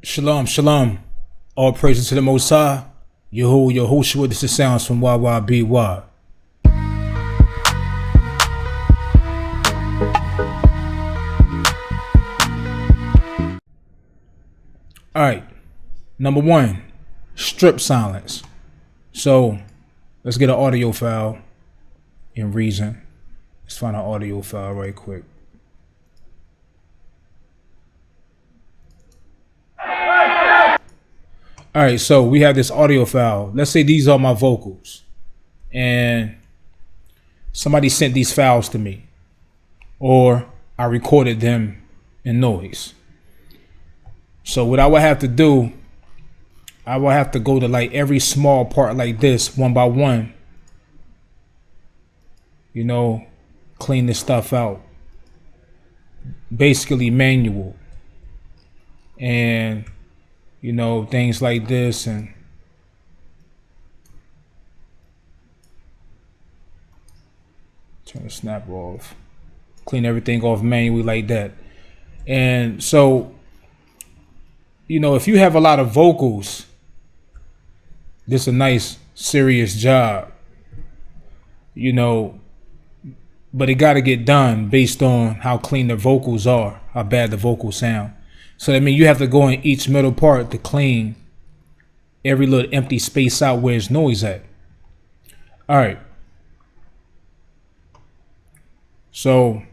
Shalom, shalom. All praises to the Most High. Yahushua, this is sounds from YYBY. Alright, number one, strip silence. So, let's get an audio file in Reason. Let's find an audio file right quick. Alright, so we have this audio file. Let's say these are my vocals. And somebody sent these files to me. Or I recorded them in noise. So what I would have to do, I would have to go to like every small part like this, one by one. You know, clean this stuff out. Basically manual. And you know, things like this, and turn the snap off, clean everything off manually like that. And so, you know, if you have a lot of vocals, this is a nice serious job, you know, but it got to get done based on how clean the vocals are, how bad the vocals sound. So that means you have to go in each middle part to clean every little empty space out where there's noise at. All right. So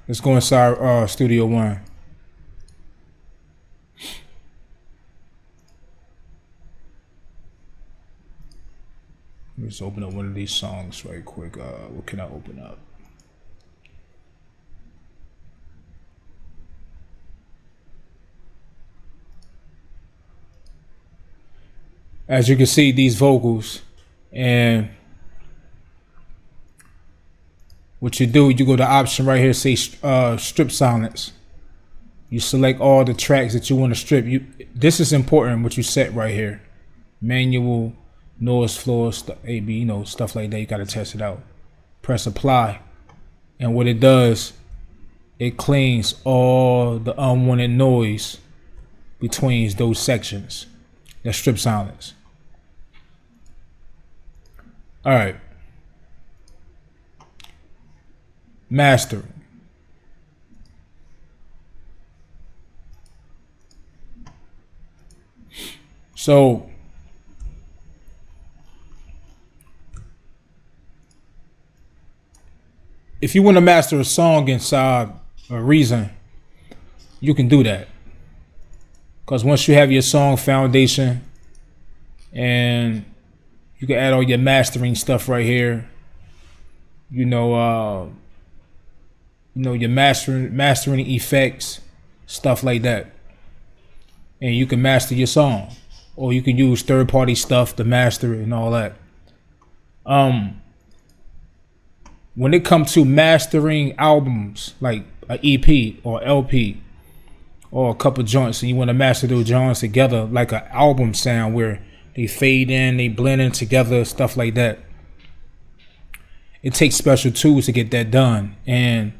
let's go inside Studio One. Let's open up one of these songs right quick. What can I open up? As you can see, these vocals, and what you do, you go to option right here, say strip silence. You select all the tracks that you want to strip. This is important, what you set right here. Manual, noise floor, AB, you know, stuff like that. You got to test it out. Press apply, and what it does, it cleans all the unwanted noise between those sections. That's strip silence. All right. Mastering. So if you want to master a song inside a Reason, you can do that. Because once you have your song foundation, and you can add all your mastering stuff right here, you know your mastering effects, stuff like that, and you can master your song, or you can use third-party stuff to master it and all that. When it comes to mastering albums, like an EP or LP or a couple joints, and you want to master those joints together like an album sound where they fade in, they blend in together, stuff like that, it takes special tools to get that done. And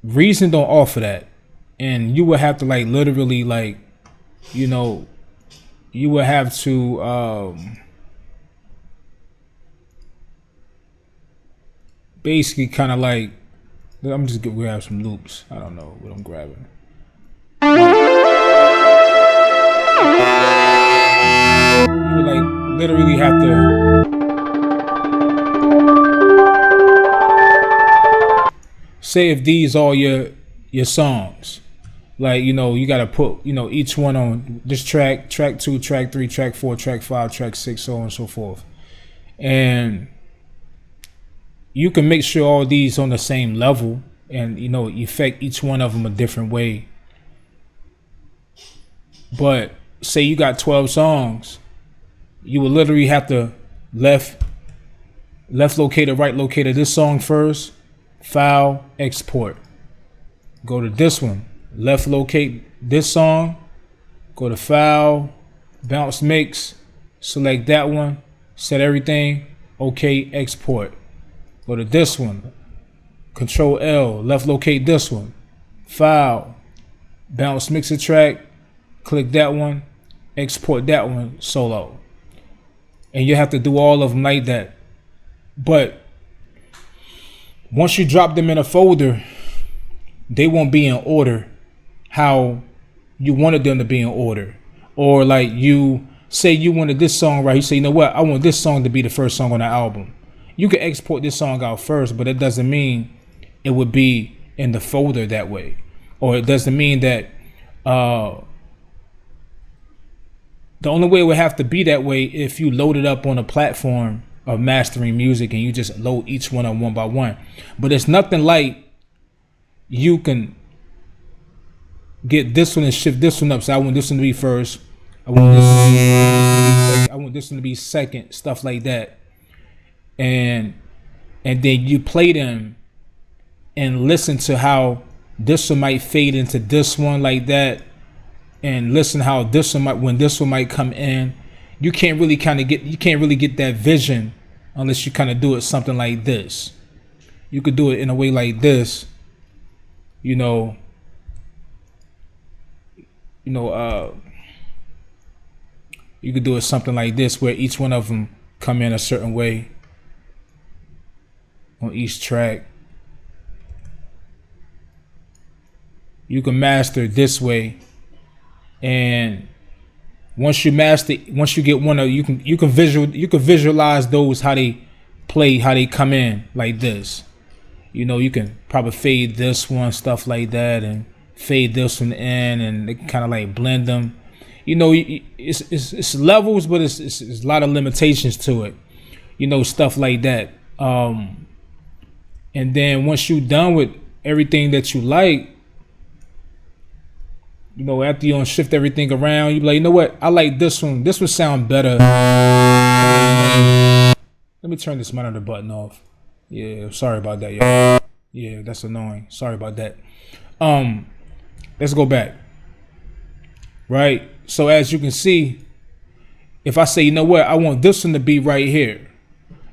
Reason don't offer that. And you would have to like literally like, you know, you would have to basically kind of like, I'm just gonna grab some loops. I don't know what I'm grabbing. You would like literally have to say if these are your songs, like, you know, you gotta put, you know, each one on this track 2, track 3, track 4, track 5, track 6, so on and so forth. And you can make sure all these on the same level, and you know, affect each one of them a different way. But say you got 12 songs, you will literally have to left locator, right locator this song first, file, export. Go to this one, left locate this song, go to file, bounce mix, select that one, set everything, okay, export. Go to this one, Control L, left locate this one, file, bounce mixer track, click that one, export that one solo. And you have to do all of them like that. But once you drop them in a folder, they won't be in order how you wanted them to be in order. Or like you say you wanted this song, right? You say, you know what? I want this song to be the first song on the album. You can export this song out first, but it doesn't mean it would be in the folder that way. Or it doesn't mean that the only way it would have to be that way if you load it up on a platform of mastering music and you just load each one up one by one. But it's nothing like you can get this one and shift this one up. So I want this one to be first. I want this one to be second. I want this one to be second. Stuff like that. And then you play them and listen to how this one might fade into this one like that. And listen how this one might, when this one might come in. You can't really get that vision unless you kind of do it something like this. You could do it in a way like this, you know, you could do it something like this where each one of them come in a certain way on each track. You can master it this way, and once you get one of you can visualize those, how they play, how they come in like this. You know, you can probably fade this one, stuff like that, and fade this one in, and they kind of like blend them. You know, it's levels, but it's a lot of limitations to it. You know, stuff like that. And then once you're done with everything that you like, you know, after you shift everything around, you be like, you know what? I like this one. This one sound better. Let me turn this monitor button off. Yeah, sorry about that, y'all. Yeah, that's annoying. Sorry about that. Let's go back. Right? So as you can see, if I say, you know what? I want this one to be right here.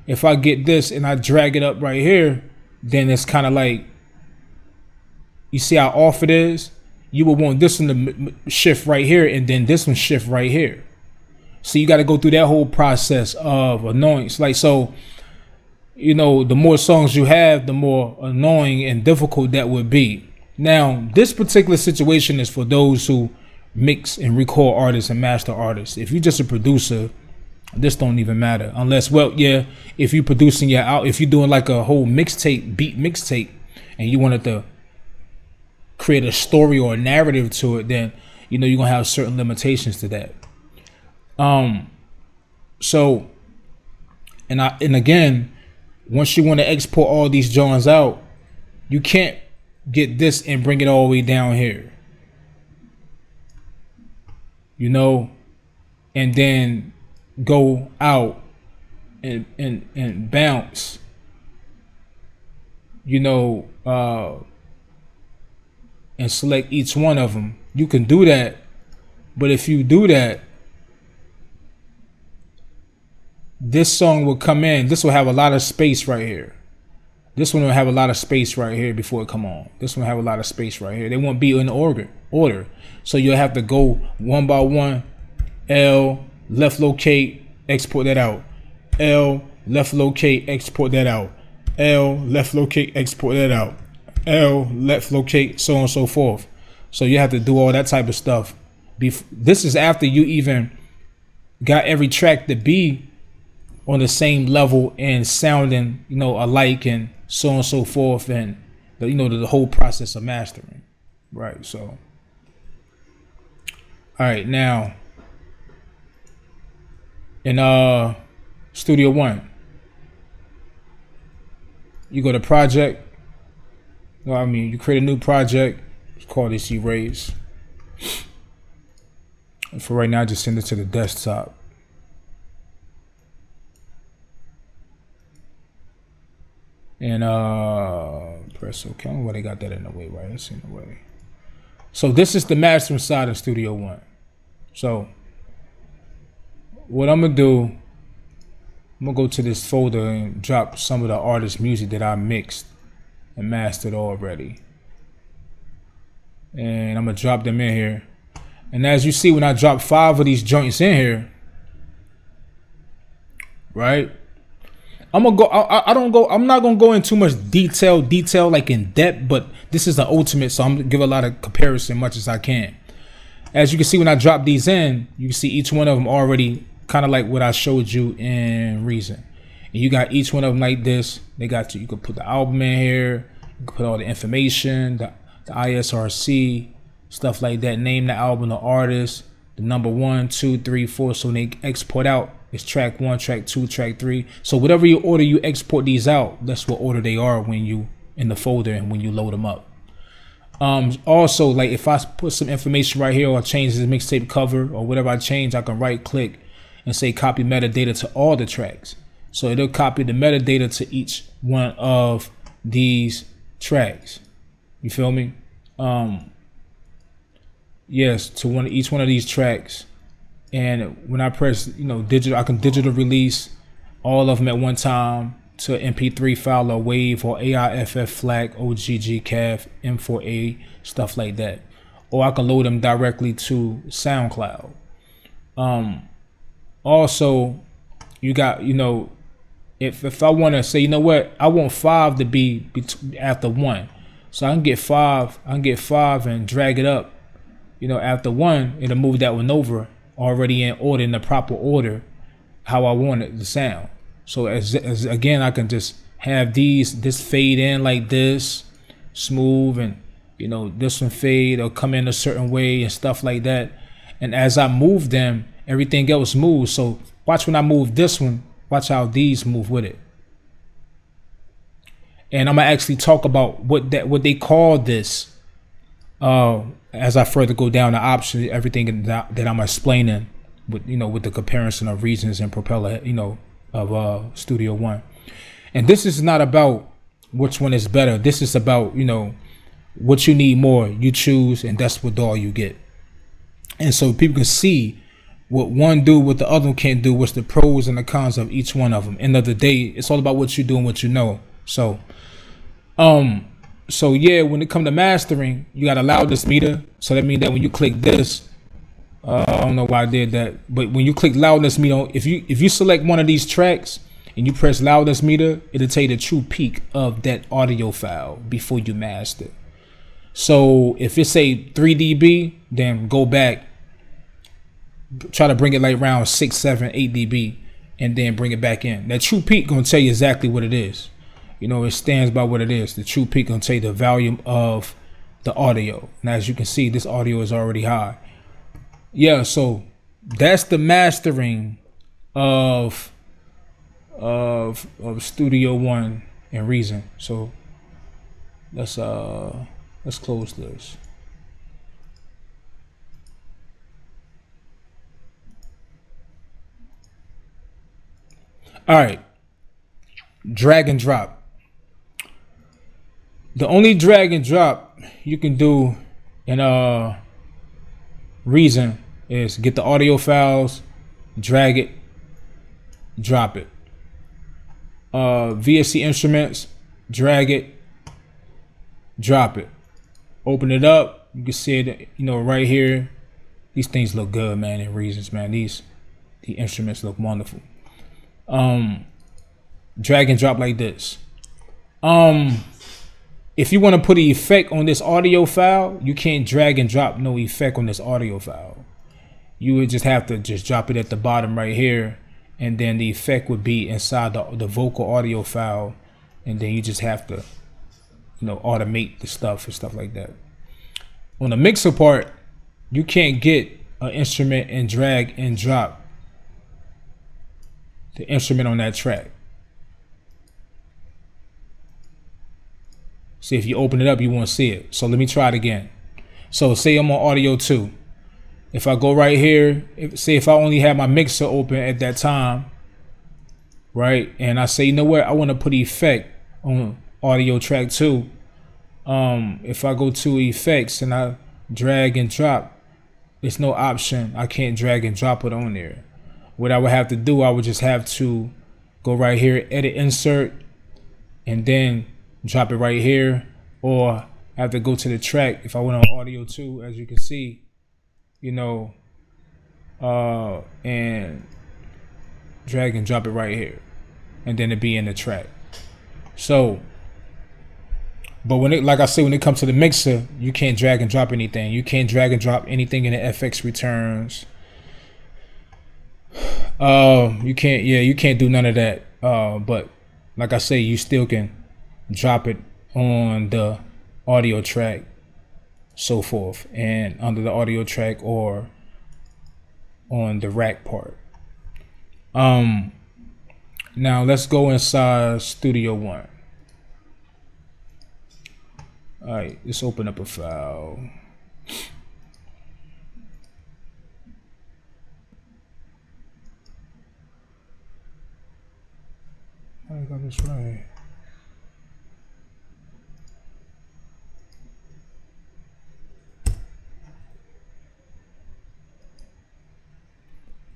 If I get this and I drag it up right here, then it's kind of like, you see how off it is? You would want this one to shift right here, and then this one shift right here. So you got to go through that whole process of annoyance. Like, so, you know, the more songs you have, the more annoying and difficult that would be. Now, this particular situation is for those who mix and record artists and master artists. If you're just a producer, this don't even matter. Unless, well, yeah, if you're producing if you're doing like a whole mixtape, beat mixtape, and you wanted to create a story or a narrative to it, then you know you're gonna have certain limitations to that. So, and again, once you want to export all these joints out, you can't get this and bring it all the way down here, you know, and then go out and bounce, you know, and select each one of them. You can do that, but if you do that, this song will come in. This will have a lot of space right here. This one will have a lot of space right here before it come on. This one will have a lot of space right here. They won't be in order. So you'll have to go one by one. L, left locate, export that out. L, left locate, export that out. L, left locate, export that out. L, left locate, so on and so forth. So you have to do all that type of stuff. This is after you even got every track to be on the same level and sounding, you know, alike, and so on and so forth, and you know, the whole process of mastering. Right. So, all right, now in Studio One, you go to project. Well, I mean, you create a new project. It's called this Erase. And for right now, just send it to the desktop. And press OK. Why they got that in the way, right? It's in the way. So this is the mastering side of Studio One. So what I'm gonna do I'm gonna go to this folder and drop some of the artist music that I mixed and mastered already. And I'm gonna drop them in here. And as you see, when I drop 5 of these joints in here, right? I'm gonna go. I'm not gonna go into too much detail like in depth, but this is the ultimate. So I'm gonna give a lot of comparison, much as I can. As you can see, when I drop these in, you can see each one of them already kind of like what I showed you in Reason. And you got each one of them like this. They got you. You can put the album in here. You can put all the information, the ISRC, stuff like that. Name the album, the artist, the number 1, 2, 3, 4. So when they export out, it's track 1, track 2, track 3. So whatever you order, you export these out. That's what order they are when you in the folder and when you load them up. Also, like if I put some information right here or change the mixtape cover or whatever I change, I can right click and say copy metadata to all the tracks. So it'll copy the metadata to each one of these tracks. You feel me? Yes, to each one of these tracks. And when I press, digital, I can digital release all of them at one time to MP3 file or WAV or AIFF FLAC, OGG, CAF, M4A, stuff like that. Or I can load them directly to SoundCloud. Also, you got, if I want to say, I want 5 to be after 1. So I can get 5, and drag it up, after 1, it'll move that one over already in order, in the proper order, how I want it to sound. So as again, I can just have this fade in like this, smooth, and this one fade or come in a certain way and stuff like that. And as I move them, everything else moves. So watch when I move this one, watch how these move with it. And I'm gonna actually talk about what they call this as I further go down the options, everything that I'm explaining with the comparison of Reasons and Propeller, of Studio One. And this is not about which one is better. This is about what you need more. You choose, and that's what all you get. And so people can see what one do, what the other one can't do, what's the pros and the cons of each one of them. End of the day, it's all about what you do and what you know. So yeah, when it comes to mastering, you got a loudness meter. So that means that when you click this, I don't know why I did that, but when you click loudness meter, if you select one of these tracks and you press loudness meter, it'll tell you the true peak of that audio file before you master. So if it say 3 dB, then go back, try to bring it like around 6, 7, 8 dB, and then bring it back in. That true peak gonna tell you exactly what it is. It stands by what it is. The true peak gonna tell you the volume of the audio. And as you can see, this audio is already high. Yeah, so that's the mastering of Studio One and Reason. So let's close this. All right, drag and drop. The only drag and drop you can do in Reason is get the audio files, drag it, drop it. VSC Instruments, drag it, drop it. Open it up, you can see it, right here. These things look good, man, in Reasons, man. The instruments look wonderful. Drag and drop like this. If you want to put an effect on this audio file, you can't drag and drop no effect on this audio file. You would just have to just drop it at the bottom right here, and then the effect would be inside the vocal audio file, and then you just have to automate the stuff and stuff like that. On the mixer part, you can't get an instrument and drag and drop the instrument on that track. See, if you open it up, you won't see it. So let me try it again. So say I'm on audio 2. If I go right here, say if I only had my mixer open at that time, right? And I say, I want to put effect on audio track 2. If I go to effects and I drag and drop, there's no option. I can't drag and drop it on there. What I would have to do, I would just have to go right here, edit insert, and then drop it right here. Or I have to go to the track if I went on audio too, as you can see, you know, and drag and drop it right here, and then it be in the track. So, but when it, like I said, when it comes to the mixer, you can't drag and drop anything. You can't drag and drop anything in the FX returns. You can't do none of that. But like I say, you still can drop it on the audio track, so forth, and under the audio track or on the rack part. Now let's go inside Studio One. All right, let's open up a file. I got this right.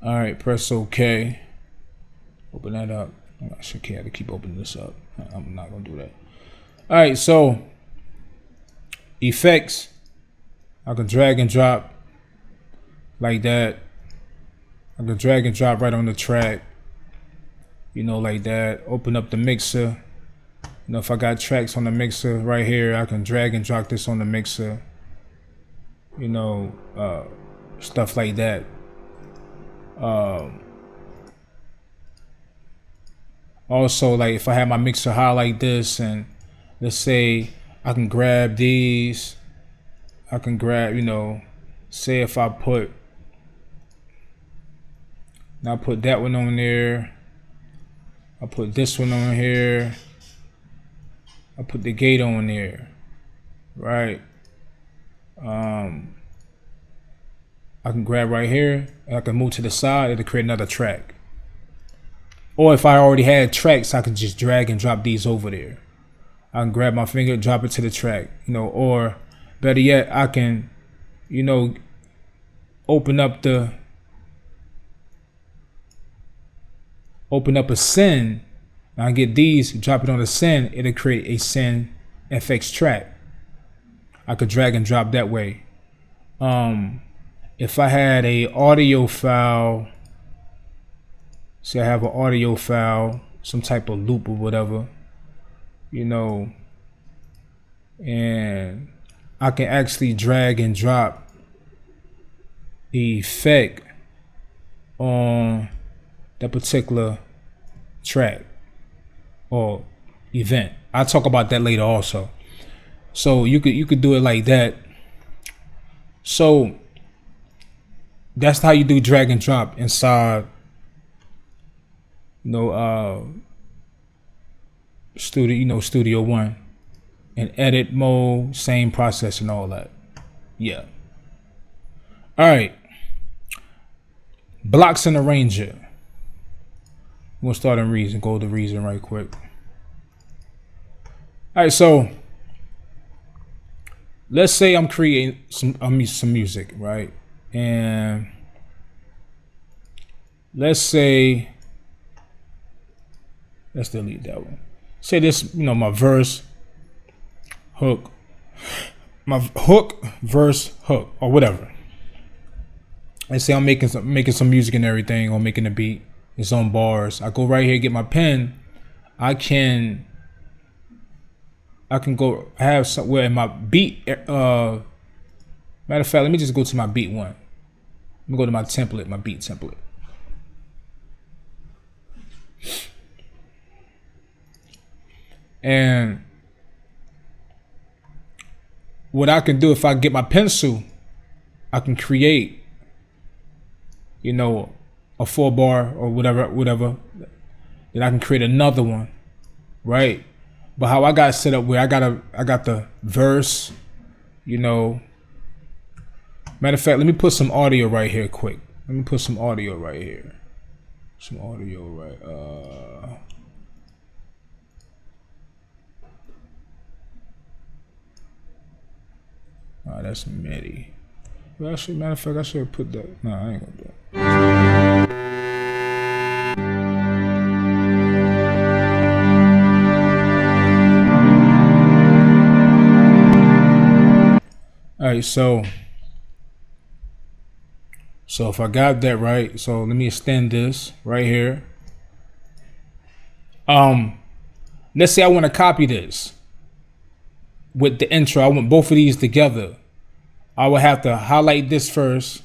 All right, press OK. Open that up. I should care to keep opening this up. I'm not gonna do that. All right, so effects. I can drag and drop like that. I can drag and drop right on the track. You know, like that. Open up the mixer. You know, if I got tracks on the mixer right here, I can drag and drop this on the mixer. You know, stuff like that. Also, like if I have my mixer high like this, and let's say I can grab these, I can grab, you know, say if I put, now put that one on there, I put this one on here, I put the gate on there, right? I can grab right here, and I can move to the side, it'll create another track. Or if I already had tracks, I can just drag and drop these over there. I can grab my finger, drop it to the track, you know, or better yet, I can, you know, open up a send. I get these, drop it on the send, it'll create a send FX track. I could drag and drop that way. If I had a audio file, say I have an audio file, some type of loop or whatever, you know, and I can actually drag and drop the effect on that particular track or event. I'll talk about that later also. So you could do it like that. So that's how you do drag and drop inside, you know, Studio One. In edit mode, same process and all that. Yeah. All right. Blocks in Arranger. We'll start in Reason. Go to Reason right quick. All right. So let's say I'm creating some music, right? And let's say, let's delete that one. Say this, you know, my verse, hook, my hook, verse, hook, or whatever. Let's say I'm making some music and everything, or making a beat. It's on bars. I go right here, get my pen. I can go have somewhere in my beat. Matter of fact, let me just go to my beat one. Let me go to my template, my beat template. And what I can do, if I get my pencil, I can create, you know, a 4-bar or whatever. Then I can create another one, right? But how I got it set up, where I got the verse, you know. Matter of fact, let me put some audio right here quick. Let me put some audio right here. Some audio right. That's MIDI. Well, actually, matter of fact, I should have put that. No, I ain't gonna do it. right, so if I got that right, so let me extend this right here. Let's say I want to copy this with the intro. I want both of these together. I would have to highlight this first.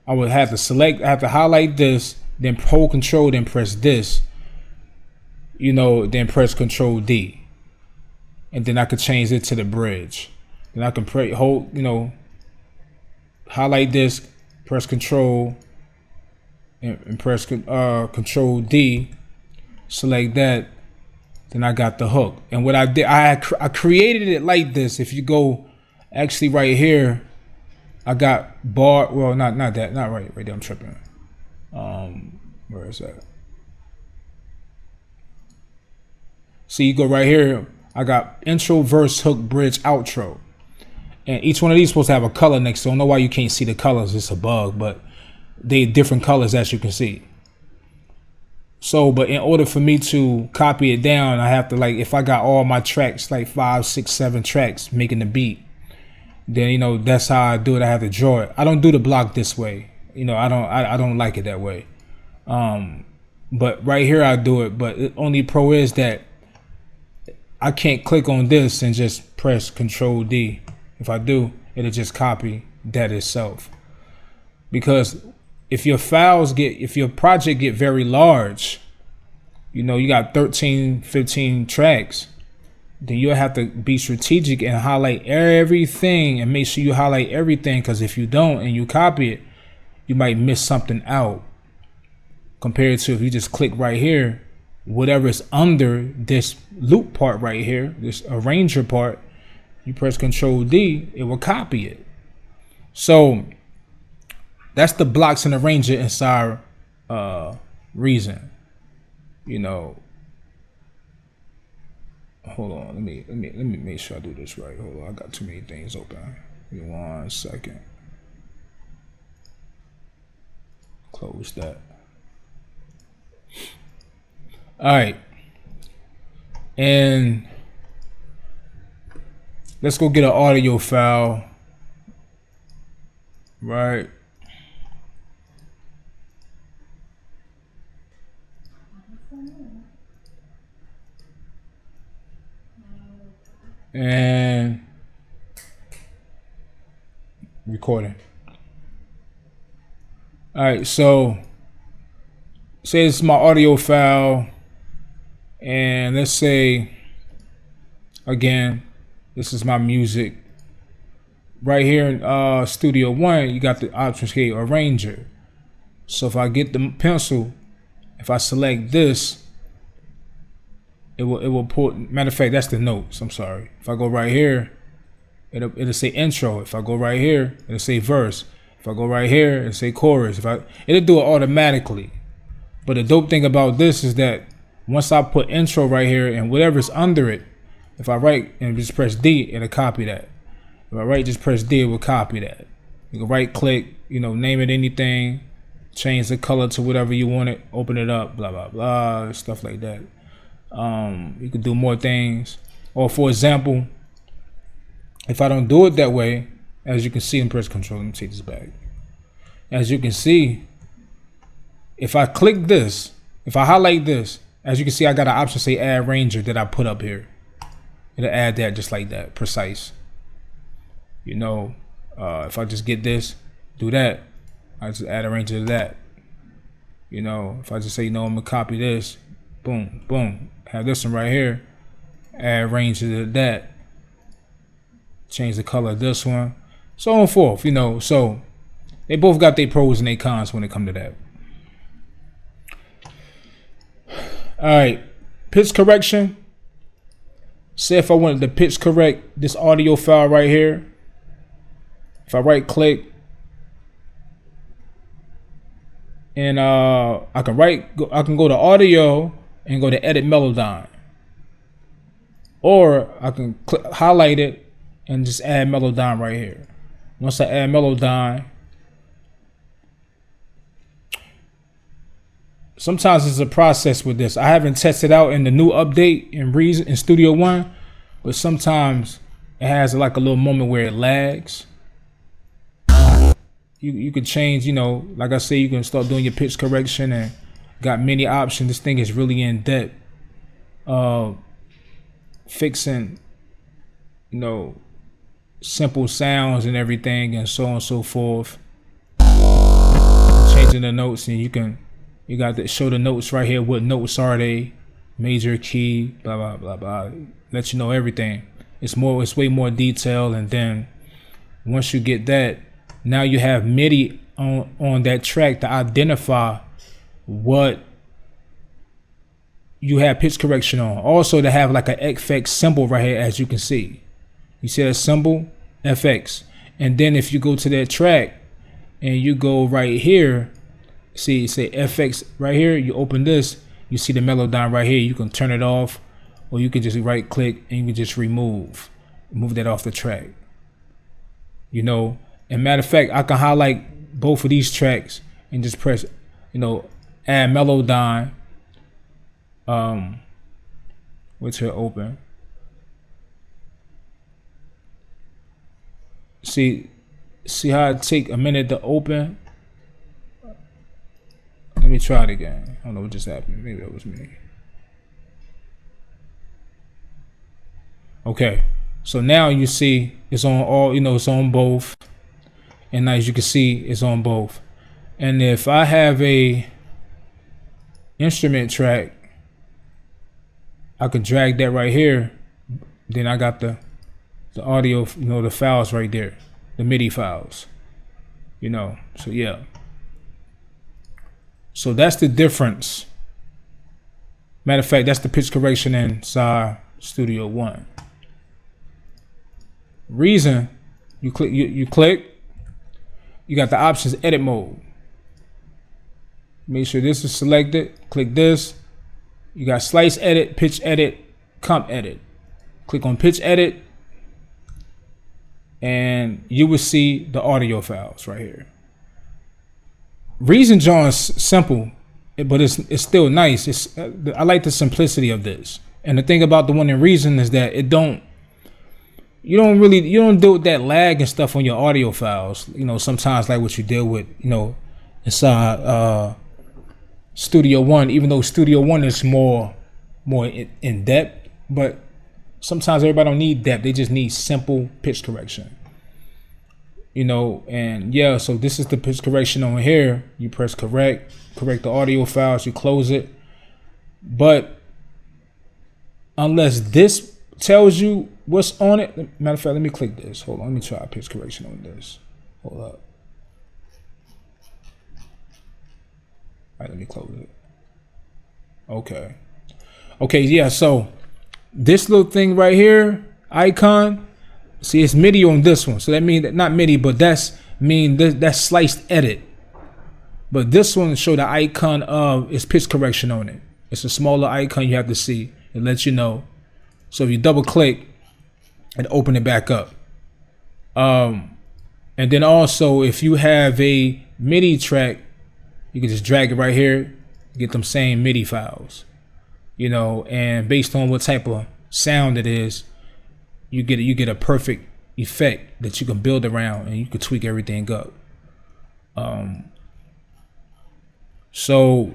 I would have to highlight this, then hold Control, then press this, then press Control D. And then I could change it to the bridge. Then I can highlight this, press Control, and press Control D, select that. Then I got the hook. And what I did, I created it like this. If you go actually right here, I got bar. Well, not that, not right there. I'm tripping. Where is that? See, you go right here. I got intro, verse, hook, bridge, outro, and each one of these is supposed to have a color next to it. I don't know why you can't see the colors. It's a bug, but they different colors as you can see. So, but in order for me to copy it down, I have to, like, if I got all my tracks, like 5, 6, 7 tracks making the beat, then that's how I do it. I have to draw it. I don't do the block this way. I don't like it that way. But right here I do it. But the only pro is that I can't click on this and just press Control D. If I do, it'll just copy that itself. Because if your project get very large, you got 13, 15 tracks, then you'll have to be strategic and highlight everything and make sure you highlight everything. Because if you don't and you copy it, you might miss something out. Compared to if you just click right here, whatever is under this loop part right here, this arranger part, you press Control D, it will copy it. So that's the blocks and arranger inside Reason. Hold on, let me make sure I do this right. Hold on, I got too many things open. Give me 1 second. Close that. All right, and let's go get an audio file. Right. And recording. All right, so say this is my audio file, and let's say again this is my music. Right here in Studio One, you got the options here, arranger. So if I get the pencil, if I select this, it will pull. Matter of fact, that's the notes. I'm sorry. If I go right here, it'll say intro. If I go right here, it'll say verse. If I go right here, it'll say chorus. It'll do it automatically. But the dope thing about this is that once I put intro right here and whatever's under it, if I write and just press D, it'll copy that. If I write, just press D, it will copy that. You can right click, name it anything, change the color to whatever you want it, open it up, blah, blah, blah, stuff like that. You could do more things. Or for example, if I don't do it that way, as you can see, and press Control, let me take this back. As you can see, if I click this, if I highlight this, as you can see, I got an option say add ranger that I put up here. It'll add that just like that, precise. If I just get this, do that, I just add a ranger to that. If I just say, I'm gonna copy this, boom, boom, have this one right here, add ranger to that, change the color of this one, so on and forth, so they both got their pros and their cons when it comes to that. All right, pitch correction. Say if I wanted to pitch correct this audio file right here, if I right click and I can go to audio and go to edit Melodyne, or I can highlight it and just add Melodyne right here. Once I add Melodyne, sometimes it's a process with this. I haven't tested out in the new update in Reason in Studio One, but sometimes it has like a little moment where it lags. you can change, you know, like I say, you can start doing your pitch correction and got many options. This thing is really in depth. Fixing, you know, simple sounds and everything and so on and so forth. Changing the notes, and you got to show the notes right here. What notes are they? Major, key, blah blah blah blah. Let you know everything. It's way more detailed, and then once you get that, now you have MIDI on that track to identify what you have pitch correction on. Also to have like an FX symbol right here, as you can see. You see that symbol, FX. And then if you go to that track and you go right here, see, say FX right here, you open this, you see the Melodyne right here. You can turn it off, or you can just right click and you can just move that off the track. You know, and matter of fact, I can highlight both of these tracks and just press, you know, add Melodyne. What's here open? See how it take a minute to open? Let me try it again. I don't know what just happened. Maybe that was me. Okay, so now you see it's on all, you know, it's on both. And as you can see, it's on both. And if I have a instrument track, I could drag that right here. Then I got the audio, you know, the files right there, the MIDI files, you know. So yeah. So that's the difference. Matter of fact, that's the pitch correction inside Studio One. Reason, you click, you got the options edit mode. Make sure this is selected. Click this. You got slice edit, pitch edit, comp edit. Click on pitch edit, and you will see the audio files right here. Reason John is simple, but it's still nice. I like the simplicity of this. And the thing about the one in Reason is that you don't deal with that lag and stuff on your audio files. You know, sometimes like what you deal with, you know, inside Studio One, even though Studio One is more in depth, but sometimes everybody don't need depth. They just need simple pitch correction. You know, and yeah, so this is the pitch correction on here. You press correct the audio files, you close it. But unless this tells you what's on it, matter of fact, let me click this. Hold on, let me try pitch correction on this. Hold up. All right, let me close it. Okay, yeah, so this little thing right here, icon, see, it's MIDI on this one. So that means that, not MIDI, but that's sliced edit. But this one show the icon of its pitch correction on it. It's a smaller icon you have to see. It lets you know. So if you double click and open it back up. And then also if you have a MIDI track, you can just drag it right here, get them same MIDI files. You know, and based on what type of sound it is, you get a perfect effect that you can build around, and you can tweak everything up. So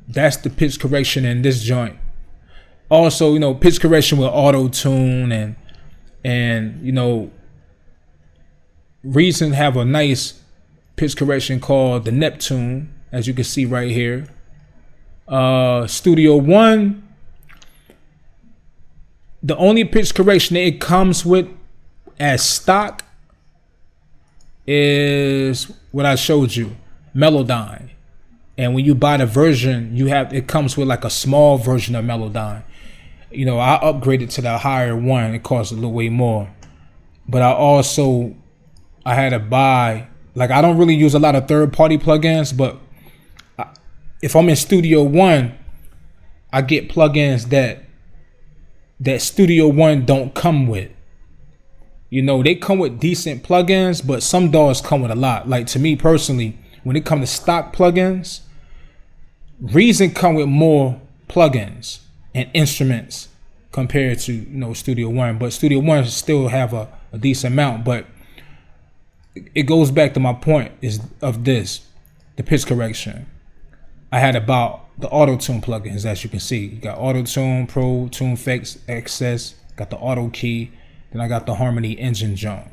that's the pitch correction in this joint. Also, you know, pitch correction with auto tune and you know, Reason have a nice pitch correction called the Neptune, as you can see right here. Studio One, the only pitch correction that it comes with as stock is what I showed you, Melodyne. And when you buy the version, it comes with like a small version of Melodyne. You know, I upgraded to the higher one. It costs a little way more. But I had to buy, like, I don't really use a lot of third-party plugins, but if I'm in Studio One, I get plugins that Studio One don't come with. You know, they come with decent plugins, but some DAWs come with a lot. Like, to me personally, when it comes to stock plugins, Reason come with more plugins and instruments compared to, you know, Studio One. But Studio One still have a decent amount. But it goes back to my point is of this, the pitch correction. I had about the auto tune plugins, as you can see. You got auto tune, pro, tune effects, excess, got the auto key, then I got the harmony engine jump.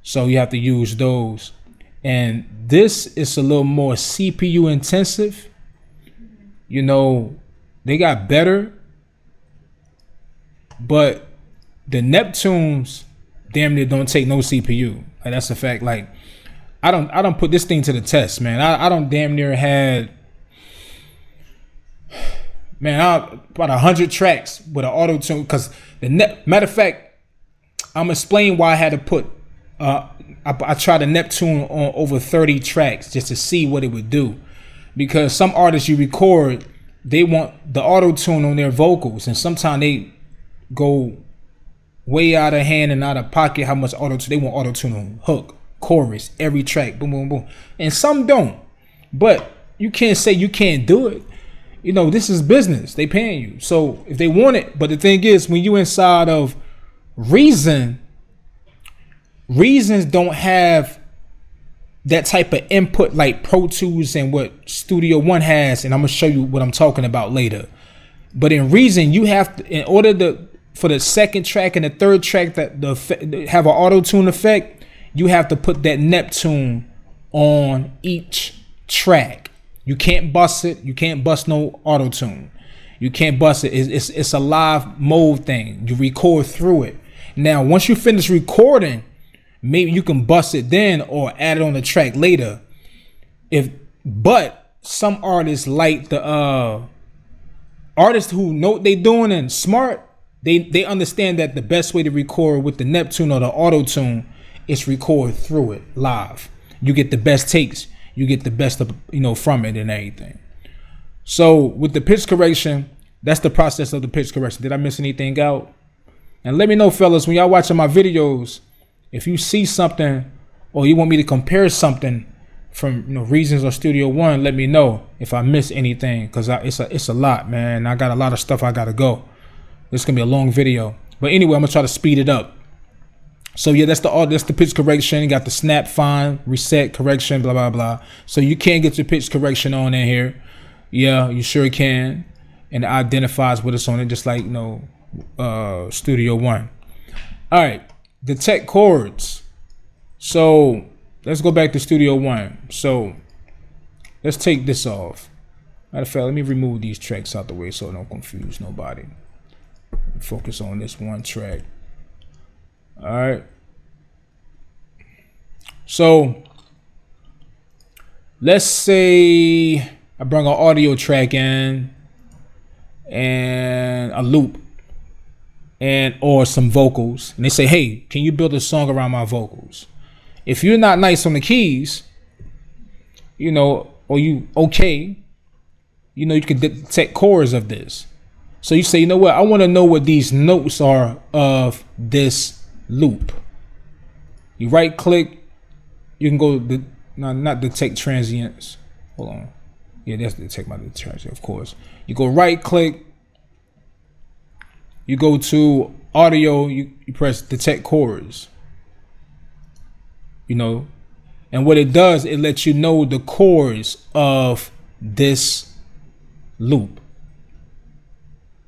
So you have to use those. And this is a little more CPU intensive. You know, they got better, but the Neptunes damn near don't take no CPU. Like, that's a fact. Like, I don't put this thing to the test, man. I don't damn near had, man, about 100 tracks with an auto tune. Because matter of fact, I'm gonna explain why I had to put. I tried to Neptune on over 30 tracks just to see what it would do, because some artists you record, they want the auto tune on their vocals, and sometimes they go way out of hand and out of pocket how much auto tune they want. Auto tune on hook, chorus, every track, boom, boom, boom, and some don't. But you can't say you can't do it. You know, this is business. They paying you, so if they want it. But the thing is, when you inside of Reasons don't have that type of input like Pro Tools and what Studio One has, and I'm gonna show you what I'm talking about later. But in Reason, you have to, in order for the second track and the third track that have an auto tune effect, you have to put that Neptune on each track. You can't bust it. You can't bust no auto tune. You can't bust it. It's a live mode thing. You record through it. Now, once you finish recording, maybe you can bust it then or add it on the track later. But some artists, like the artists who know what they doing and smart, they understand that the best way to record with the Neptune or the auto tune is record through it live. You get the best takes. You get the best of, from it and everything. So with the pitch correction, that's the process of the pitch correction. Did I miss anything out? And let me know, fellas, when y'all watching my videos, if you see something or you want me to compare something from Reasons or Studio One, let me know if I miss anything, because it's a lot, man. I got a lot of stuff I gotta go. This is gonna be a long video, but anyway, I'm gonna try to speed it up. So yeah, that's the pitch correction. You got the snap, fine, reset, correction, blah blah blah. So you can get your pitch correction on in here. Yeah, you sure can, and it identifies what it's on it, just like Studio One. All right. Detect chords. So let's go back to Studio One. So let's take this off. Matter of fact, let me remove these tracks out the way so I don't confuse nobody. Focus on this one track. All right. So let's say I bring an audio track in and a loop or some vocals, and they say, hey, can you build a song around my vocals? If you're not nice on the keys, or you okay, you can detect chords of this. So you say, you know what, I want to know what these notes are of this loop. You right click, you can go not detect transients. Hold on. Yeah, that's detect my transient, of course. You go right click, you go to audio, you press detect chords. And what it does, it lets you know the chords of this loop.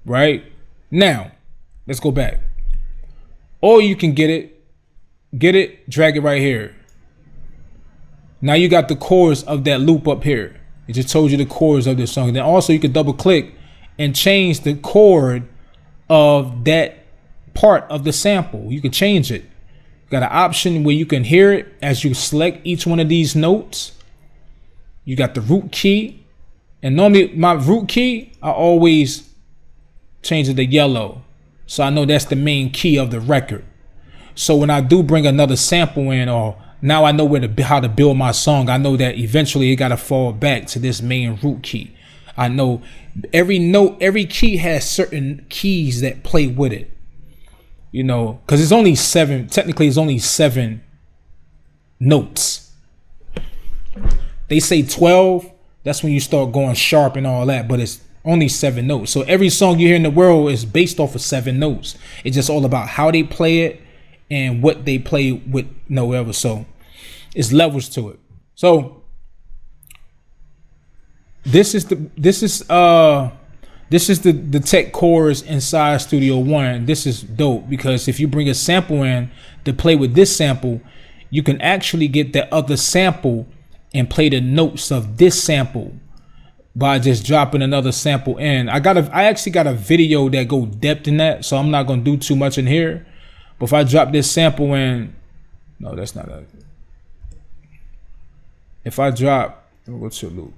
Right? Now, let's go back. Or you can get it, drag it right here. Now you got the chords of that loop up here. It just told you the chords of this song. Then also you can double click and change the chord of that part of the sample. You can change it. You got an option where you can hear it as you select each one of these notes. You got the root key, and normally my root key, I always change it to yellow, so I know that's the main key of the record. So when I do bring another sample in, or now I know how to build my song, I know that eventually it got to fall back to this main root key. I know every note, every key has certain keys that play with it, because it's only 7. Technically, it's only 7 notes. They say 12. That's when you start going sharp and all that, but it's only 7 notes. So every song you hear in the world is based off of 7 notes. It's just all about how they play it and what they play with, whatever. So It's levels to it. So this is the tech cores inside Studio One. This is dope because if you bring a sample in to play with this sample, you can actually get that other sample and play the notes of this sample by just dropping another sample in. I actually got a video that go depth in that, so I'm not gonna do too much in here. But if I drop this sample in, no, that's not it. If I drop, let me go to a loop.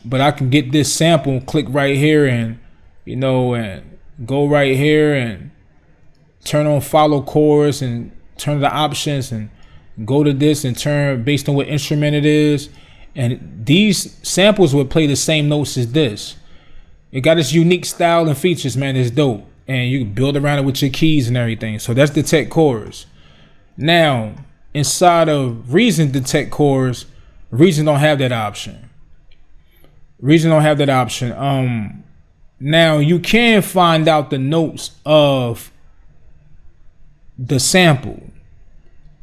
But I can get this sample, click right here, and and go right here and turn on follow chords and turn the options and go to this and turn based on what instrument it is. And these samples would play the same notes as this. It got its unique style and features, man. It's dope. And you can build around it with your keys and everything. So that's the tech chords. Now, inside of Reason detect chords, Reason don't have that option. Now you can find out the notes of the sample,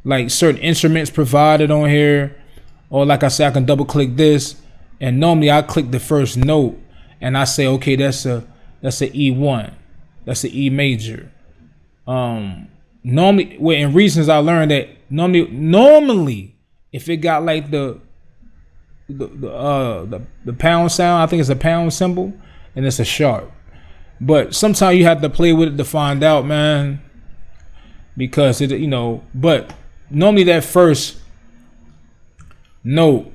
like certain instruments provided on here, or like I said, I can double click this, and normally I click the first note and I say, okay, that's a E1, that's an E major. Normally, well, in Reasons I learned that normally if it got like the pound sound, I think it's a pound symbol, and it's a sharp. But sometimes you have to play with it to find out, man, because it, but normally that first note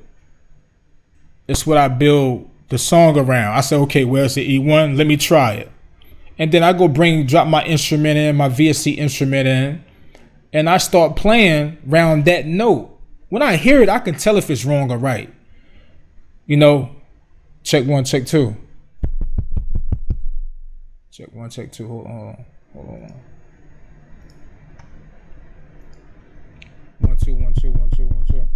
is what I build the song around. I say, okay, where's the E1? Let me try it. And then I go drop my instrument in, my VSC instrument in, and I start playing around that note. When I hear it, I can tell if it's wrong or right. Check 1, check 2. Check 1, check 2. Hold on. 1 2 1 2 1 2 1 2.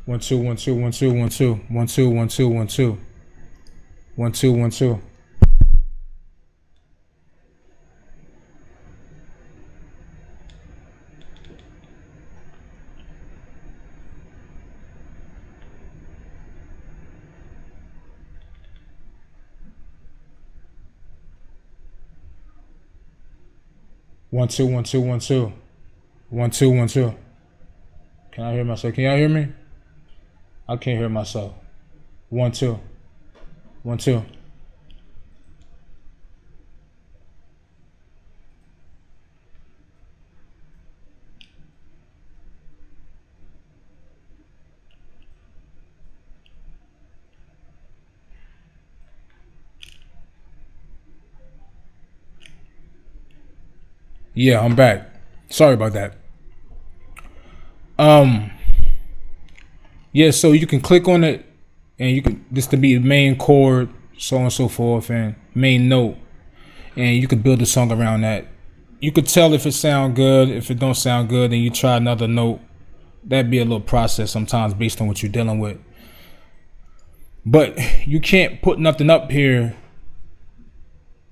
One two one two one two one two one two one two one two one two one two. One two one two one two one two one two. Can I hear myself? Can y'all hear me? I can't hear myself. 1 2 1 2. Yeah, I'm back. Sorry about that. Yeah, so you can click on it, and you can this to be the main chord, so on and so forth, and main note, and you can build a song around that. You could tell if it sound good. If it don't sound good, then you try another note. That'd be a little process sometimes based on what you're dealing with. But you can't put nothing up here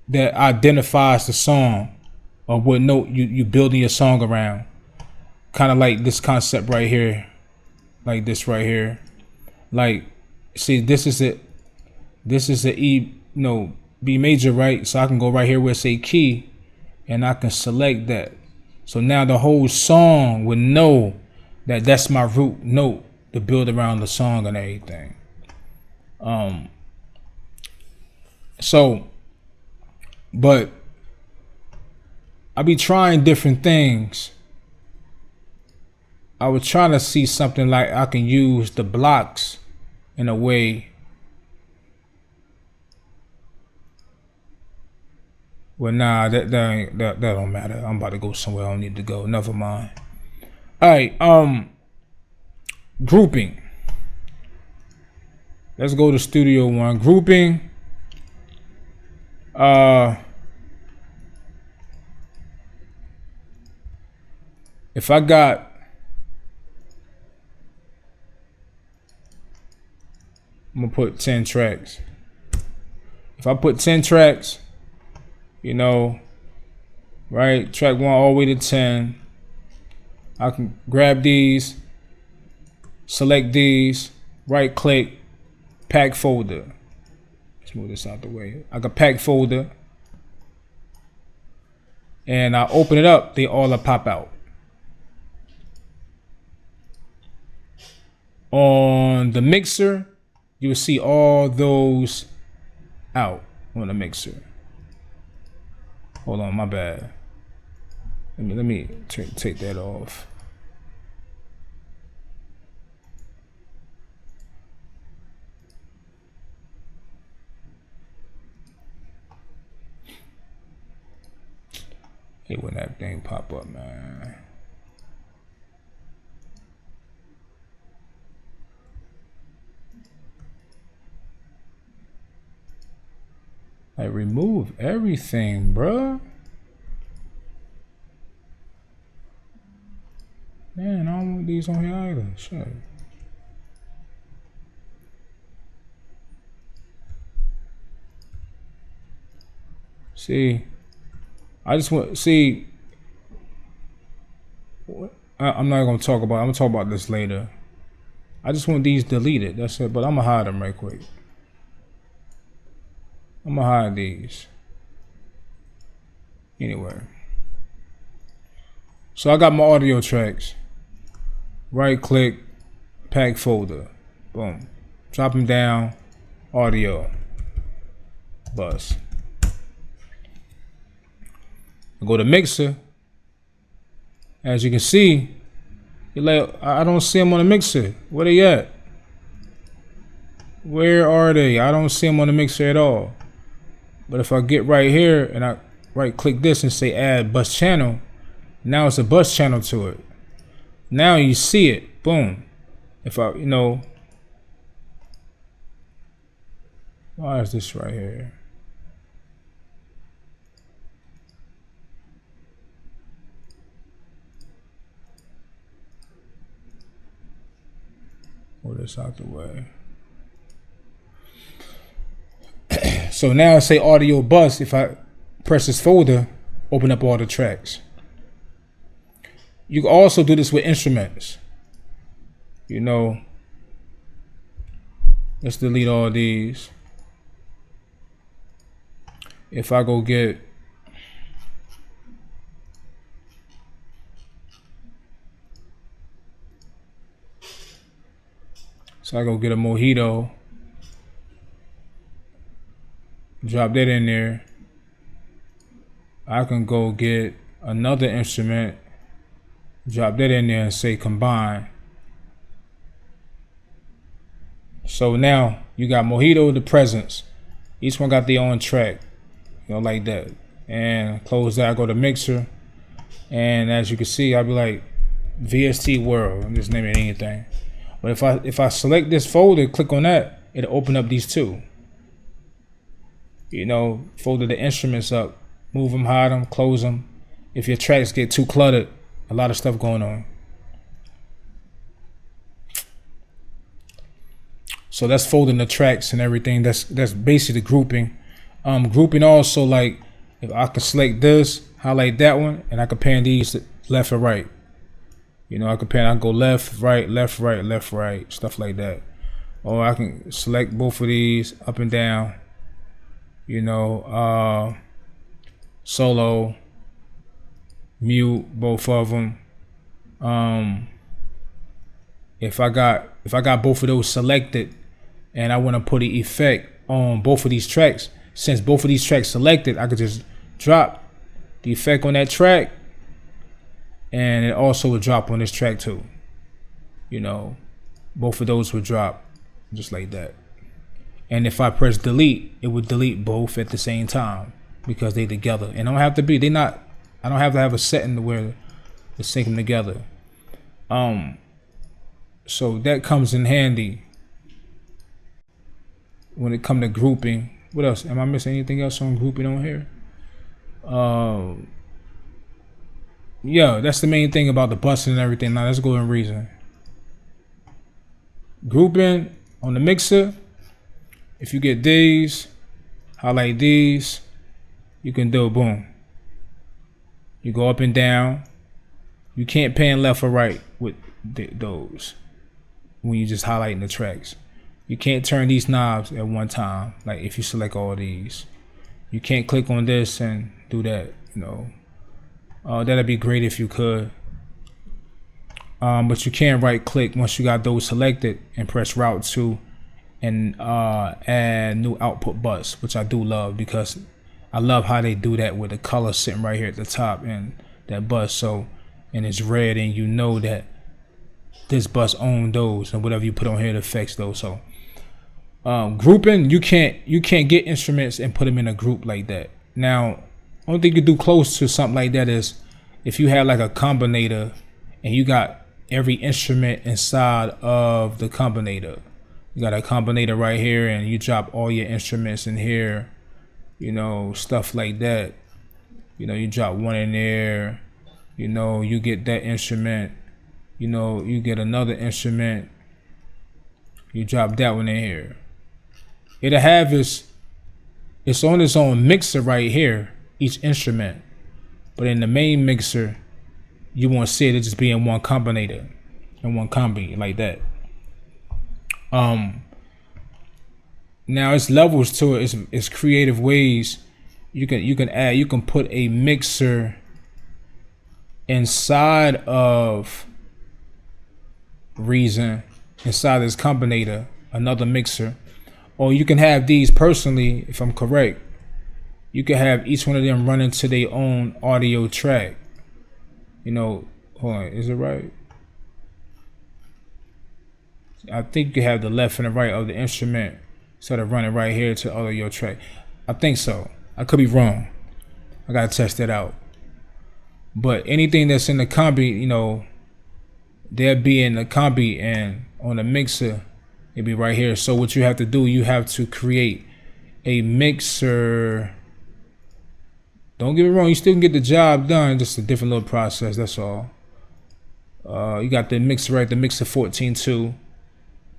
that identifies the song or what note you building your song around. Kind of like this concept right here. Like this right here. Like, see, this is it. This is the E, B major, right? So I can go right here where it say key, and I can select that. So now the whole song would know that that's my root note to build around the song and everything. But I be trying different things. I was trying to see something like I can use the blocks in a way well, nah, that don't matter. I'm about to go somewhere I don't need to go. Never mind. All right, grouping. Let's go to Studio One. Grouping. if I got, I'm gonna put 10 tracks. If I put 10 tracks, you know, right, track 1 all the way to 10, I can grab these, select these, right click, pack folder. Let's move this out the way. I can pack folder, and I open it up, they all pop out. On the mixer, you will see all those out on the mixer. Hold on, my bad. Let me take that off. Hey, when that thing pop up, man. Like, remove everything, bruh. Man, I don't want these on here either. Shit. See, I just want, see, I'm not gonna talk about, I'm gonna talk about this later. I just want these deleted, that's it, but I'm gonna hide them right quick. I'm gonna hide these. Anyway. So I got my audio tracks. Right click, pack folder. Boom. Drop them down, audio. Bus. I go to mixer. As you can see, you're like, I don't see them on the mixer. Where they at? Where are they? I don't see them on the mixer at all. But if I get right here and I right click this and say add bus channel, now it's a bus channel to it. Now you see it. Boom. If I, you know, why is this right here? Move this out the way. So now I say audio bus. If I press this folder, open up all the tracks. You can also do this with instruments. You know, let's delete all these. If I go get, so I go get a mojito, drop that in there. I can go get another instrument, drop that in there and say combine. So now you got mojito, the presence. Each one got their own track, you know, like that. And close that, I go to mixer. And as you can see, I'll be like VST world. I'm just naming anything. But if I select this folder, click on that, it'll open up these two. You know, folder the instruments up, move them, hide them, close them. If your tracks get too cluttered, a lot of stuff going on. So that's folding the tracks and everything. That's basically grouping. Grouping also, like if I can select this, highlight that one, and I can pan these left or right. You know, I can go left, right, left, right, left, right, stuff like that. Or I can select both of these up and down. You know, solo, mute both of them. If I got both of those selected and I want to put an effect on both of these tracks, since both of these tracks selected, I could just drop the effect on that track, and it also would drop on this track too. You know, both of those would drop just like that. And if I press delete, it would delete both at the same time because they together. And don't have to be, I don't have to have a setting to where to sync them together. So that comes in handy when it comes to grouping. What else? Am I missing anything else on grouping on here? Yeah, that's the main thing about the busting and everything. Now let's go in Reason. Grouping on the mixer. If you get these, highlight these, you can do boom. You go up and down. You can't pan left or right with those when you just highlighting the tracks. You can't turn these knobs at one time. Like if you select all these, you can't click on this and do that. You know, that'd be great if you could. But you can right click once you got those selected and press Route 2 and add new output bus, which I do love because I love how they do that with the color sitting right here at the top and that bus. So, and it's red and you know that this bus owns those and whatever you put on here it affects those. So grouping, you can't get instruments and put them in a group like that. Now, only thing you do close to something like that is if you had like a combinator and you got every instrument inside of the combinator. You got a combinator right here and you drop all your instruments in here, you know, stuff like that. You know, you drop one in there, you know, you get that instrument, you know, you get another instrument, you drop that one in here. It'll have it's on its own mixer right here, each instrument. But in the main mixer, you won't see it just being one combinator and one combi like that. Now it's levels to it. It's creative ways you can add. You can put a mixer inside of Reason, inside this combinator, another mixer, or you can have these personally. If I'm correct, you can have each one of them running to their own audio track. You know, hold on, is it right? I think you have the left and the right of the instrument sort of running right here to audio track. I think so. I could be wrong. I gotta test that out. But anything that's in the combi, you know, they'll be in the combi and on the mixer, it'll be right here. So what you have to do, you have to create a mixer. Don't get me wrong, you still can get the job done, just a different little process, that's all. You got the mixer right, the mixer 14.2.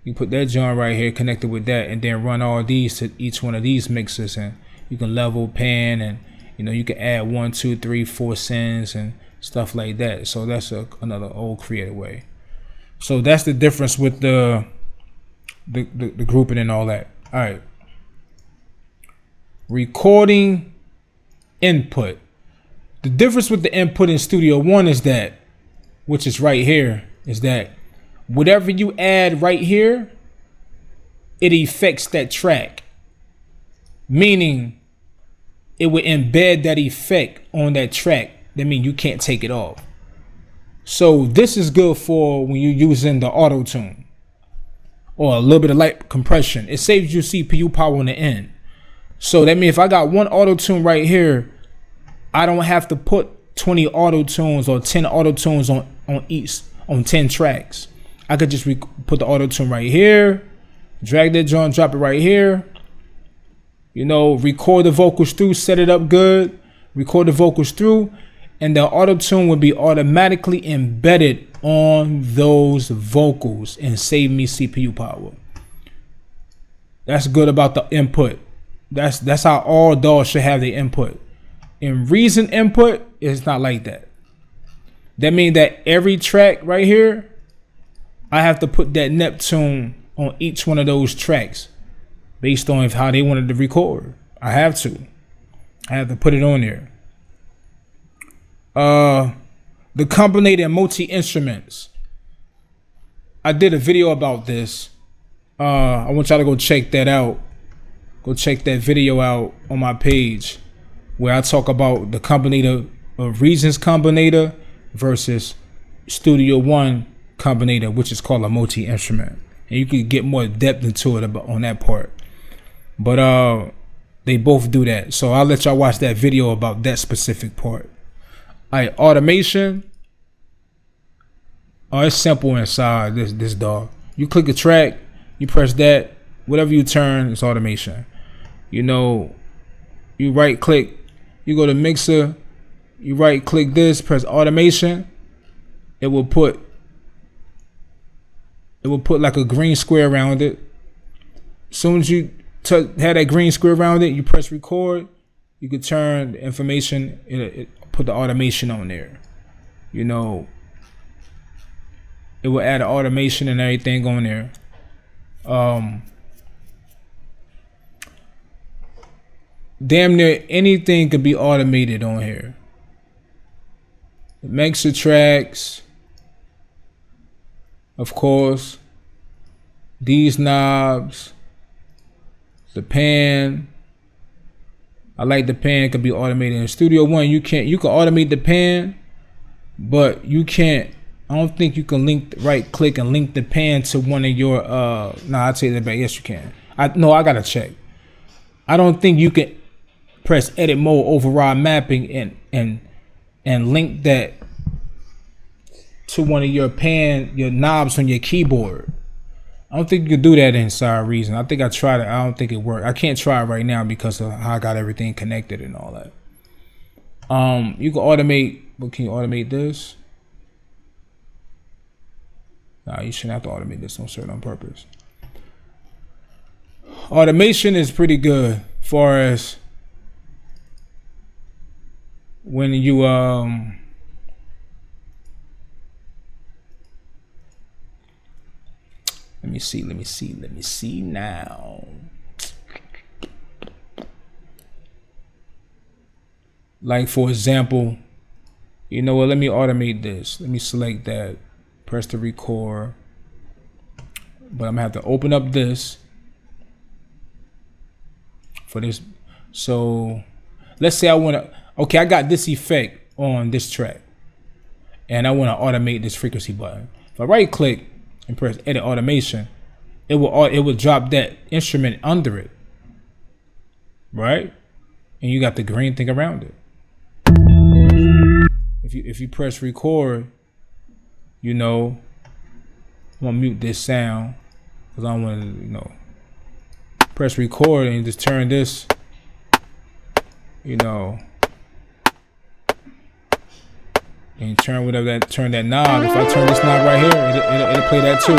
You put that joint right here connected with that and then run all these to each one of these mixers and you can level pan and you know you can add 1, 2, 3, 4 sends and stuff like that. So that's another old creative way. So that's the difference with the grouping and all that. All right. Recording input. The difference with the input in Studio One is that, which is right here, is that whatever you add right here, it affects that track. Meaning it would embed that effect on that track. That means you can't take it off. So this is good for when you're using the auto tune or a little bit of light compression. It saves you CPU power on the end. So that means if I got one auto tune right here, I don't have to put 20 auto tunes or 10 auto tunes on 10 tracks. I could just put the auto tune right here, drag that joint, drop it right here. You know, record the vocals through, set it up good, record the vocals through, and the auto tune will be automatically embedded on those vocals and save me CPU power. That's good about the input. That's how all DAWs should have the input. In Reason input, it's not like that. That means that every track right here, I have to put that Neptune on each one of those tracks based on how they wanted to record. I have to put it on there. The Combinator and multi-instruments. I did a video about this. I want y'all to go check that out. Go check that video out on my page where I talk about the Combinator of Reasons Combinator versus Studio One Combinator, which is called a multi-instrument, and you can get more depth into it on that part. But they both do that, so I'll let y'all watch that video about that specific part. All right, automation. Oh, it's simple inside this dog. You click a track, you press that, whatever you turn, it's automation. You know, you right click, you go to mixer, you right click this, press automation. It will put like a green square around it. As soon as you have that green square around it, you press record. You can turn the information. It put the automation on there. You know, it will add an automation and everything on there. Damn near anything could be automated on here. It makes the tracks, of course, these knobs, the pan. I like the pan could be automated. In Studio One, you can automate the pan, but you can't. I don't think you can right click and link the pan to one of your I'll take that back. Yes, you can. I gotta check. I don't think you can press edit mode override mapping and link that to one of your knobs on your keyboard. I don't think you can do that inside Reason. I think I tried it. I don't think it worked. I can't try it right now because of how I got everything connected and all that. You can automate. But can you automate this? Nah, you shouldn't have to automate this. Don't serve on purpose. Automation is pretty good far as when you let me see now. Like for example, you know what, let me automate this. Let me select that, press the record, but I'm gonna have to open up this for this. So let's say I got this effect on this track and I want to automate this frequency button. If I right click and press edit automation, it will drop that instrument under it, right? And you got the green thing around it. If you press record, you know, I'm gonna mute this sound because I don't want to, you know, press record and just turn this, you know, and turn that knob. If I turn this knob right here, it'll play that too.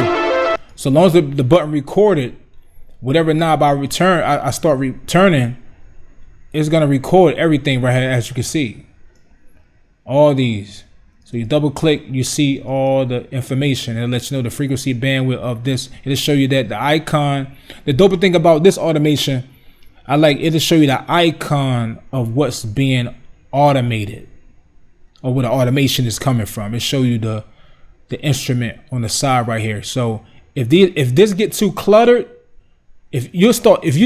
So long as the button recorded, whatever knob I start returning, it's gonna record everything right here, as you can see. All these. So you double click, you see all the information. It'll let you know the frequency bandwidth of this. It'll show you that the icon. The dope thing about this automation, it'll show you the icon of what's being automated, or where the automation is coming from. It show you the instrument on the side right here. So if this get too cluttered, if you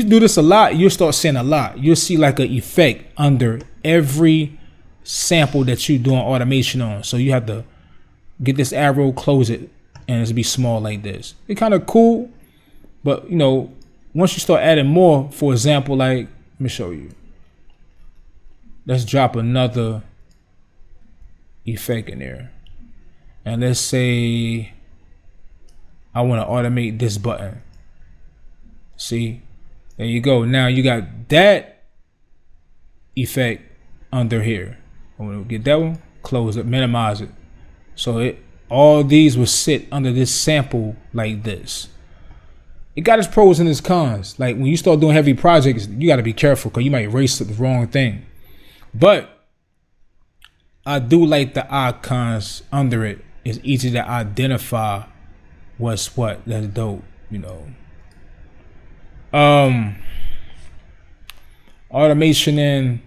do this a lot, you'll start seeing a lot. You'll see like an effect under every sample that you doing automation on. So you have to get this arrow, close it, and it'll be small like this. It's kind of cool, but you know, once you start adding more, for example, like, let me show you. Let's drop another effect in there, and let's say I want to automate this button. See, there you go. Now you got that effect under here. I'm gonna get that one, close it, minimize it. So all these will sit under this sample like this. It got its pros and its cons. Like when you start doing heavy projects, you got to be careful because you might erase the wrong thing. But I do like the icons under it. It's easy to identify what's what. That's dope, you know. Automation in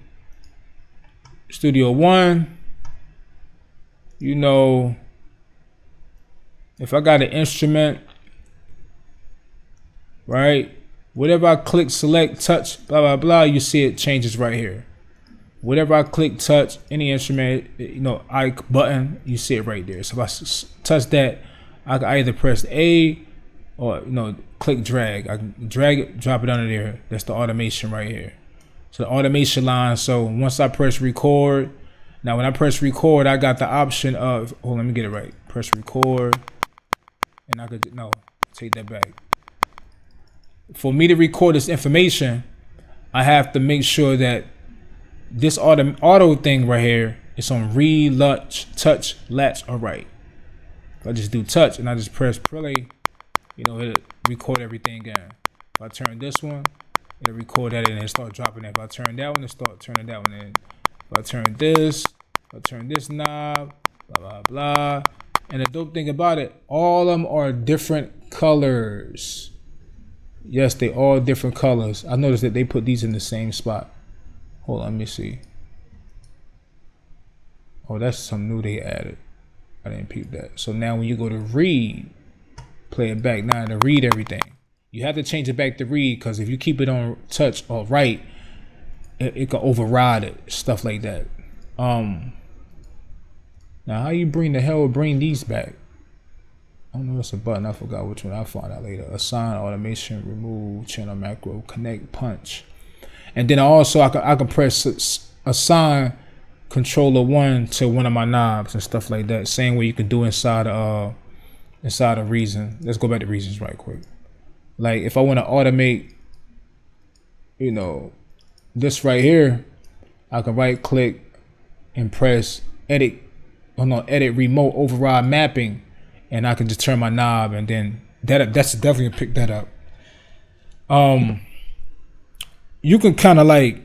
Studio One, you know, if I got an instrument, right, whatever I click, select, touch, blah blah blah, you see it changes right here. Whatever I click, touch, any instrument, you know, button, you see it right there. So if I touch that, I can either press A or, you know, click drag. I can drag it, drop it under there. That's the automation right here. So the automation line. So once I press record, now when I press record, I got the option of, let me get it right. Press record, and I could, no, take that back. For me to record this information, I have to make sure that this auto thing right here It's on read, touch, latch, or write. If I just do touch and I just press play, it'll record everything again. If I turn this one, it'll record that and then start dropping it. If I turn that one, it'll start turning that one in. If I turn this knob, blah, blah, blah. And the dope thing about it, all of them are different colors. Yes, they all different colors. I noticed that they put these in the same spot. Hold on, let me see. Oh, that's something new they added. I didn't peep that. So now when you go to read, play it back now to read everything. You have to change it back to read, because if you keep it on touch or write, it can override it, stuff like that. Now how you bring these back? I don't know, it's a button, I forgot which one. I'll find out later. Assign, automation, remove, channel macro, connect, punch. And then also I can press assign controller 1 to one of my knobs and stuff like that. Same way you can do inside of Reason. Let's go back to Reasons right quick. Like if I want to automate, this right here, I can right click and press edit remote override mapping, and I can just turn my knob, and then that's definitely gonna pick that up. You can kind of like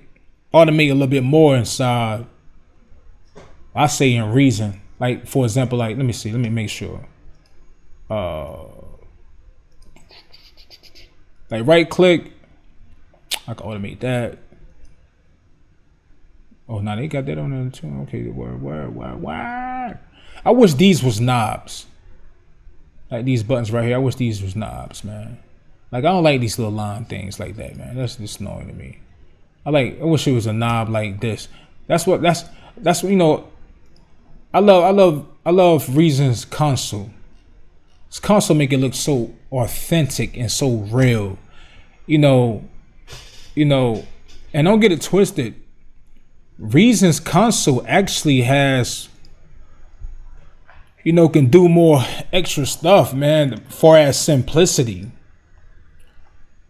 automate a little bit more inside. I say in Reason, like for example, like let me make sure. Like right click, I can automate that. Oh, now they got that on there too. Okay, where? I wish these was knobs. Like these buttons right here, I wish these was knobs, man. Like I don't like these little line things like that, man. That's just annoying to me. I wish it was a knob like this. That's what I love Reason's console. This console make it look so authentic and so real. And don't get it twisted. Reason's console actually has, can do more extra stuff, man, as far as simplicity.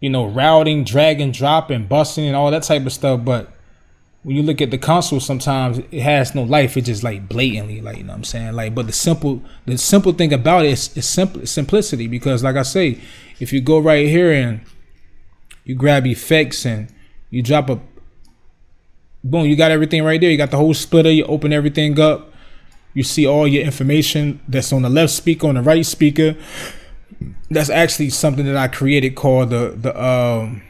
Routing, drag and drop and busting and all that type of stuff. But when you look at the console, sometimes it has no life. It's just like blatantly, like, what I'm saying? Like, but the simple thing about it is simplicity, because like I say, if you go right here and you grab effects and you drop a boom, you got everything right there. You got the whole splitter. You open everything up. You see all your information that's on the left speaker, on the right speaker. That's actually something that I created called the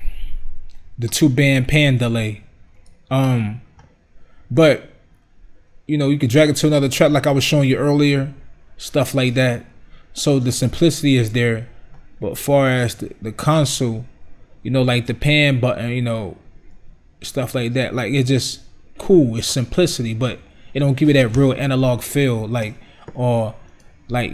2-band pan delay. But you can drag it to another track like I was showing you earlier, stuff like that. So the simplicity is there. But far as the console, like the pan button, stuff like that, like it's just cool. It's simplicity, but it don't give you that real analog feel, like, or like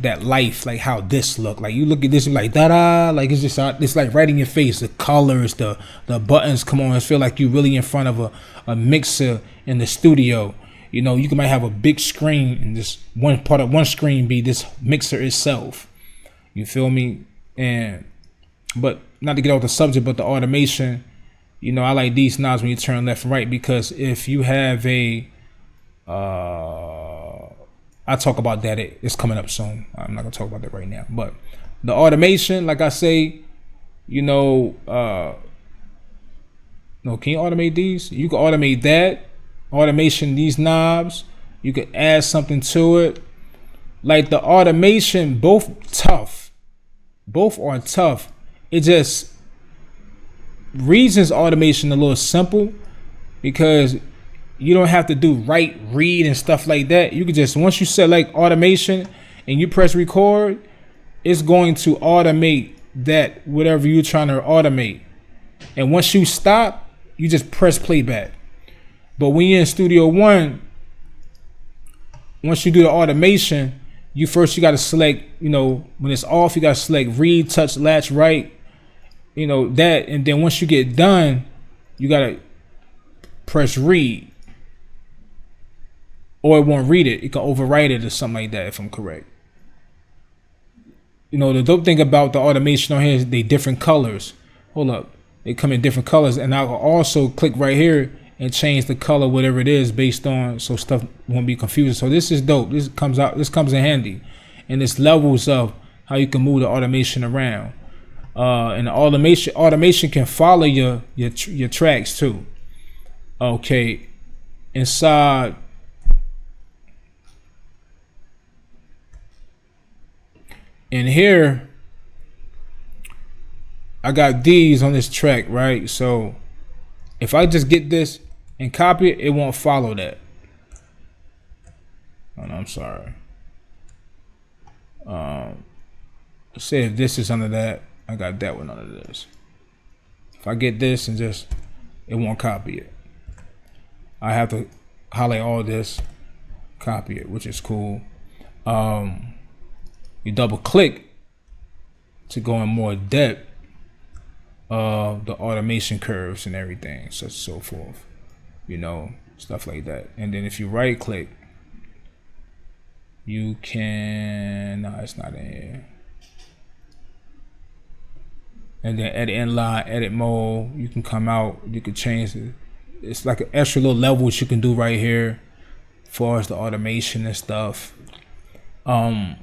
that life, like how this look. Like you look at this and like da-da, like it's like right in your face. The colors, the buttons come on, it feel like you really in front of a mixer in the studio. You might have a big screen and just one part of one screen be this mixer itself. You feel me? But not to get off the subject, but the automation, I like these knobs when you turn left and right, because if you have I'll talk about that. It's coming up soon. I'm not gonna talk about that right now. But the automation, like I say, no, can you automate these? You can automate that. Automation, these knobs, you can add something to it. Like the automation, both are tough. It just Reason's automation a little simple, because you don't have to do write, read, and stuff like that. You can just, once you select automation and you press record, it's going to automate that, whatever you're trying to automate. And once you stop, you just press playback. But when you're in Studio One, once you do the automation, you got to select, when it's off, you got to select read, touch, latch, write, that. And then once you get done, you got to press read. Or it won't read it. It can overwrite it or something like that, if I'm correct. The dope thing about the automation on here is they different colors. Hold up. They come in different colors. And I'll also click right here and change the color, whatever it is, based on, so stuff won't be confusing. So this is dope. This comes in handy, and it's levels of how you can move the automation around. And the automation can follow your tracks too. Okay, inside. In here, I got these on this track, right? So if I just get this and copy it, it won't follow that. Oh no, I'm sorry. Say if this is under that, I got that one under this. If I get this and just, it won't copy it. I have to highlight all this, copy it, which is cool. You double click to go in more depth of the automation curves and everything, such and so forth, you know, stuff like that. And then if you right click, you can, no, it's not in here. And then edit inline, edit mode, you can come out, you can change it. It's like an extra little levels you can do right here as far as the automation and stuff. Can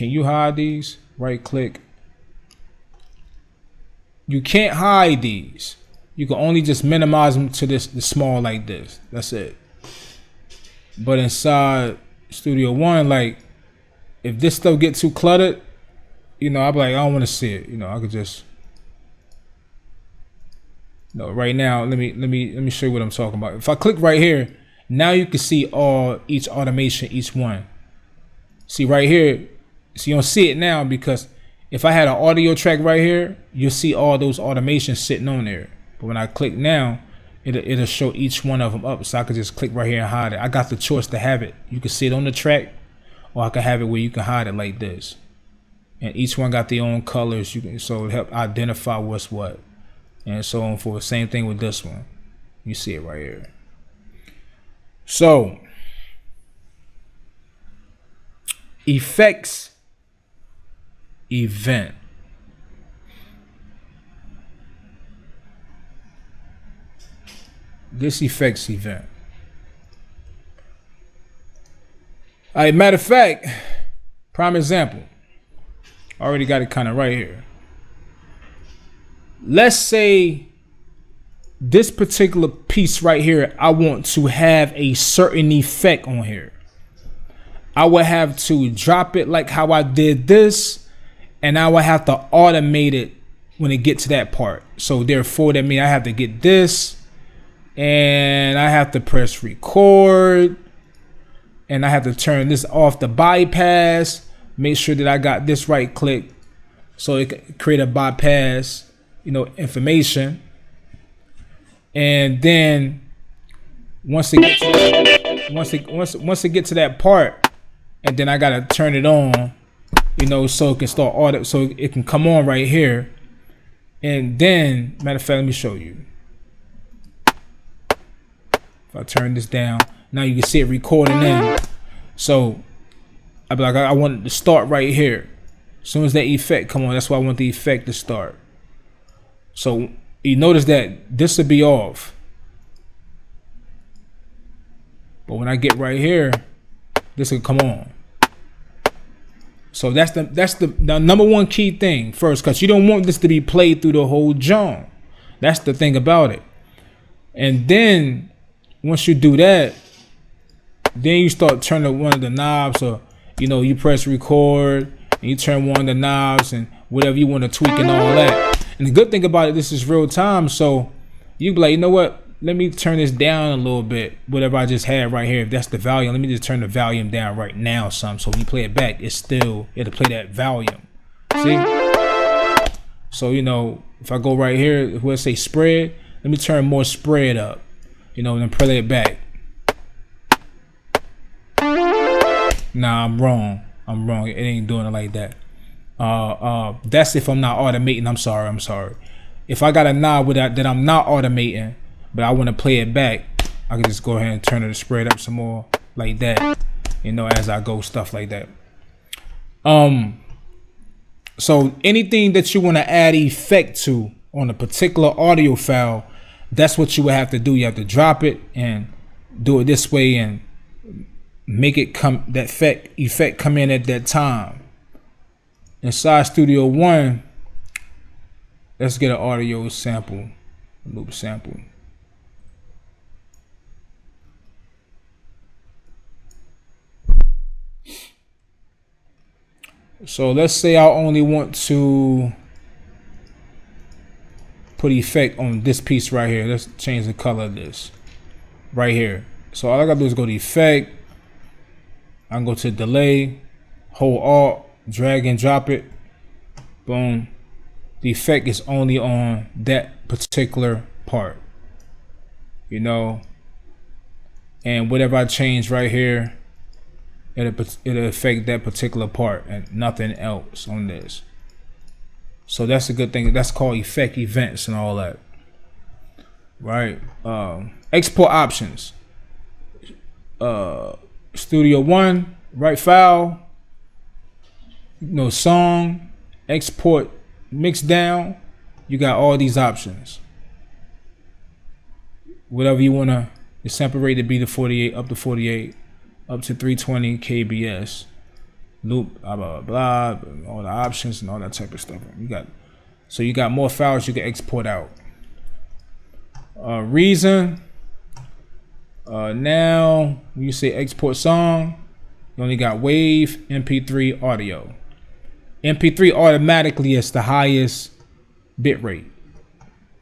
you hide these? Right click. You can't hide these. You can only just minimize them to this small like this. That's it. But inside Studio One, like if this stuff get too cluttered, you know, I'll be like, I don't want to see it. You know, I could just, no, right now, let me show you what I'm talking about. If I click right here, now you can see each automation, each one. See right here, so you don't see it now because if I had an audio track right here, you'll see all those automations sitting on there. But when I click now, it'll show each one of them up. So I could just click right here and hide it. I got the choice to have it. You can see it on the track, or I can have it where you can hide it like this. And each one got their own colors. You can, so it help identify what's what, and so on forth. Same thing with this one. You see it right here. So effects event. This effects event. All right, matter of fact, prime example. I already got it kind of right here. Let's say this particular piece right here, I want to have a certain effect on here. I would have to drop it like how I did this, and I would have to automate it when it gets to that part. So therefore, that means I have to get this, and I have to press record, and I have to turn this off the bypass, make sure that I got this right click, so it can create a bypass, you know, information. And then once it gets to that, once it gets to that part, and then I gotta turn it on, you know, so it can start auto, so it can come on right here. And then, matter of fact, let me show you. If I turn this down, now you can see it recording in. So I'd be like, I want it to start right here. As soon as that effect come on, that's why I want the effect to start. So you notice that this will be off. But when I get right here, this will come on. So that's the number one key thing first, because you don't want this to be played through the whole jump. That's the thing about it. And then once you do that, then you start turning one of the knobs, or you know, you press record and you turn one of the knobs and whatever you want to tweak and all that. And the good thing about it, this is real time, so you be like, you know what? Let me turn this down a little bit, whatever I just had right here. If that's the volume, let me just turn the volume down right now some. So when you play it back, it'll play that volume. See? So, you know, if I go right here, if we say spread, let me turn more spread up, you know, and then play it back. Nah, I'm wrong. It ain't doing it like that. That's if I'm not automating. I'm sorry. If I got a knob with that I'm not automating, but I want to play it back, I can just go ahead and turn it spread up some more like that, you know, as I go, stuff like that. So anything that you want to add effect to on a particular audio file, that's what you would have to do. You have to drop it and do it this way and make it come, that effect come in at that time. Inside Studio One, let's get an audio sample, loop sample. So let's say I only want to put effect on this piece right here. Let's change the color of this right here. So all I gotta do is go to effect. I can go to delay, hold Alt, drag and drop it. Boom. The effect is only on that particular part, you know. And whatever I change right here, it'll affect that particular part and nothing else on this. So that's a good thing. That's called effect events and all that, right? Export options. Studio One, right file, song, export, mix down. You got all these options. Whatever you wanna, the sample rate to be the 48, up to 48, up to 320 kbs. Loop, blah blah blah, all the options and all that type of stuff. So you got more files you can export out. Reason. Now when you say export song, you only got wave, MP3, audio. MP3 automatically is the highest bit rate.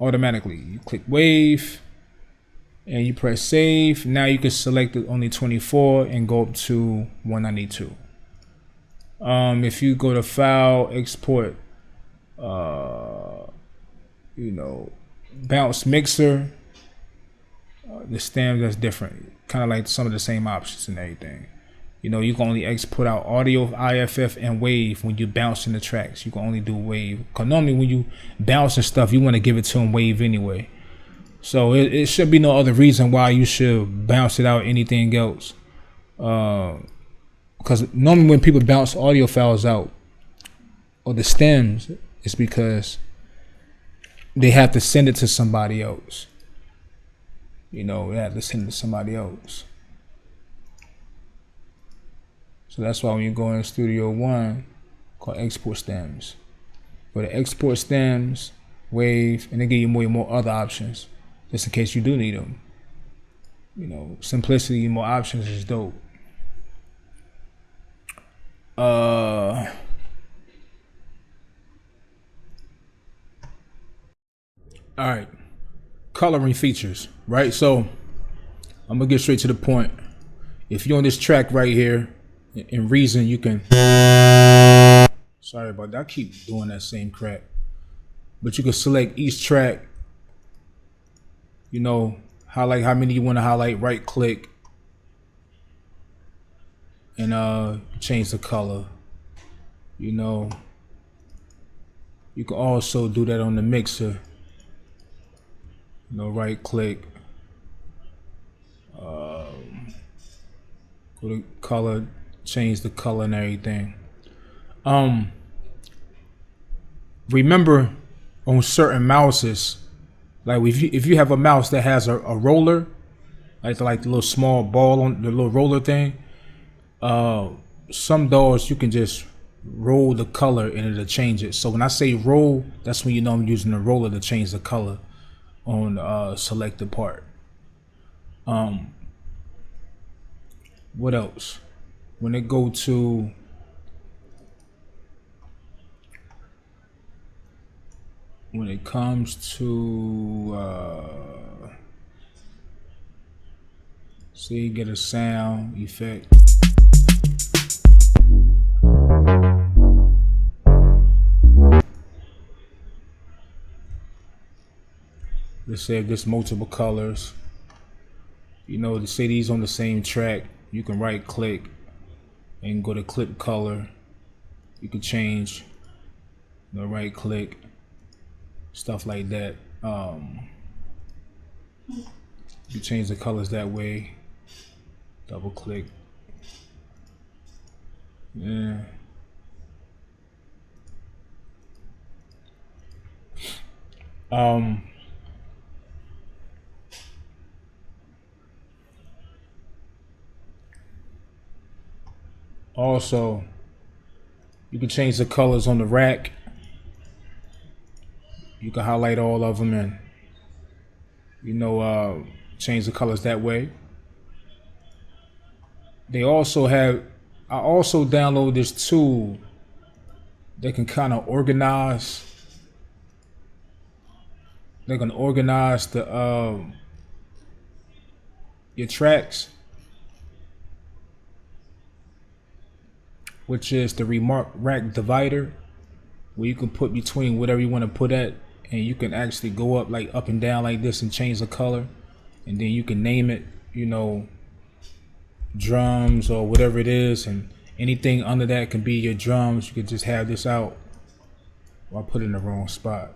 Automatically, you click wave and you press save. Now you can select only 24 and go up to 192. If you go to file, export, bounce mixer, the stem, that's different. Kind of like some of the same options and everything. You can only export out audio, IFF, and wave when you bounce in the tracks. You can only do wave. Because normally when you bounce and stuff, you want to give it to them wave anyway. So it should be no other reason why you should bounce it out anything else. Because normally when people bounce audio files out or the stems, it's because they have to send it to somebody else. They have to send it to somebody else. So that's why when you go in Studio One, called export stems. Go to export stems, wave, and they give you more other options, just in case you do need them. Simplicity, more options is dope. All right, coloring features, right? So I'm gonna get straight to the point. If you're on this track right here, in Reason, you can, sorry about that, I keep doing that same crap, but you can select each track, highlight how many you want to highlight, right click, and change the color. You can also do that on the mixer. Right click, go to color, change the color and everything. Remember, on certain mouses, like if you have a mouse that has a roller, like the little small ball on the little roller thing, some DAWs you can just roll the color and it'll change it. So when I say roll, that's when I'm using the roller to change the color on the selected part. What else? When it go to when it comes to see, get a sound effect. Let's say if there's multiple colors, to say these on the same track, you can right click and go to clip color. You can change, right click, stuff like that. You change the colors that way. Double click. Yeah. Also, you can change the colors on the rack. You can highlight all of them and, you know, change the colors that way. They also have, I also download this tool that can kind of organize. They can organize the your tracks, which is the remark rack divider, where you can put between whatever you want to put at, and you can actually go up like up and down like this and change the color, and then you can name it, you know, drums or whatever it is, and anything under that can be your drums. You could just have this out. Well, I put it in the wrong spot.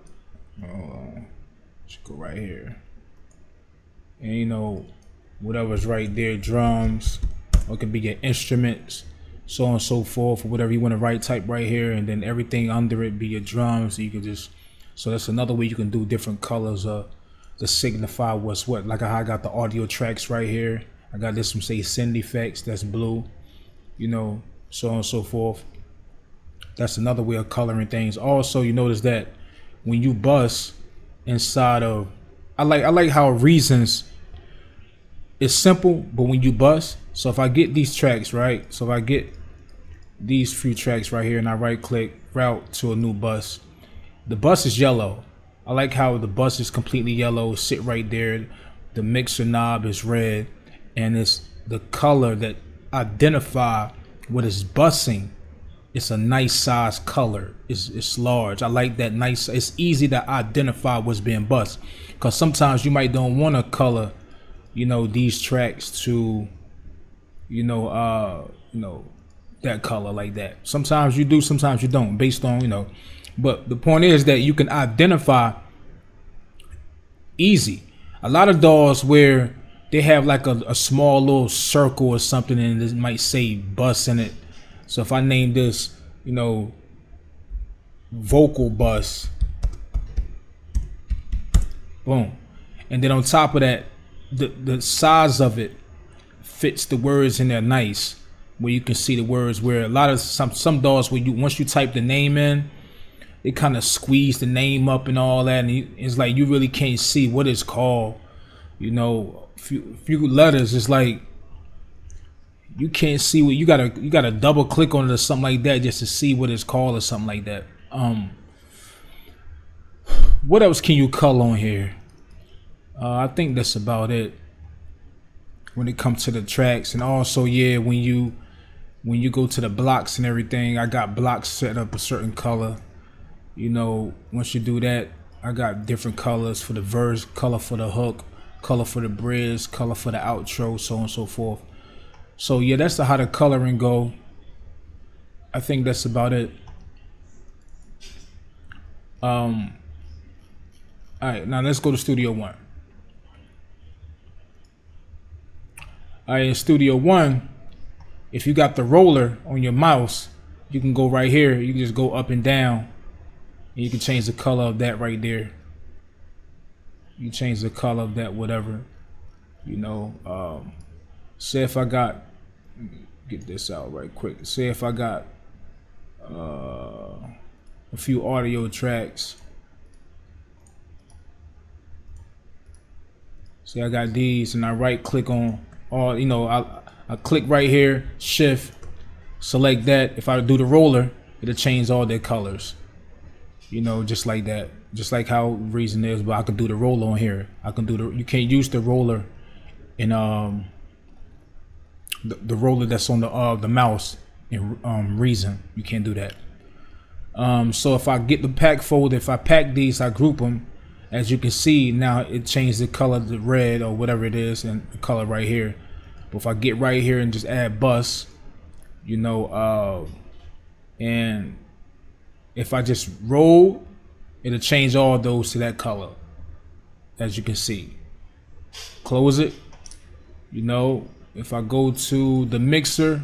Should go right here, and you know, whatever's right there, drums, or it could be your instruments, so on and so forth, or whatever you want to write, type right here, and then everything under it be your drums. So you can just, so that's another way you can do different colors to signify what's what. Like how I got the audio tracks right here. I got this from say Send Effects, that's blue, you know, so on and so forth. That's another way of coloring things. Also, you notice that when you bus inside of, I like how Reasons is simple, but when you bus, so if I get these tracks, right? So if I get these few tracks right here and I right click route to a new bus, the bus is yellow. I like how the bus is completely yellow, sit right there. The mixer knob is red, and it's the color that identify what is busing. It's a nice size color. It's large. I like that nice. It's easy to identify what's being bust, because sometimes you might don't want to color, you know, these tracks to, you know, that color like that. Sometimes you do, sometimes you don't, based on, you know. But the point is that you can identify easy. A lot of DAWs where they have like a small little circle or something, and it might say bus in it. So if I name this, you know, vocal bus, boom, and then on top of that, the size of it fits the words in there nice, where you can see the words. Where a lot of some DAWs, where you, once you type the name in, they kind of squeeze the name up and all that, and it's like you really can't see what it's called. You know, few letters, it's like you can't see what you gotta double click on it or something like that just to see what it's called or something like that. What else can you color on here? I think that's about it when it comes to the tracks. And also, yeah, when you go to the blocks and everything, I got blocks set up a certain color. You know, once you do that, I got different colors for the verse, color for the hook, color for the bridge, color for the outro, so on and so forth. So yeah, that's how the coloring go. I think that's about it. All right, now let's go to Studio One. All right, in Studio One, if you got the roller on your mouse, you can go right here. You can just go up and down, and you can change the color of that right there. You change the color of that, whatever, you know. Say if I got, get this out right quick. Say if I got a few audio tracks. See, I got these, and I right click on all, you know, I click right here, shift, select that. If I do the roller, it'll change all their colors. You know, just like that. Just like how Reason is, but I can do the roller on here. I can do the, you can't use the roller in the roller that's on the mouse in Reason. You can't do that. So if I get the pack folder, if I pack these, I group them. As you can see now, it changed the color to red or whatever it is, and the color right here. But if I get right here and just add bus, you know, and if I just roll, it'll change all those to that color, as you can see. Close it. You know, if I go to the mixer,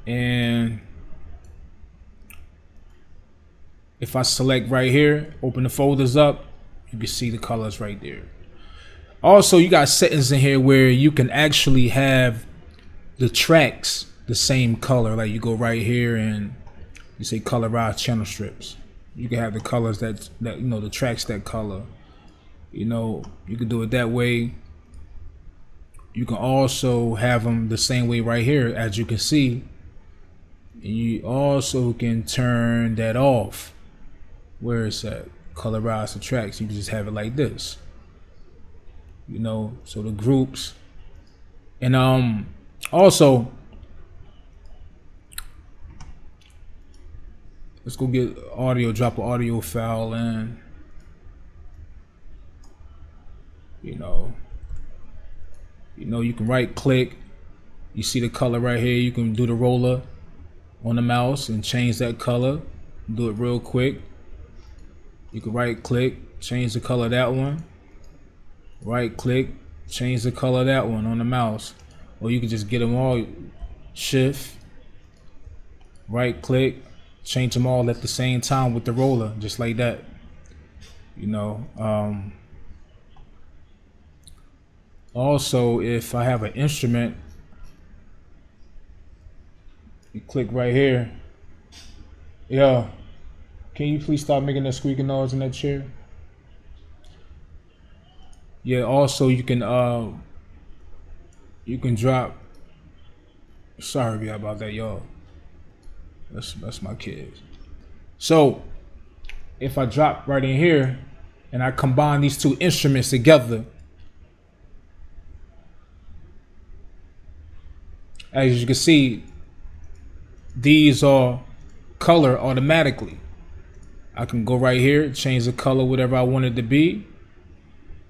and if I select right here, open the folders up, you can see the colors right there. Also, you got settings in here where you can actually have the tracks the same color. Like you go right here and you say colorize channel strips. You can have the colors that you know, the tracks that color. You know, you can do it that way. You can also have them the same way right here, as you can see. You also can turn that off. Where is that? Colorize the tracks. You can just have it like this. You know, so the groups. And also, let's go get audio, drop an audio file in. You know, you can right click. You see the color right here. You can do the roller on the mouse and change that color. Do it real quick. You can right click, change the color of that one. Right click, change the color of that one on the mouse. Or you can just get them all, shift, right click, change them all at the same time with the roller, just like that. You know, also, if I have an instrument, you click right here. Yeah, can you please stop making that squeaking noise in that chair? Yeah, also you can drop. Sorry about that, y'all. That's my kids. So if I drop right in here and I combine these two instruments together, as you can see, these are color automatically. I can go right here, change the color whatever I want it to be.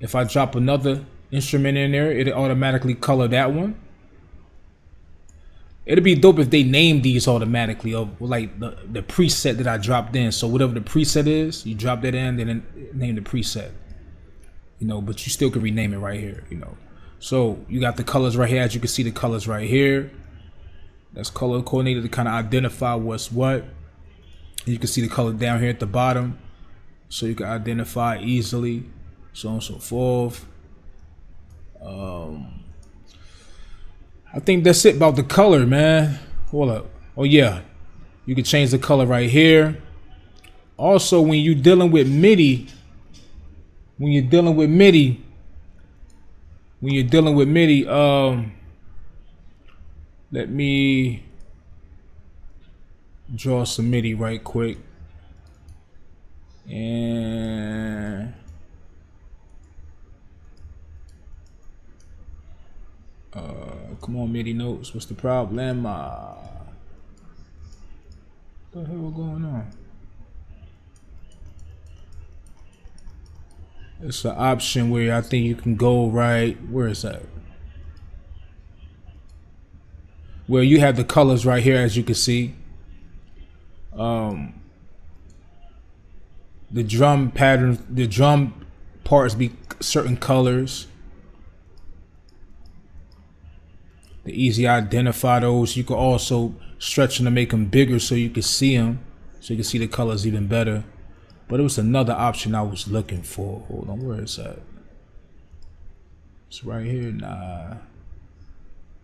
If I drop another instrument in there, it'll automatically color that one. It'd be dope if they name these automatically, or like the preset that I dropped in. So whatever the preset is, you drop that in, then name the preset. You know, but you still can rename it right here, you know. So you got the colors right here. As you can see, the colors right here. That's color coordinated to kind of identify what's what. You can see the color down here at the bottom, so you can identify easily, so on and so forth. I think that's it about the color, man. Hold up. Oh yeah, you can change the color right here. Also, when you're dealing with MIDI, let me draw some MIDI right quick. And come on, MIDI notes. What's the problem? What the hell going on? It's an option where I think you can go right. Where is that? Where you have the colors right here, as you can see. The drum patterns, the drum parts be certain colors. The easy to identify those. You can also stretch them to make them bigger so you can see them, so you can see the colors even better. But it was another option I was looking for. Hold on, where is that? It's right here. Nah.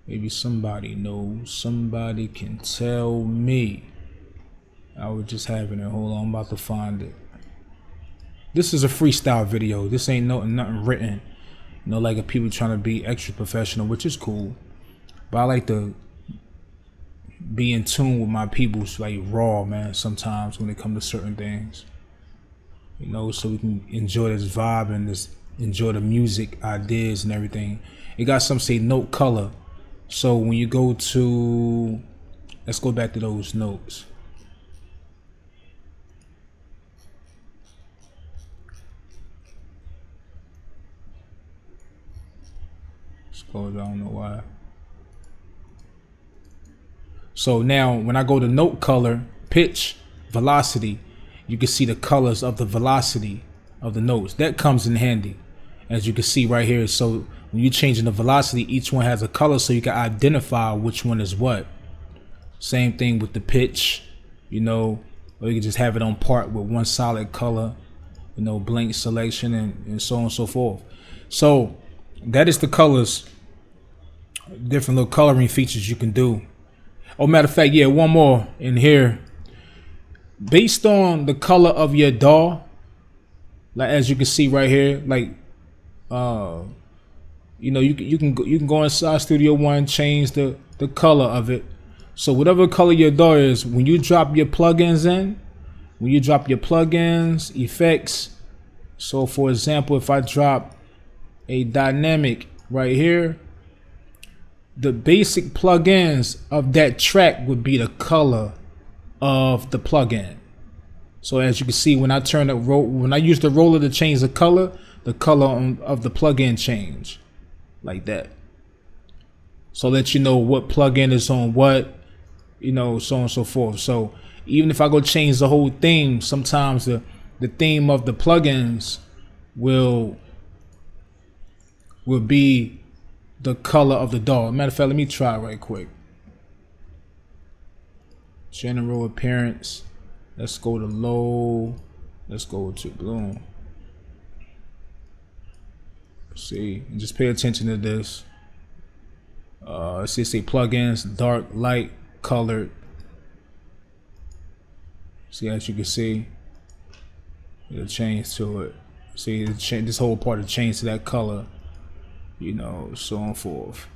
Maybe somebody knows. Somebody can tell me. I was just having it. Hold on, I'm about to find it. This is a freestyle video. This ain't nothing written. You know, like if people trying to be extra professional, which is cool. But I like to be in tune with my people's like raw, man, sometimes when it comes to certain things. You know, so we can enjoy this vibe and just enjoy the music ideas and everything. It got some say note color. So when you go to, let's go back to those notes. Scroll, I don't know why. So now when I go to note color, pitch, velocity, you can see the colors of the velocity of the notes. That comes in handy, as you can see right here. So when you're changing the velocity, each one has a color so you can identify which one is what. Same thing with the pitch, you know, or you can just have it on part with one solid color, you know, blank selection and so on and so forth. So that is the colors different little coloring features you can do. Oh, matter of fact, yeah, one more in here. Based on the color of your DAW, like as you can see right here, like you know, you can go inside Studio One, change the color of it. So whatever color your DAW is, when you drop your plugins in, when you drop your plugins, effects. So for example, if I drop a dynamic right here, the basic plugins of that track would be the color of the plugin. So as you can see, when I turn the when I use the roller to change the color of the plugin change like that. So let you know what plugin is on what, you know, so on and so forth. So even if I go change the whole theme, sometimes the theme of the plugins will be the color of the DAW. Matter of fact, let me try right quick. General appearance. Let's go to low. Let's go to bloom. See, and just pay attention to this. Let's just say plugins, dark, light, colored. See, as you can see, it'll change to it. See, this whole part will change to that color, you know, so on and forth,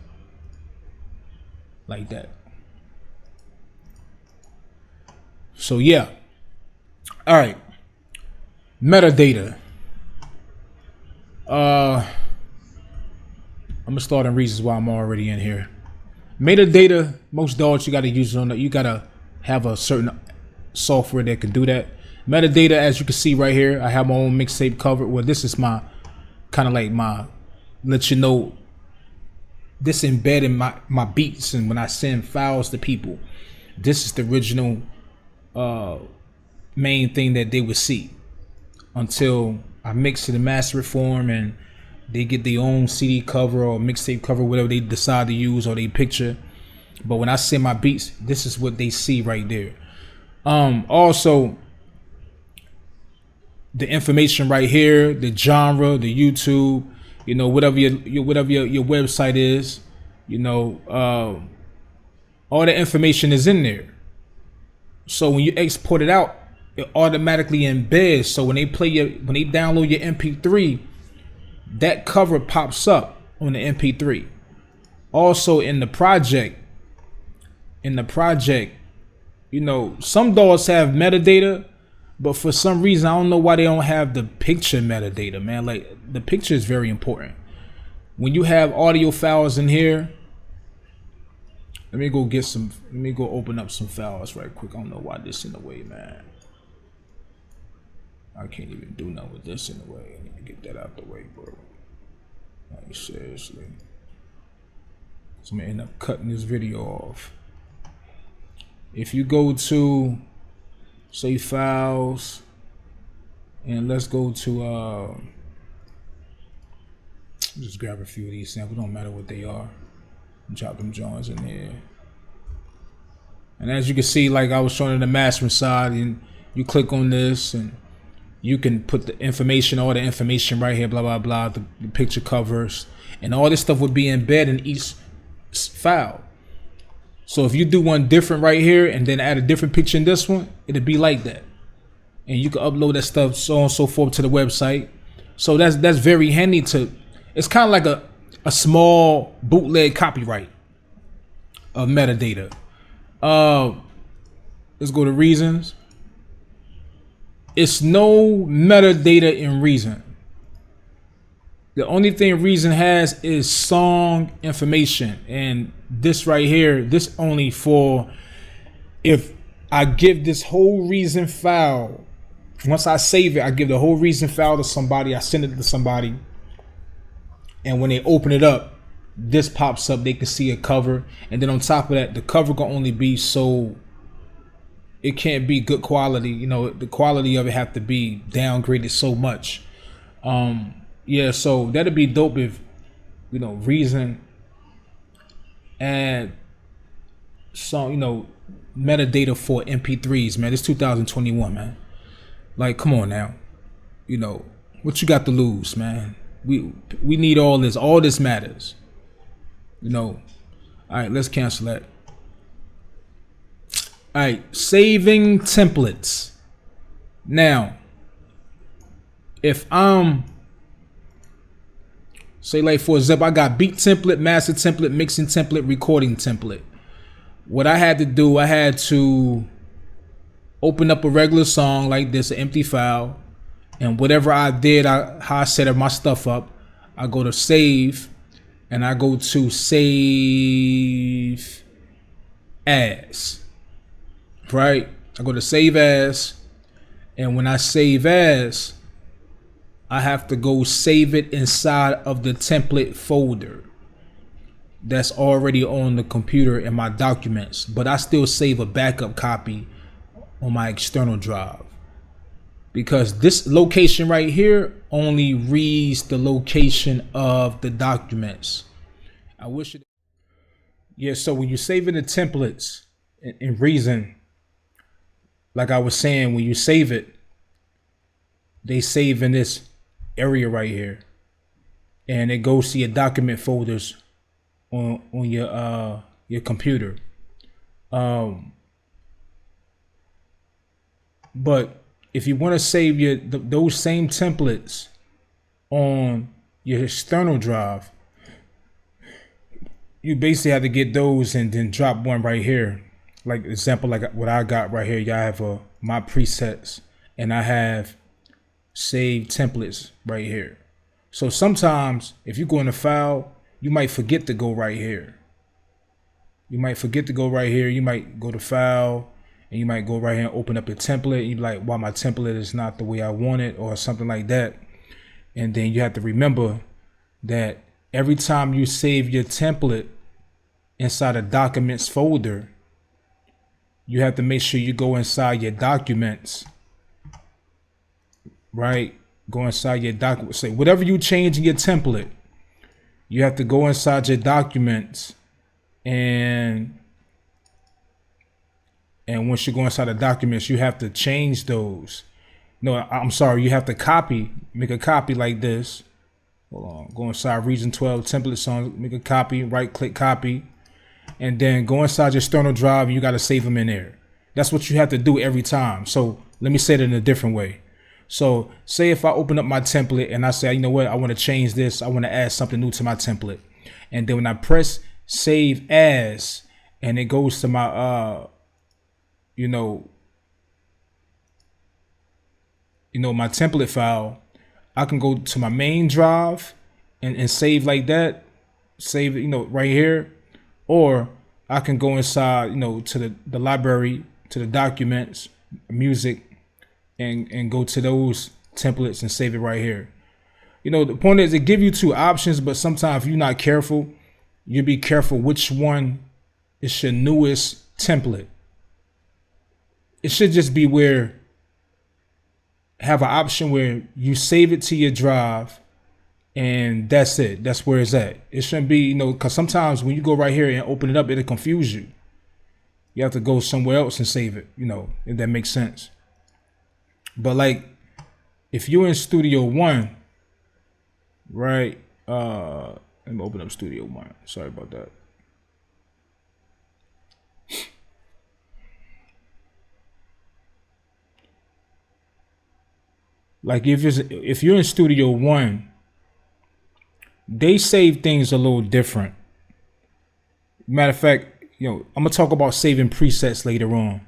like that. So yeah, all right. Metadata. I'm gonna start in reasons why I'm already in here. Metadata, most DAWs you gotta use on that. You gotta have a certain software that can do that. Metadata, as you can see right here, I have my own mixtape covered. Well, this is my kind of like my let you know this embedded my beats, and when I send files to people, this is the original main thing that they would see until I mix it and master it for them, and they get their own CD cover or mixtape cover, whatever they decide to use, or they picture. But when I send my beats, this is what they see right there. Also, the information right here, the genre, the YouTube, you know, whatever your website is, you know, all the information is in there. So when you export it out, it automatically embeds. So when they download your MP3, that cover pops up on the MP3. Also in the project, you know, some DAWs have metadata, but for some reason I don't know why they don't have the picture metadata, man. Like, the picture is very important. When you have audio files in here, let me go open up some files right quick. I don't know why this in the way, man. I can't even do nothing with this in the way. I need to get that out the way, bro. Like, seriously. So I'm gonna end up cutting this video off. If you go to, say, files, and let's go to just grab a few of these samples, don't matter what they are, drop them joints in there. And as you can see, like I was showing in the mastering side, and you click on this and you can put the information, all the information right here, blah blah blah, the picture covers, and all this stuff would be embedded in each file. So if you do one different right here and then add a different picture in this one, it'd be like that. And you can upload that stuff, so on and so forth, to the website. So that's very handy to, it's kind of like a small bootleg copyright of metadata. Let's go to reasons. It's no metadata in Reason. The only thing Reason has is song information, and this right here, this only for if I give this whole Reason file. Once I save it, I give the whole Reason file to somebody, I send it to somebody, and when they open it up, this pops up, they can see a cover, and then on top of that, the cover can only be so, it can't be good quality, you know, the quality of it have to be downgraded so much. Yeah, so that'd be dope if, you know, Reason and some, you know, metadata for MP3s, man. It's 2021, man. Like, come on now, you know, what you got to lose, man? We need all this. All this matters. You know, All right, let's cancel that. All right, saving templates. Now, if I'm, say like for example, I got beat template, master template, mixing template, recording template. What I had to do, I had to open up a regular song like this, an empty file, and whatever I did, how I set up my stuff up, I go to save, and I go to save as, right? I go to save as, and when I save as, I have to go save it inside of the template folder that's already on the computer in my documents, but I still save a backup copy on my external drive, because this location right here only reads the location of the documents. I wish it. Yeah, so when you're saving the templates in Reason, like I was saying, when you save it, they save in this area right here, and it goes to your document folders on your computer. But if you want to save those same templates on your external drive, you basically have to get those and then drop one right here. Like example, like what I got right here, y'all have my presets, and I have saved templates right here. So sometimes if you go in the file, you might forget to go right here. You might go to file, and you might go right here and open up your template. And you're like, well, my template is not the way I want it, or something like that. And then you have to remember that every time you save your template inside a documents folder, you have to make sure you go inside your documents, right? Go inside your document. Say whatever you change in your template, you have to go inside your documents, and once you go inside the documents, you have to change those. No, I'm sorry, you have to make a copy like this. Hold on, go inside Region 12 template songs, make a copy, right click copy, and then go inside your external drive, and you got to save them in there. That's what you have to do every time. So let me say it in a different way. So say if I open up my template and I say, you know what, I want to change this, I want to add something new to my template, and then when I press save as, and it goes to my my template file, I can go to my main drive and save like that, save it, right here, or I can go inside, to the library, to the documents, music, and go to those templates and save it right here. The point is, it give you two options, but sometimes if you're not careful, you be careful which one is your newest template. It should just be have an option where you save it to your drive, and that's it. That's where it's at. It shouldn't be, because sometimes when you go right here and open it up, it'll confuse you. You have to go somewhere else and save it, if that makes sense. But like, if you're in Studio One, right? Let me open up Studio One. Sorry about that. Like if you're in Studio One, they save things a little different. Matter of fact, I'm gonna talk about saving presets later on,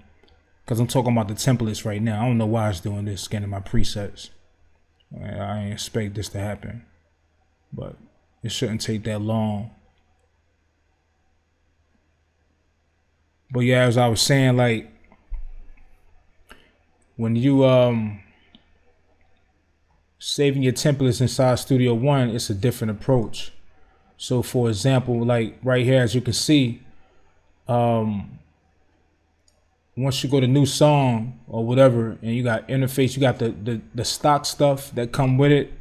because I'm talking about the templates right now. I don't know why it's doing this, scanning my presets. I didn't expect this to happen, but it shouldn't take that long. But yeah, as I was saying, like when you saving your templates inside Studio One, it's a different approach. So for example, like right here, as you can see, once you go to new song or whatever, and you got interface, you got the stock stuff that come with it,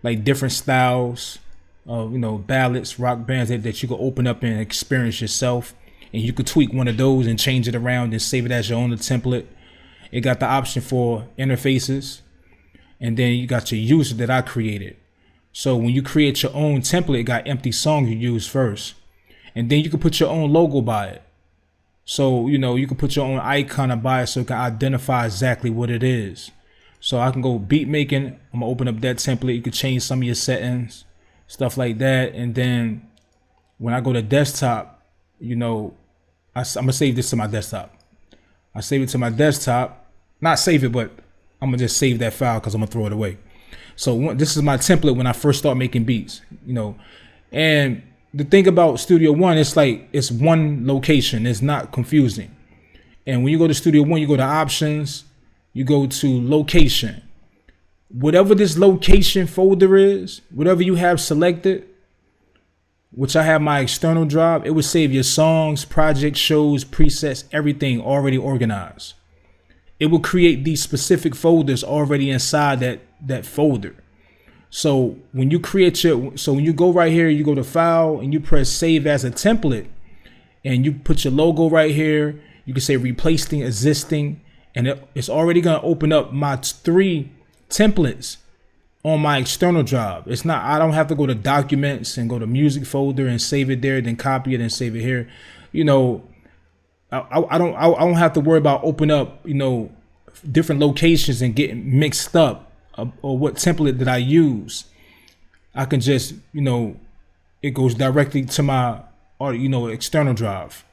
like different styles of, ballads, rock bands that you can open up and experience yourself. And you could tweak one of those and change it around and save it as your own template. It got the option for interfaces. And then you got your user that I created. So when you create your own template, it got empty song you use first. And then you can put your own logo by it. So, you know, you can put your own icon by it so it can identify exactly what it is. So I can go beat making. I'm gonna open up that template. You can change some of your settings, stuff like that. And then when I go to desktop, you know, I'm gonna save this to my desktop. I save it to my desktop, not save it, but I'm gonna just save that file because I'm gonna throw it away. So this is my template when I first start making beats, you know. And the thing about Studio One, it's like it's one location. It's not confusing. And when you go to Studio One, you go to options, you go to location. Whatever this location folder is, whatever you have selected, which I have my external drive, it will save your songs, projects, shows, presets, everything already organized. It will create these specific folders already inside that folder. So when you create when you go right here, you go to file and you press save as a template and you put your logo right here. You can say replacing existing, and it's already going to open up my 3 templates on my external drive. It's not, I don't have to go to documents and go to music folder and save it there, then copy it and save it here. You know, I don't have to worry about open up, you know, different locations and getting mixed up or what template that I use. I can just, you know, it goes directly to my, or, you know, external drive.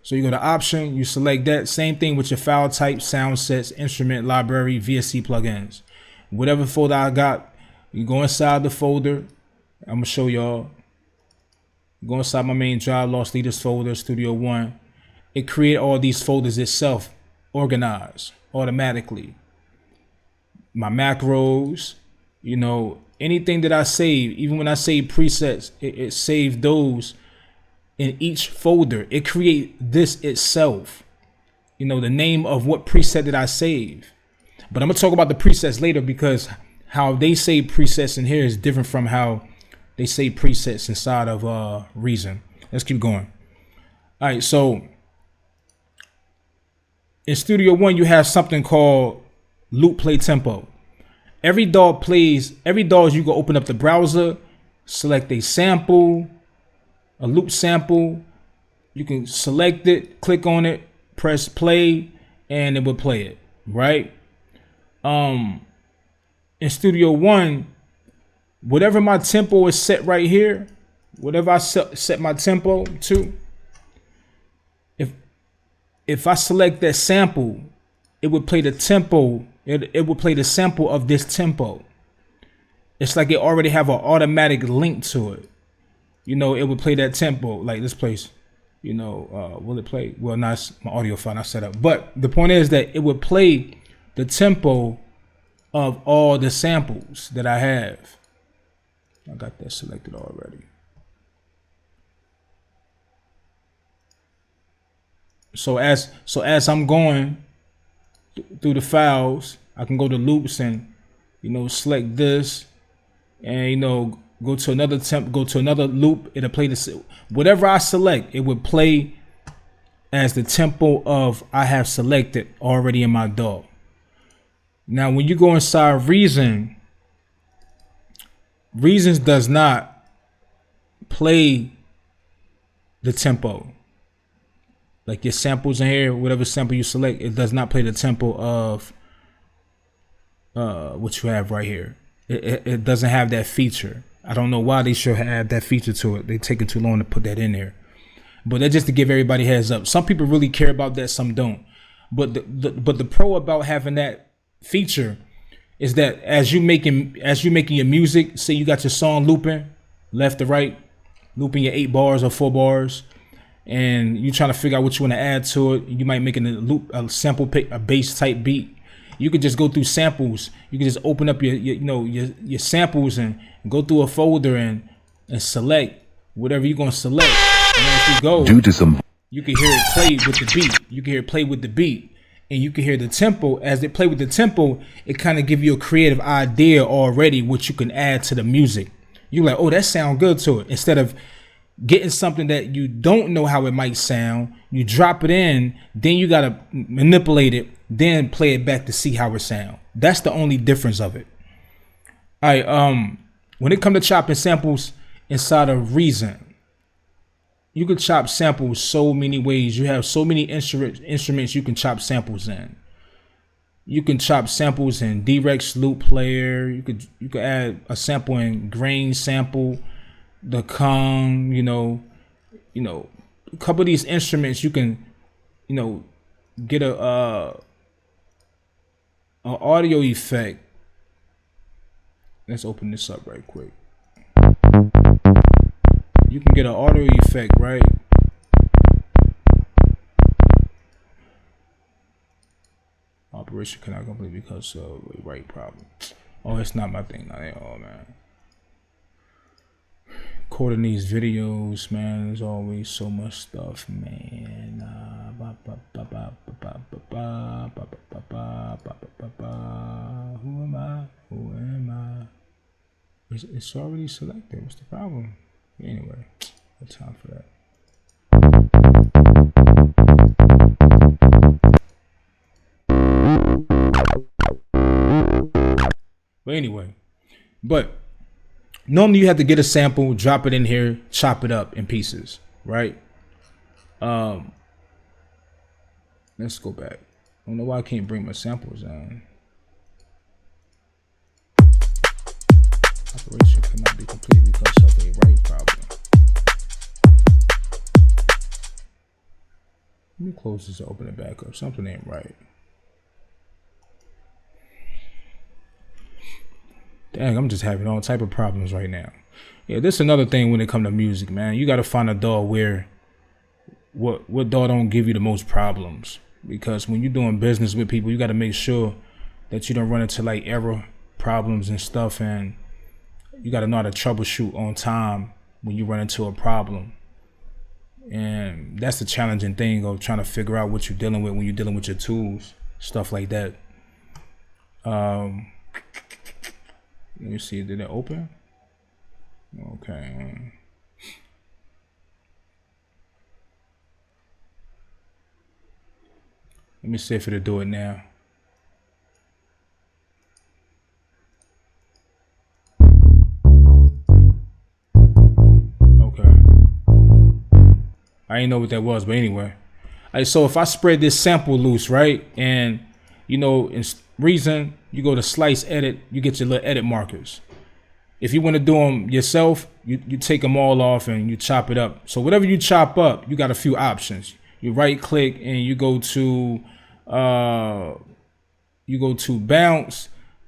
So you go to option, you select that. Same thing with your file type, sound sets, instrument library, VST plugins. Whatever folder I got, you go inside the folder. I'm gonna show y'all. Go inside my main drive, Lost Leaders folder, Studio One. It create all these folders itself, organized automatically. My macros, you know, anything that I save, even when I save presets, it saves those in each folder. It create this itself, you know, the name of what preset did I save. But I'm gonna talk about the presets later because how they save presets in here is different from how they save presets inside of Reason. Let's keep going. All right, so in Studio One, you have something called loop play tempo. Every DAW you can open up the browser, select a sample, a loop sample. You can select it, click on it, press play, and it will play it, right? In Studio One, whatever my tempo is set right here, whatever I set my tempo to, if I select that sample, it would play the tempo. It will play the sample of this tempo. It's like it already have an automatic link to it. You know, it would play that tempo like this place. You know, will it play? Well, not my audio file not set up. But the point is that it would play the tempo of all the samples that I have. I got that selected already. So as I'm going through the files, I can go to loops and, you know, select this and, you know, go to another go to another loop. It'll play this. Whatever I select, it would play as the tempo of I have selected already in my DAW. Now, when you go inside Reasons does not play the tempo. Like your samples in here, whatever sample you select, it does not play the tempo of what you have right here. It doesn't have that feature. I don't know why they should have that feature to it. They taking too long to put that in there. But that's just to give everybody heads up. Some people really care about that, some don't. But the pro about having that feature is that as you making your music, say you got your song looping left to right, looping your 8 bars or 4 bars, and you trying to figure out what you want to add to it. You might make a loop, a sample pick, a bass type beat. You could just go through samples. You can just open up your samples and go through a folder and select whatever you're gonna select. And then if you go, you can hear it play with the beat. You can hear it play with the beat, and you can hear the tempo. As they play with the tempo, it kind of give you a creative idea already what you can add to the music. You're like, oh, that sound good to it. Instead of getting something that you don't know how it might sound, you drop it in, then you gotta manipulate it, then play it back to see how it sounds. That's the only difference of it. All right, when it comes to chopping samples inside of Reason, you could chop samples so many ways. You have so many instruments you can chop samples in. You can chop samples in D-Rex loop player. You could add a sample in grain sample, the Kong, a couple of these instruments you can, get a audio effect. Let's open this up right quick. You can get an audio effect, right? Operation cannot complete because of a right problem. Oh, it's not my thing. Oh man. Recording these videos, man, there's always so much stuff, man. Who am I? Who am I? It's already selected. What's the problem? Anyway, no time for that. But anyway, normally you have to get a sample, drop it in here, chop it up in pieces, right? Let's go back. I don't know why I can't bring my samples down. Operation cannot be completed because of a right problem. Let me close this and open it back up. Something ain't right. Dang, I'm just having all type of problems right now. Yeah, this is another thing when it comes to music, man. You got to find a DAW where what DAW don't give you the most problems. Because when you're doing business with people, you got to make sure that you don't run into like error problems and stuff, and you got to know how to troubleshoot on time when you run into a problem. And that's the challenging thing of trying to figure out what you're dealing with when you're dealing with your tools, stuff like that. Let me see, did it open? Okay. Let me see if it'll do it now. Okay. I didn't know what that was, but anyway. All right, so if I spread this sample loose, right? And, in Reason, you go to slice edit, you get your little edit markers. If you want to do them yourself, you take them all off and you chop it up. So whatever you chop up, you got a few options. You right click and you go to bounce.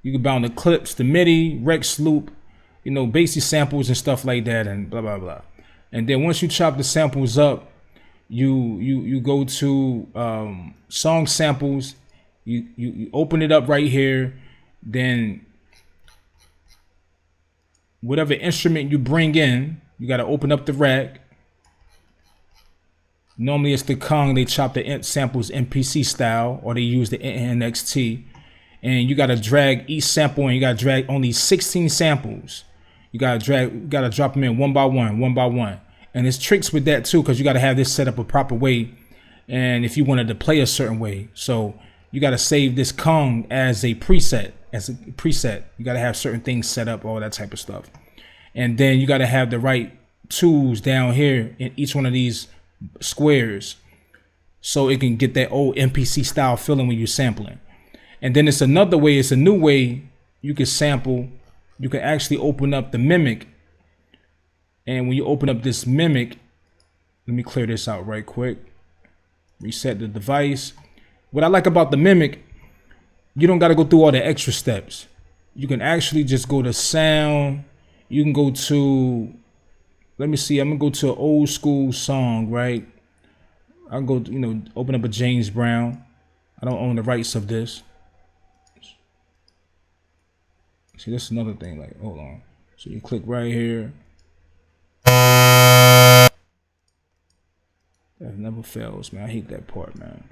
You can bound the clips, the MIDI, Rex loop, basic samples and stuff like that, and blah blah blah. And then once you chop the samples up, you go to song samples. You open it up right here, then whatever instrument you bring in, you got to open up the rack. Normally it's the Kong, they chop the samples MPC style, or they use the NXT. And you got to drag each sample, and you got to drag only 16 samples. You got to drop them in one by one. And there's tricks with that too, because you got to have this set up a proper way. And if you wanted to play a certain way, so you got to save this Kong as a preset. You got to have certain things set up, all that type of stuff. And then you got to have the right tools down here in each one of these squares, so it can get that old MPC style feeling when you're sampling. And then it's another way, it's a new way you can sample. You can actually open up the mimic. And when you open up this mimic, let me clear this out right quick. Reset the device. What I like about the mimic, you don't got to go through all the extra steps. You can actually just go to sound. You can go to, let me see, I'm gonna go to an old school song, right? I'll go, open up a James Brown. I don't own the rights of this. See, that's another thing, like, hold on. So you click right here. That never fails, man. I hate that part, man.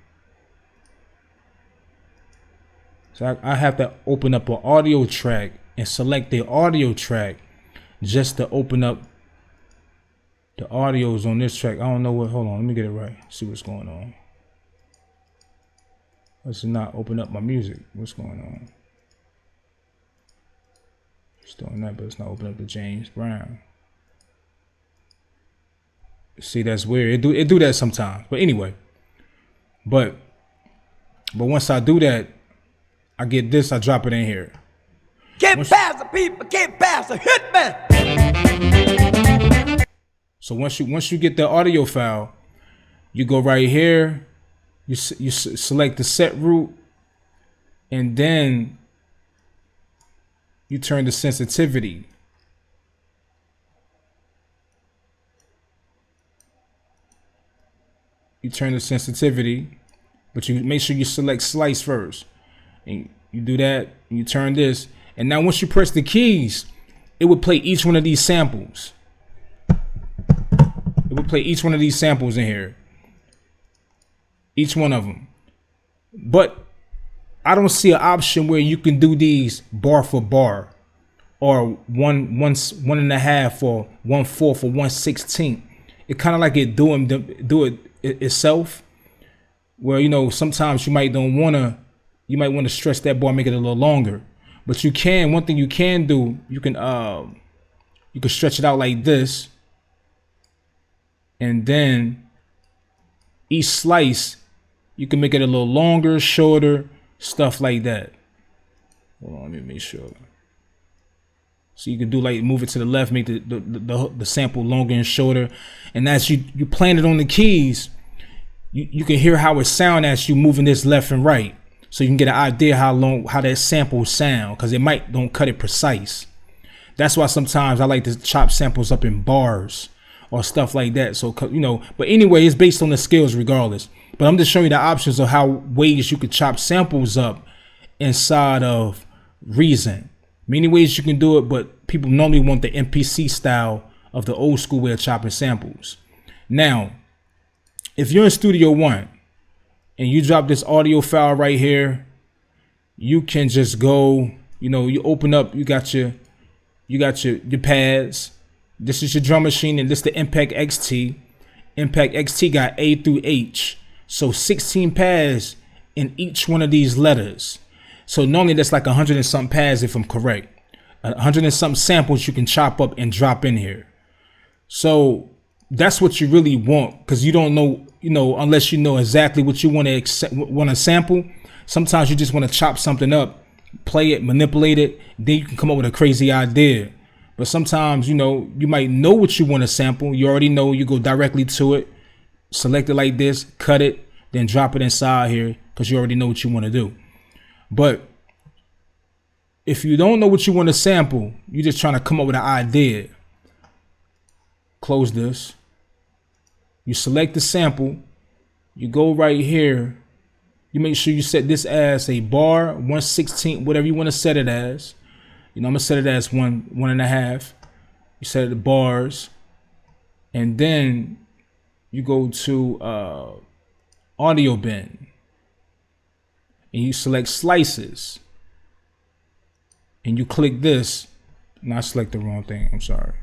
So I have to open up an audio track and select the audio track just to open up the audios on this track. I don't know what, hold on, let me get it right. See what's going on. Let's not open up my music. What's going on? It's doing that, but it's not opening up the James Brown. See, that's weird. It do that sometimes. But anyway, but once I do that, I get this. I drop it in here. Get past the people. Get past the hitman. So once you get the audio file, you go right here. You select the set root, and then you turn the sensitivity. You turn the sensitivity, but you make sure you select slice first. And you do that, and you turn this. And now once you press the keys, it would play each one of these samples. It would play each one of these samples in here. Each one of them. But I don't see an option where you can do these bar for bar, or 1.5 or 1/4 or 1/16. It kind of like it do it itself, where, you know, sometimes you might want to stretch that bar, make it a little longer. But you can, one thing you can do, you can stretch it out like this, and then each slice you can make it a little longer, shorter, stuff like that. Hold on, let me make sure. So you can do like move it to the left, make the sample longer and shorter. And as you plant it on the keys, you can hear how it sound as you moving this left and right. So you can get an idea how that sample sound, because it might don't cut it precise. That's why sometimes I like to chop samples up in bars or stuff like that. So, you know, but anyway, it's based on the skills regardless. But I'm just showing you the options of how ways you could chop samples up inside of Reason. Many ways you can do it, but people normally want the MPC style of the old school way of chopping samples. Now, if you're in Studio One and you drop this audio file right here, you can just go, you know, you open up, you got your pads. This is your drum machine, and this is the Impact XT. Impact XT got A through H. So 16 pads in each one of these letters. So normally that's like 100 and something pads, if I'm correct. 100 and something samples you can chop up and drop in here. So that's what you really want, because you don't know, you know, unless you know exactly what you want to sample. Sometimes you just want to chop something up, play it, manipulate it, then you can come up with a crazy idea. But sometimes, you know, you might know what you want to sample. You already know, you go directly to it, select it like this, cut it, then drop it inside here, because you already know what you want to do. But if you don't know what you want to sample, you're just trying to come up with an idea. Close this. You select the sample. You go right here. You make sure you set this as a bar, 1/16, whatever you want to set it as. You know, I'm going to set it as 1.5. You set it to bars. And then you go to audio bin. And you select slices. And you click this. No, I select the wrong thing. I'm sorry.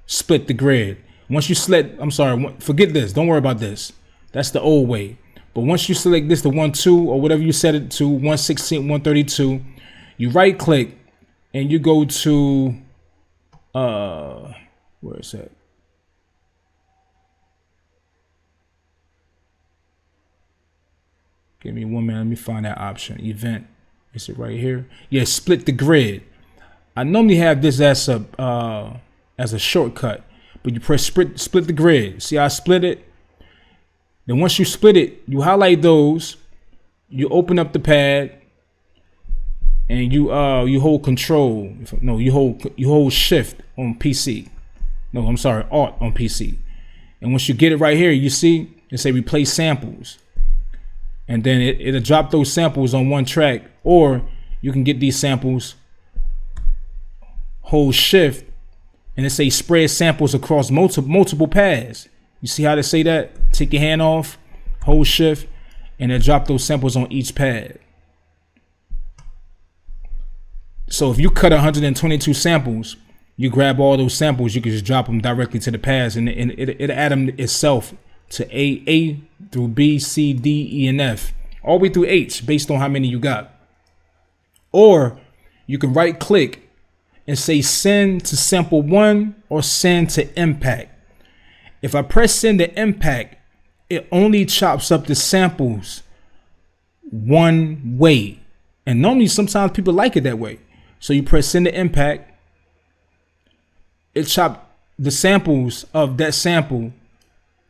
Split the grid. Once you select, I'm sorry, forget this. Don't worry about this. That's the old way. But once you select this to 1/2 or whatever you set it to, 1/16, 1/32, you right click and you go to, where is that? Give me 1 minute. Let me find that option. Event. Is it right here? Yeah, split the grid. I normally have this as a shortcut, but you press split the grid. See how I split it? Then once you split it, you highlight those. You open up the pad, and you hold Control. No, you hold Shift on PC. No, I'm sorry, Alt on PC. And once you get it right here, you see it say replace samples. And then it'll drop those samples on one track, or you can get these samples, hold Shift, and it say spread samples across multiple pads. You see how they say that? Take your hand off, hold Shift, and then drop those samples on each pad. So if you cut 122 samples, you grab all those samples, you can just drop them directly to the pads, and it'll add them itself to A through B, C, D, E, and F, all the way through H, based on how many you got. Or you can right click and say send to sample 1 or send to impact. If I press send to impact, it only chops up the samples one way. And normally sometimes people like it that way. So you press send to impact, it chopped the samples of that sample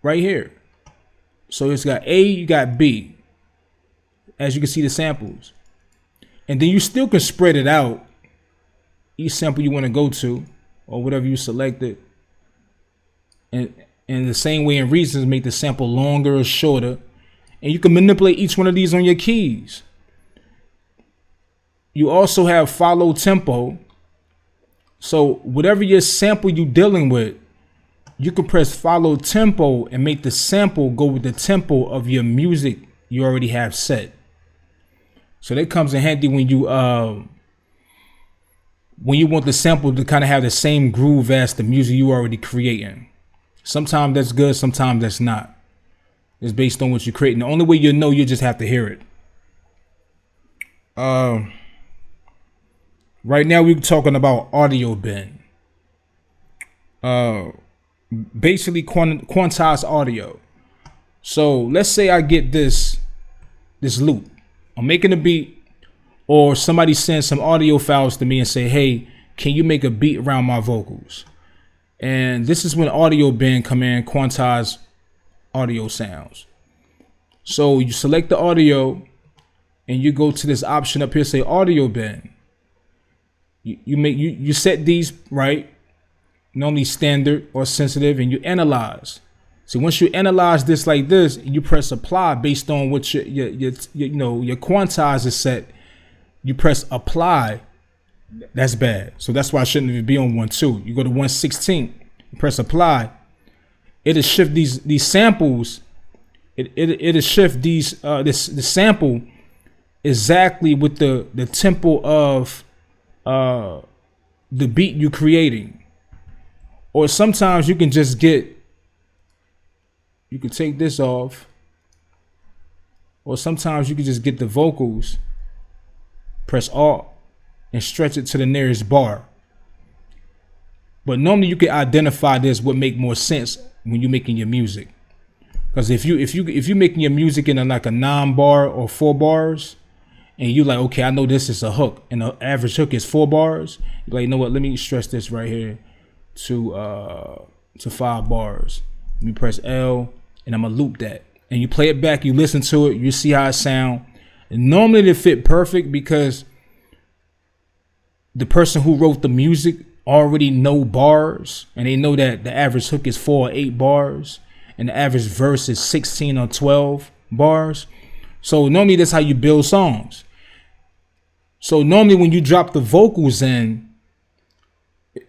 right here. So it's got A, you got B. As you can see the samples. And then you still can spread it out. Each sample you want to go to, or whatever you selected. And in the same way in Reasons, make the sample longer or shorter. And you can manipulate each one of these on your keys. You also have follow tempo. So whatever your sample you're dealing with, you can press follow tempo and make the sample go with the tempo of your music you already have set. So that comes in handy when you want the sample to kind of have the same groove as the music you already creating. Sometimes that's good, sometimes that's not. It's based on what you're creating. The only way you know, you just have to hear it. Right now we're talking about audio bin. Basically quantize audio. So let's say I get this loop. I'm making a beat, or somebody sends some audio files to me and say, hey, can you make a beat around my vocals? And this is when audio bin come in, quantize audio sounds. So you select the audio and you go to this option up here, say audio bin. You set these right, normally standard or sensitive, and you analyze. So once you analyze this like this, you press apply based on what your quantize is set. You press apply. That's bad. So that's why I shouldn't even be on 1/2. You go to 1/16, you press apply. It'll shift these samples. It'll shift this sample exactly with the tempo of the beat you're creating. Or sometimes you can just you can take this off, or sometimes you can just get the vocals, press Alt, and stretch it to the nearest bar. But normally you can identify this what make more sense when you're making your music. Because if you're making your music in like a 9-bar or 4 bars, and you like, okay, I know this is a hook, and the average hook is 4 bars. You're like, you know what? Let me stretch this right here to 5 bars. Let me press L, and I'm gonna loop that. And you play it back, you listen to it, you see how it sound. And normally they fit perfect because the person who wrote the music already know bars, and they know that the average hook is 4 or 8 bars, and the average verse is 16 or 12 bars. So normally that's how you build songs. So normally when you drop the vocals in,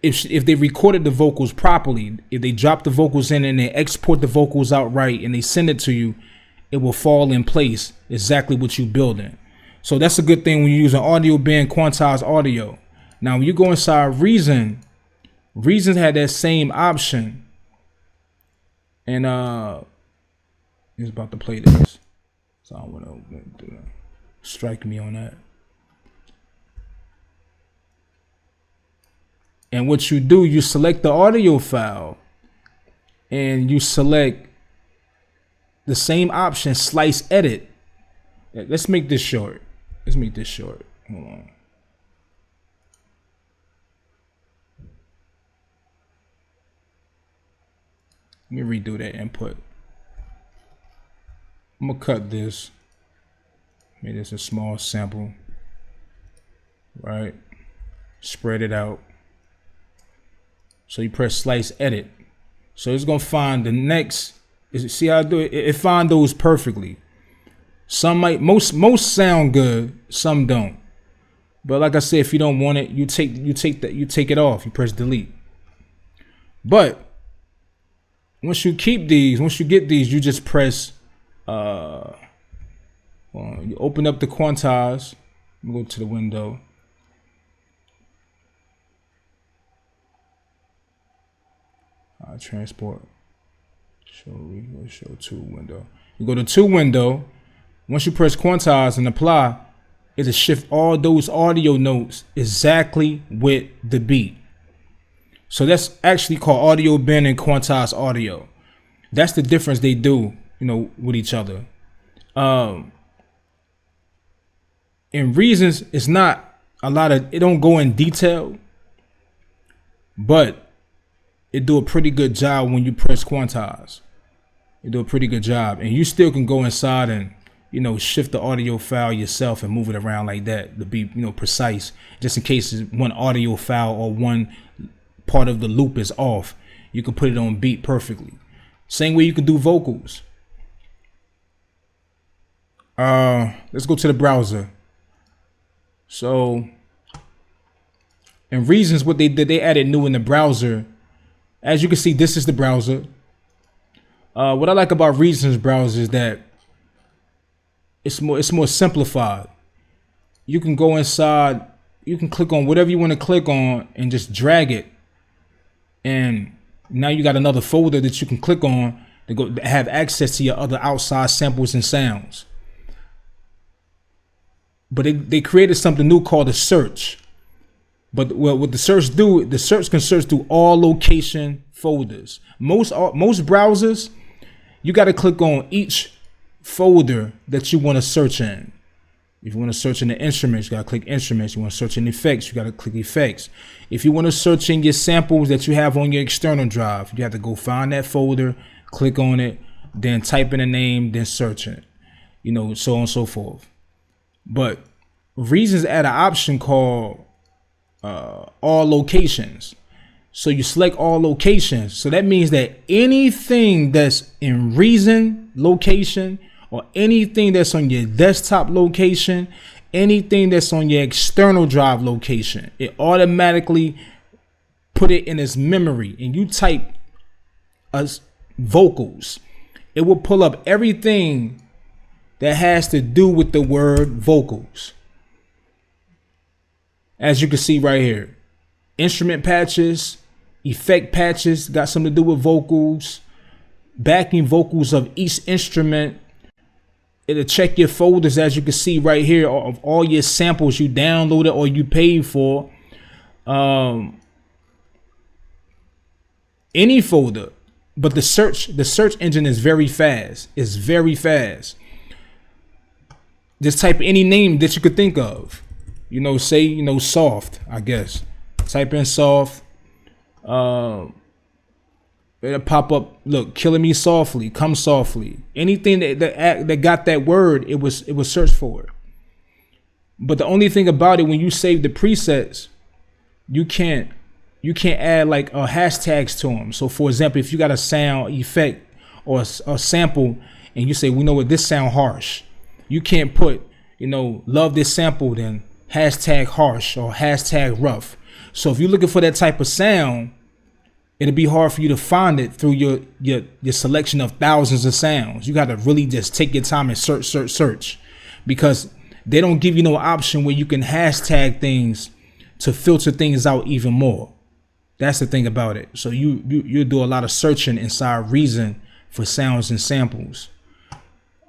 if they recorded the vocals properly, if they drop the vocals in and they export the vocals out right and they send it to you, it will fall in place exactly what you're building. So that's a good thing when you use an audio bin, quantize audio. Now when you go inside Reason had that same option, and it's about to play this, so I don't want to strike me on that. And what you do, you select the audio file and you select the same option, slice edit. Let's make this short. Hold on. Let me redo that input. I'm gonna cut this. Make this a small sample. Right? Spread it out. So you press slice edit. So it's gonna find the next. See how I do it? It find those perfectly. Some might, most sound good, some don't. But like I said, if you don't want it, you take it off. You press delete. But once you get these, you just press. You open up the Quantize. Go to the window. Transport. Show to window. You go to to window. Once you press Quantize and apply, it'll shift all those audio notes exactly with the beat. So that's actually called audio bin and quantize audio. That's the difference they do, you know, with each other. In Reasons, it's not a lot of, it don't go in detail, but it do a pretty good job when you press Quantize. It do a pretty good job, and you still can go inside and, you know, shift the audio file yourself and move it around like that to be, you know, precise, just in case one audio file or one part of the loop is off. You can put it on beat perfectly. Same way you can do vocals. Let's go to the browser. So in Reasons, what they did, they added new in the browser. As you can see, this is the browser. What I like about Reasons browser is that it's more simplified. You can go inside, you can click on whatever you want to click on and just drag it, and now you got another folder that you can click on to have access to your other outside samples and sounds. But they created something new called a search. But what the search do, the search can search through all location folders. Most browsers, you got to click on each folder that you want to search in. If you want to search in the instruments, you got to click instruments. You want to search in effects, you got to click effects. If you want to search in your samples that you have on your external drive, you have to go find that folder, click on it, then type in a name, then search it, you know, so on and so forth. But Reasons add an option called all locations. So you select all locations. So that means that anything that's in Reason location, or anything that's on your desktop location, anything that's on your external drive location, it automatically put it in its memory. And you type vocals, it will pull up everything that has to do with the word vocals. As you can see right here, instrument patches, effect patches, got something to do with vocals, backing vocals of each instrument. It'll check your folders, as you can see right here, of all your samples you downloaded or you paid for. Any folder, but the search engine is very fast. It's very fast. Just type any name that you could think of. You know, say, you know, soft, I guess. Type in soft. It'll pop up, look, Killing Me Softly, Come Softly. Anything that got that word, it was search for it. But the only thing about it, when you save the presets, you can't add like hashtags to them. So for example, if you got a sound effect or a sample and you say, we know what, this sound harsh, you can't put, you know, love this sample, then hashtag harsh or hashtag rough. So if you're looking for that type of sound, it'll be hard for you to find it through your selection of thousands of sounds. You got to really just take your time and search, because they don't give you no option where you can hashtag things to filter things out even more. That's the thing about it. So you do a lot of searching inside Reason for sounds and samples,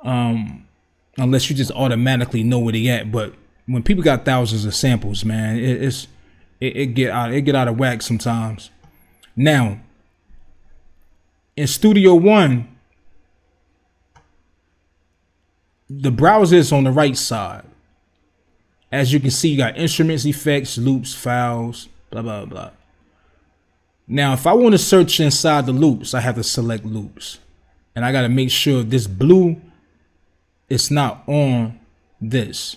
unless you just automatically know where they at. But when people got thousands of samples, man, it get out of whack sometimes. Now, in Studio One, the browser is on the right side. As you can see, you got instruments, effects, loops, files, blah, blah, blah. Now, if I want to search inside the loops, I have to select loops. And I got to make sure this blue is not on this.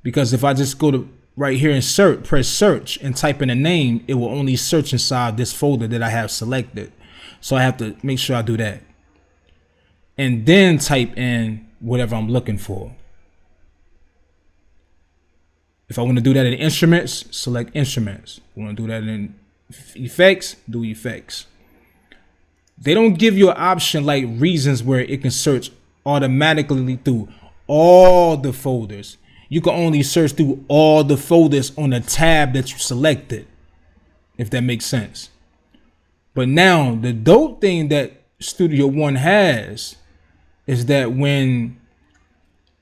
Because if I just go to right here and press search and type in a name, it will only search inside this folder that I have selected. So I have to make sure I do that. And then type in whatever I'm looking for. If I want to do that in instruments, select instruments. If I want to do that in effects, do effects. They don't give you an option like Reasons where it can search automatically through all the folders. You can only search through all the folders on the tab that you selected, if that makes sense. But now the dope thing that Studio One has is that when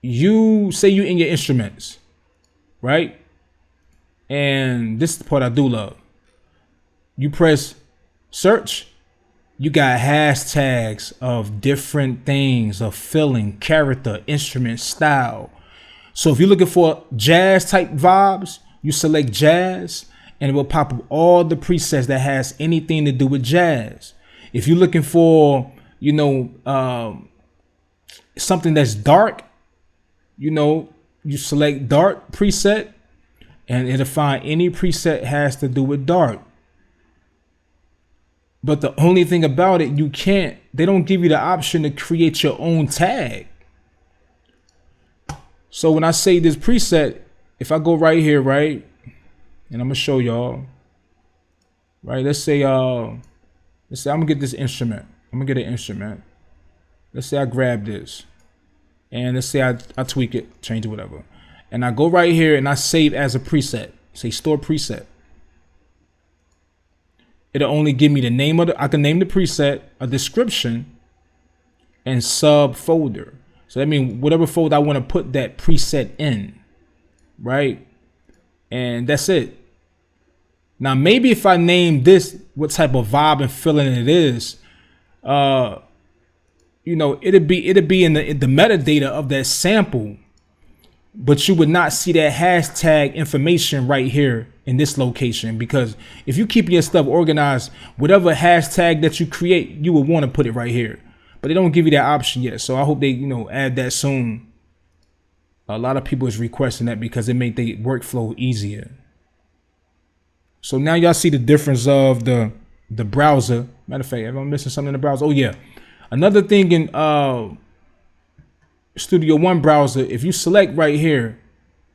you say you in your instruments, right? And this is the part I do love. You press search you got hashtags of different things, of feeling, character, instrument, style. So if you're looking for jazz type vibes, you select jazz and it will pop up all the presets that has anything to do with jazz. If you're looking for, something that's dark, you select dark preset and it'll find any preset has to do with dark. But the only thing about it, they don't give you the option to create your own tag. So when I say this preset, if I go right here, right, and I'm gonna show y'all, right, let's say I'm gonna get this instrument. I'm gonna get an instrument. Let's say I grab this and let's say I tweak it, change it, whatever. And I go right here and I save as a preset, say store preset. It'll only give me the name of I can name the preset, a description, and subfolder. So that means whatever folder I want to put that preset in, right? And that's it. Now, maybe if I name this what type of vibe and feeling it is, it'd be in the metadata of that sample, but you would not see that hashtag information right here in this location, because if you keep your stuff organized, whatever hashtag that you create, you would want to put it right here. But they don't give you that option yet. So I hope they, add that soon. A lot of people is requesting that because it made the workflow easier. So now y'all see the difference of the browser. Matter of fact, if I'm missing something in the browser. Oh yeah. Another thing in Studio One browser, if you select right here,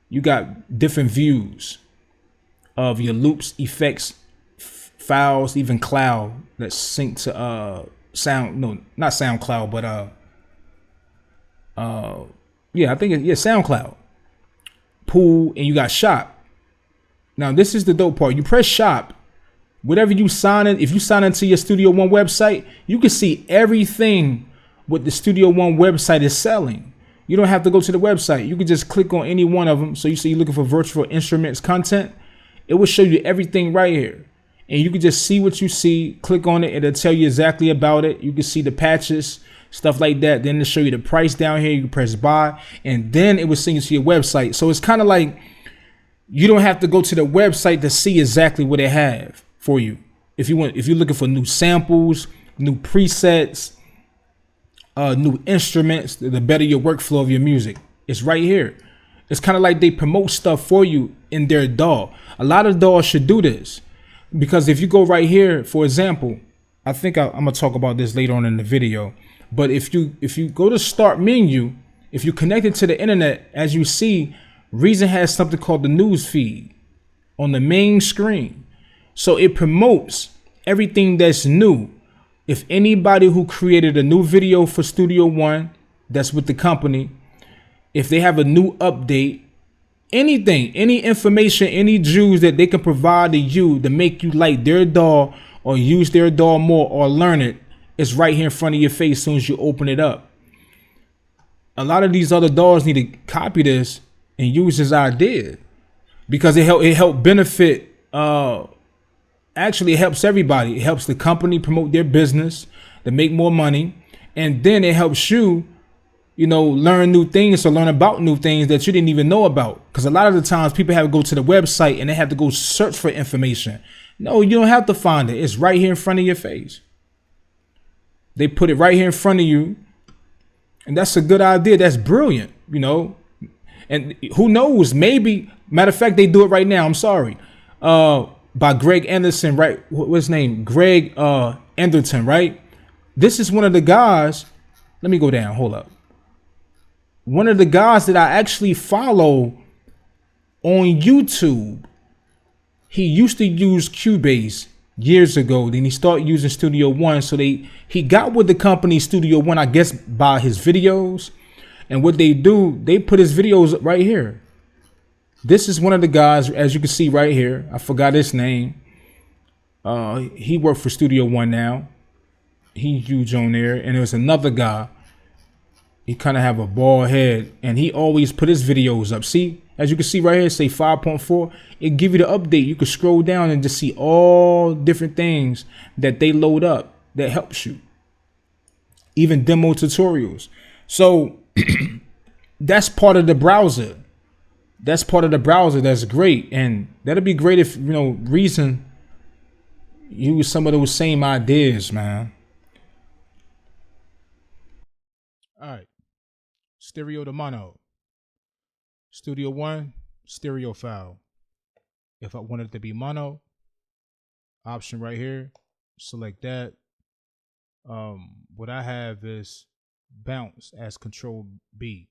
you got different views of your loops, effects, files, even cloud that sync to not SoundCloud, but I think SoundCloud, pool, and you got shop. Now this is the dope part. You press shop, whatever you sign in. If you sign into your Studio One website, you can see everything what the Studio One website is selling. You don't have to go to the website. You can just click on any one of them. So you see you're looking for virtual instruments content. It will show you everything right here. And you can just see what you see, click on it, it'll tell you exactly about it. You can see the patches, stuff like that. Then it'll show you the price down here. You can press buy, and then it will send you to your website. So it's kind of like you don't have to go to the website to see exactly what they have for you. If you're looking for new samples, new presets, new instruments, the better your workflow of your music. It's right here. It's kind of like they promote stuff for you in their DAW. A lot of DAWs should do this. Because if you go right here, for example, I think I'm gonna talk about this later on in the video. But if you go to start menu, if you connect it to the internet, as you see, Reason has something called the news feed on the main screen. So it promotes everything that's new. If anybody who created a new video for Studio One, that's with the company, if they have a new update, anything, any information, any juice that they can provide to you to make you like their DAW or use their DAW more or learn it, it's right here in front of your face as soon as you open it up. A lot of these other DAWs need to copy this and use this idea because it help benefit. Actually, it helps everybody. It helps the company promote their business to make more money, and then it helps you, learn new things or learn about new things that you didn't even know about. Because a lot of the times people have to go to the website and they have to go search for information. No, you don't have to find it. It's right here in front of your face. They put it right here in front of you. And that's a good idea. That's brilliant, And who knows? Maybe, matter of fact, they do it right now. I'm sorry. By Greg Anderson, right? What's his name? Greg Anderton, right? This is one of the guys. Let me go down. Hold up. One of the guys that I actually follow on YouTube, he used to use Cubase years ago. Then he started using Studio One. So he got with the company Studio One, I guess, by his videos. And what they do, they put his videos right here. This is one of the guys, as you can see right here. I forgot his name. He worked for Studio One now. He's huge on there. And there was another guy. He kind of have a bald head, and he always put his videos up. See, as you can see right here, say 5.4. It give you the update. You can scroll down and just see all different things that they load up. that helps you, even demo tutorials. So that's part of the browser. That's part of the browser. That's great, and that'll be great if Reason use some of those same ideas, man. All right, stereo to mono. Studio One, stereo file. If I wanted it to be mono, option right here, select that. What I have is bounce as Control B.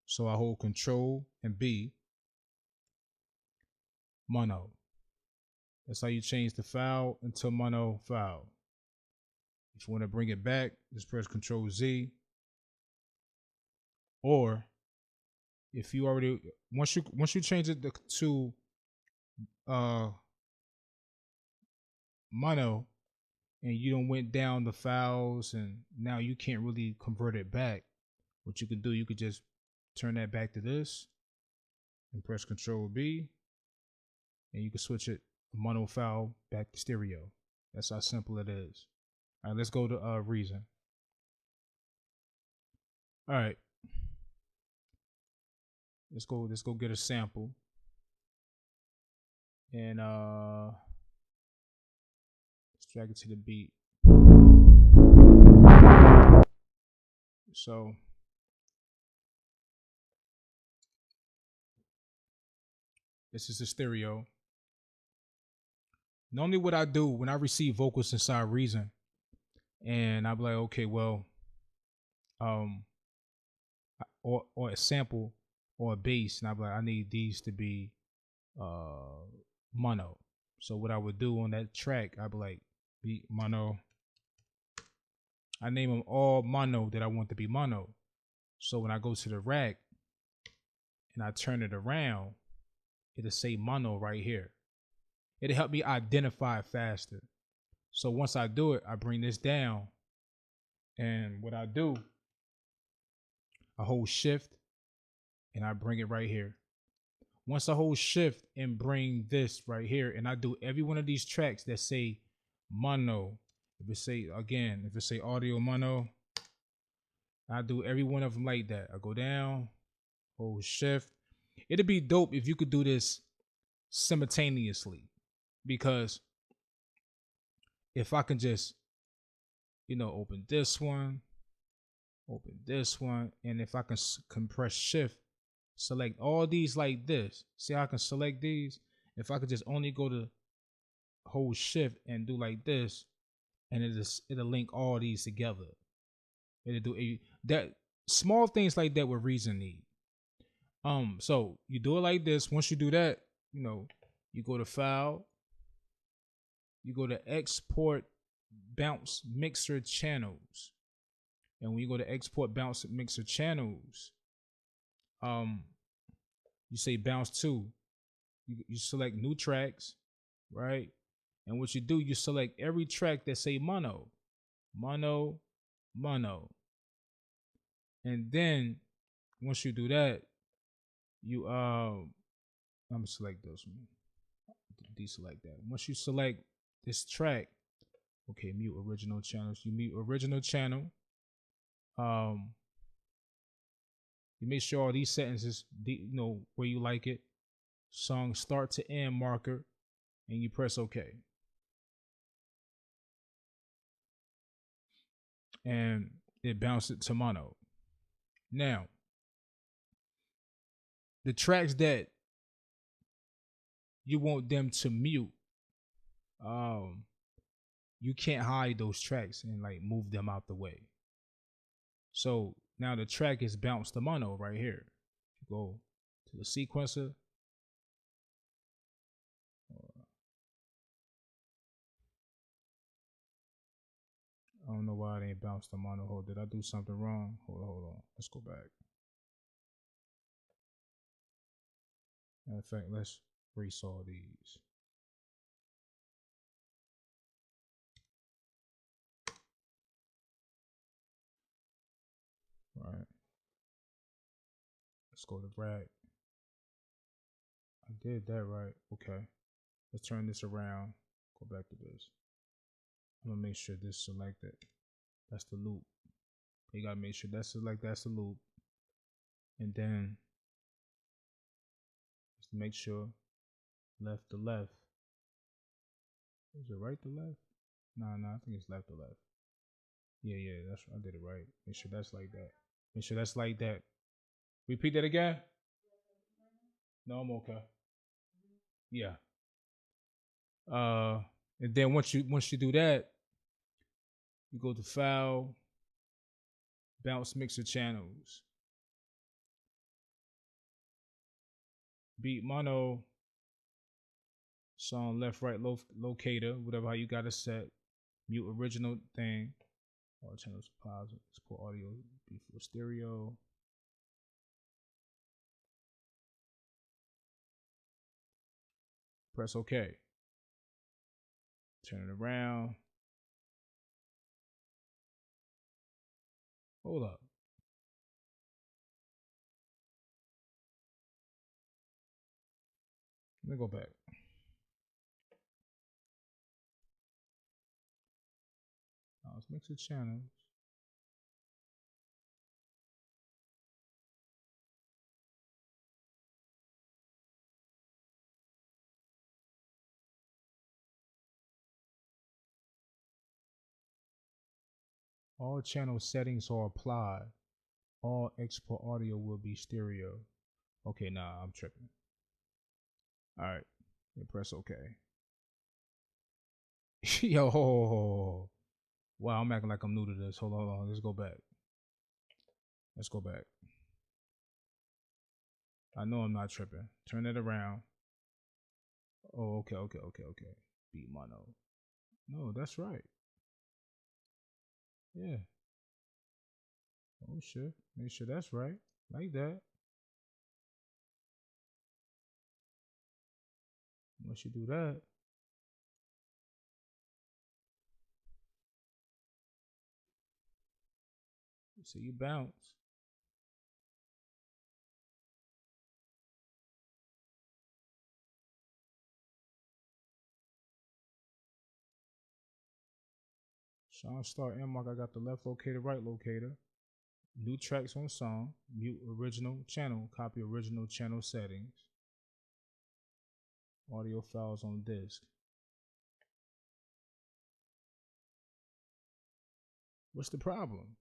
So I hold Control and B, mono. That's how you change the file into mono file. If you want to bring it back, just press Control Z. Or if you already once you change it to mono, and you don't went down the files and now you can't really convert it back, what you can do, you could just turn that back to this and press Control B, and you can switch it mono file back to stereo. That's how simple it is. All right, let's go to Reason. All right, let's go get a sample, and let's drag it to the beat. So this is the stereo. Normally what I do when I receive vocals inside Reason, and I'm like, okay, well, or a sample or a bass, and I'm like, I need these to be mono. So what I would do on that track, I'd be like, beat mono. I name them all mono that I want to be mono. So when I go to the rack and I turn it around, it'll say mono right here. It'll help me identify it faster. So once I do it, I bring this down, and what I do, I hold shift and I bring it right here. Once I hold shift and bring this right here, and I do every one of these tracks that say mono, if it say audio mono, I do every one of them like that. I go down, hold shift. It'd be dope if you could do this simultaneously, because if I can just, open this one, and if I can compress shift, select all these like this. See how I can select these? If I could just only go to hold shift and do like this, and it'll link all these together. It'll do that small things like that with Reason need. So you do it like this. Once you do that, you go to file, you go to export bounce mixer channels. And when you go to export bounce mixer channels, you say bounce to, you select new tracks, right? And what you do, you select every track that say mono, mono, mono. And then once you do that, you I'm gonna select this one, deselect that. Once you select this track, okay, mute original channels. You mute original channel. You make sure all these settings is where you like it. Song start to end marker, and you press OK. And it bounces to mono. Now, the tracks that you want them to mute, you can't hide those tracks and like move them out the way. So now the track is bounced to mono right here. Go to the sequencer. I don't know why it ain't bounced to mono. Hold, did I do something wrong? Hold on. Let's go back. In fact, let's resaw these. All right. Let's go to rack. I did that right. Okay. Let's turn this around. Go back to this. I'm gonna make sure this selected. That's the loop. You gotta make sure that's selected. That's the loop. And then just make sure left to left. Is it right to left? Nah, I think it's left to left. Yeah, that's I did it right. Make sure that's like that. Make sure that's like that. Repeat that again. No, I'm okay. Yeah. And then once you do that, you go to File, Bounce Mixer Channels, Beat Mono, Song Left Right Locator, whatever how you got it set, Mute Original thing, all channels positive, export audio before stereo. Press OK. Turn it around. Hold up. Let me go back. Now let's mix the channels. All channel settings are applied. All export audio will be stereo. Okay, nah, I'm tripping. All right, then press OK. Yo, wow, I'm acting like I'm new to this. Hold on, let's go back. Let's go back. I know I'm not tripping. Turn it around. Oh, okay. Beat mono. No, that's right. Yeah. Oh shit. Make sure that's right. Like that. Once you do that, see you bounce. Sean start end mark. I got the left locator, right locator. New tracks on song. Mute original channel. Copy original channel settings. Audio files on disk. What's the problem?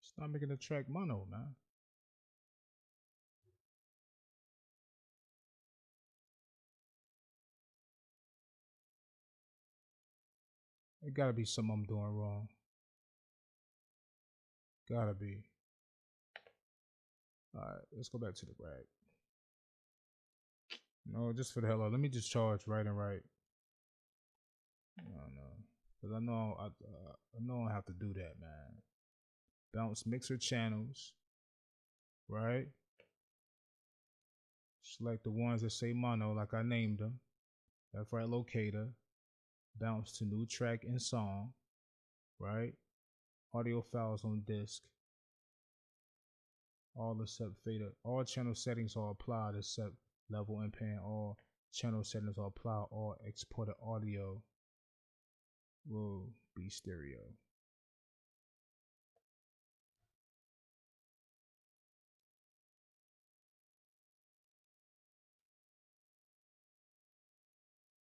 Stop making the track mono, man. It gotta be something I'm doing wrong. Gotta be. Alright, let's go back to the rack. No, just for the hell of it. Let me just charge right and right. No. Because I know I have to do that, man. Bounce mixer channels. Right? Select the ones that say mono, like I named them. Left right locator. Bounce to new track and song. Right? Audio files on disk. All except fader. All channel settings are applied except level and pan. All channel settings are applied. All exported audio will be stereo.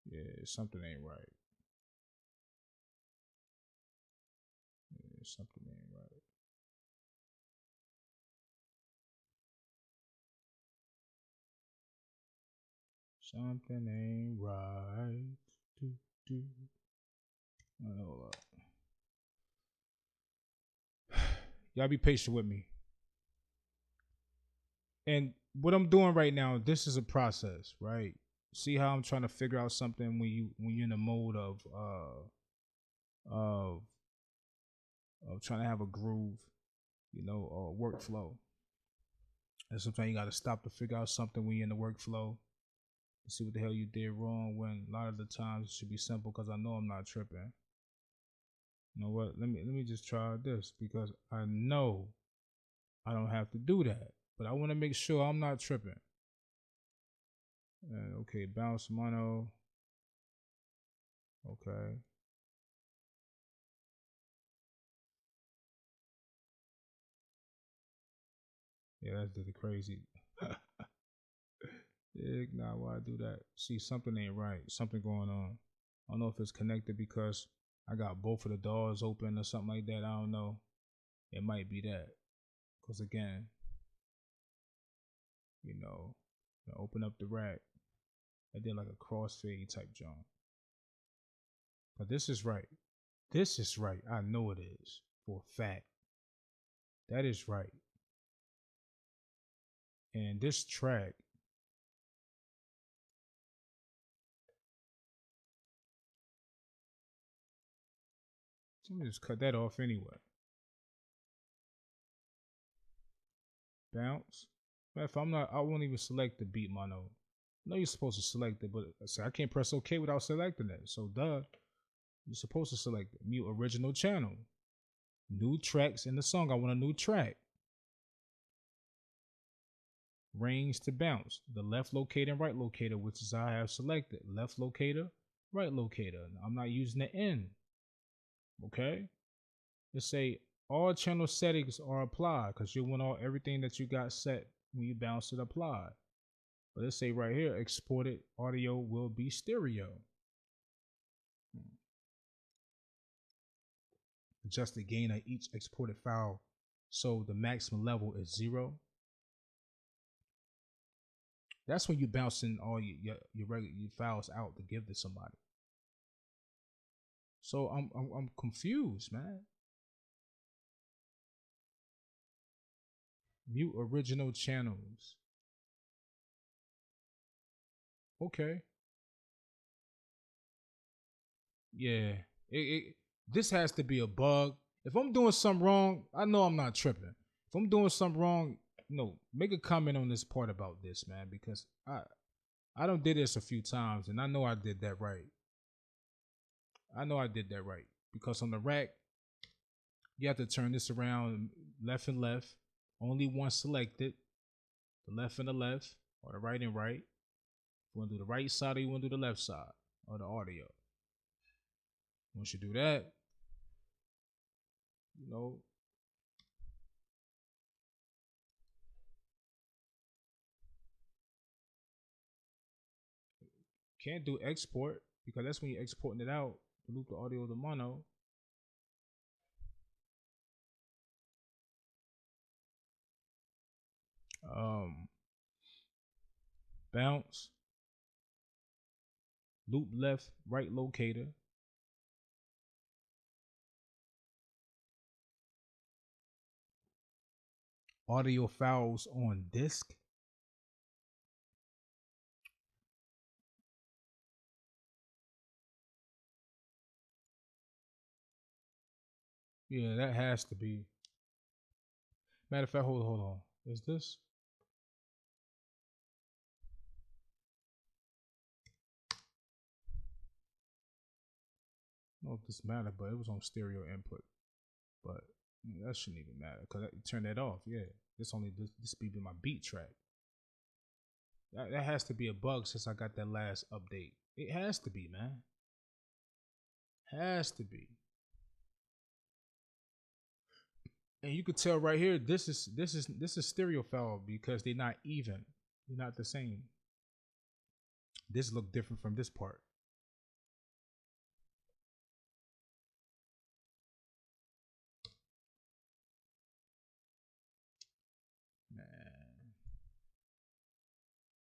Yeah, something ain't right. Yeah, something ain't right. Something ain't right. Hold up. Y'all be patient with me. And what I'm doing right now, this is a process, right? See how I'm trying to figure out something when you're in the mode of trying to have a groove, or workflow. And sometimes you got to stop to figure out something when you're in the workflow. See what the hell you did wrong, when a lot of the times it should be simple, because I know I'm not tripping. You know what? Let me just try this, because I know I don't have to do that. But I want to make sure I'm not tripping. Okay, bounce mono. Okay. Yeah, that's the crazy. Nah, why I do that? See, something ain't right. Something going on. I don't know if it's connected because I got both of the doors open or something like that. I don't know. It might be that. Because again, you know, I open up the rack. I did like a crossfade type jump. But this is right. This is right. I know it is for a fact. That is right. And this track, let me just cut that off anyway. Bounce. If I'm not, I won't even select the beat mono. I know you're supposed to select it, but I can't press OK without selecting it. So duh, you're supposed to select it. Mute original channel. New tracks in the song. I want a new track. Range to bounce. The left locator and right locator, which is I have selected. Left locator, right locator. I'm not using the N. Okay? Let's say all channel settings are applied because you want everything that you got set when you bounce it applied. But let's say right here, exported audio will be stereo. Adjust the gain of each exported file so the maximum level is 0. That's when you're bouncing all your files out to give to somebody. So I'm confused, man. Mute original channels. Okay. Yeah. This has to be a bug. If I'm doing something wrong, I know I'm not tripping. If I'm doing something wrong, make a comment on this part about this, man, because I done did this a few times and I know I did that right. I know I did that right because on the rack, you have to turn this around left and left. Only one selected, the left and the left, or the right and right. If you want to do the right side or you want to do the left side of the audio. Once you do that, can't do export because that's when you're exporting it out to loop the audio of the mono. Bounce, loop left, right locator. Audio files on disk. Yeah, that has to be. Matter of fact, hold on. Is this? I don't know if this matter, but it was on stereo input. But that shouldn't even matter because I turn that off. Yeah, this be my beat track. That has to be a bug since I got that last update. It has to be, man. Has to be. And you could tell right here, this is stereo file because they're not even. They're not the same. This look different from this part. Man.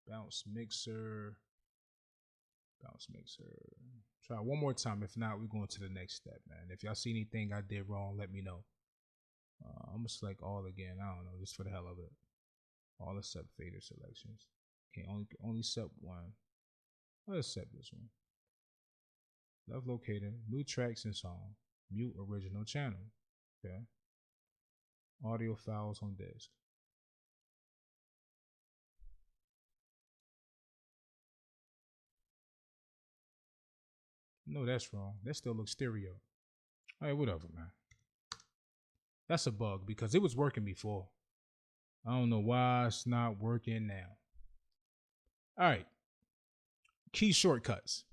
Bounce mixer. Try one more time. If not, we're going to the next step, man. If y'all see anything I did wrong, let me know. I'm gonna select all again. I don't know, just for the hell of it. All except fader selections. Okay, only set one. Let's set this one. Left locator, new tracks and song. Mute original channel. Okay. Audio files on disk. No, that's wrong. That still looks stereo. All right, whatever, man. That's a bug because it was working before. I don't know why it's not working now. All right. Key shortcuts.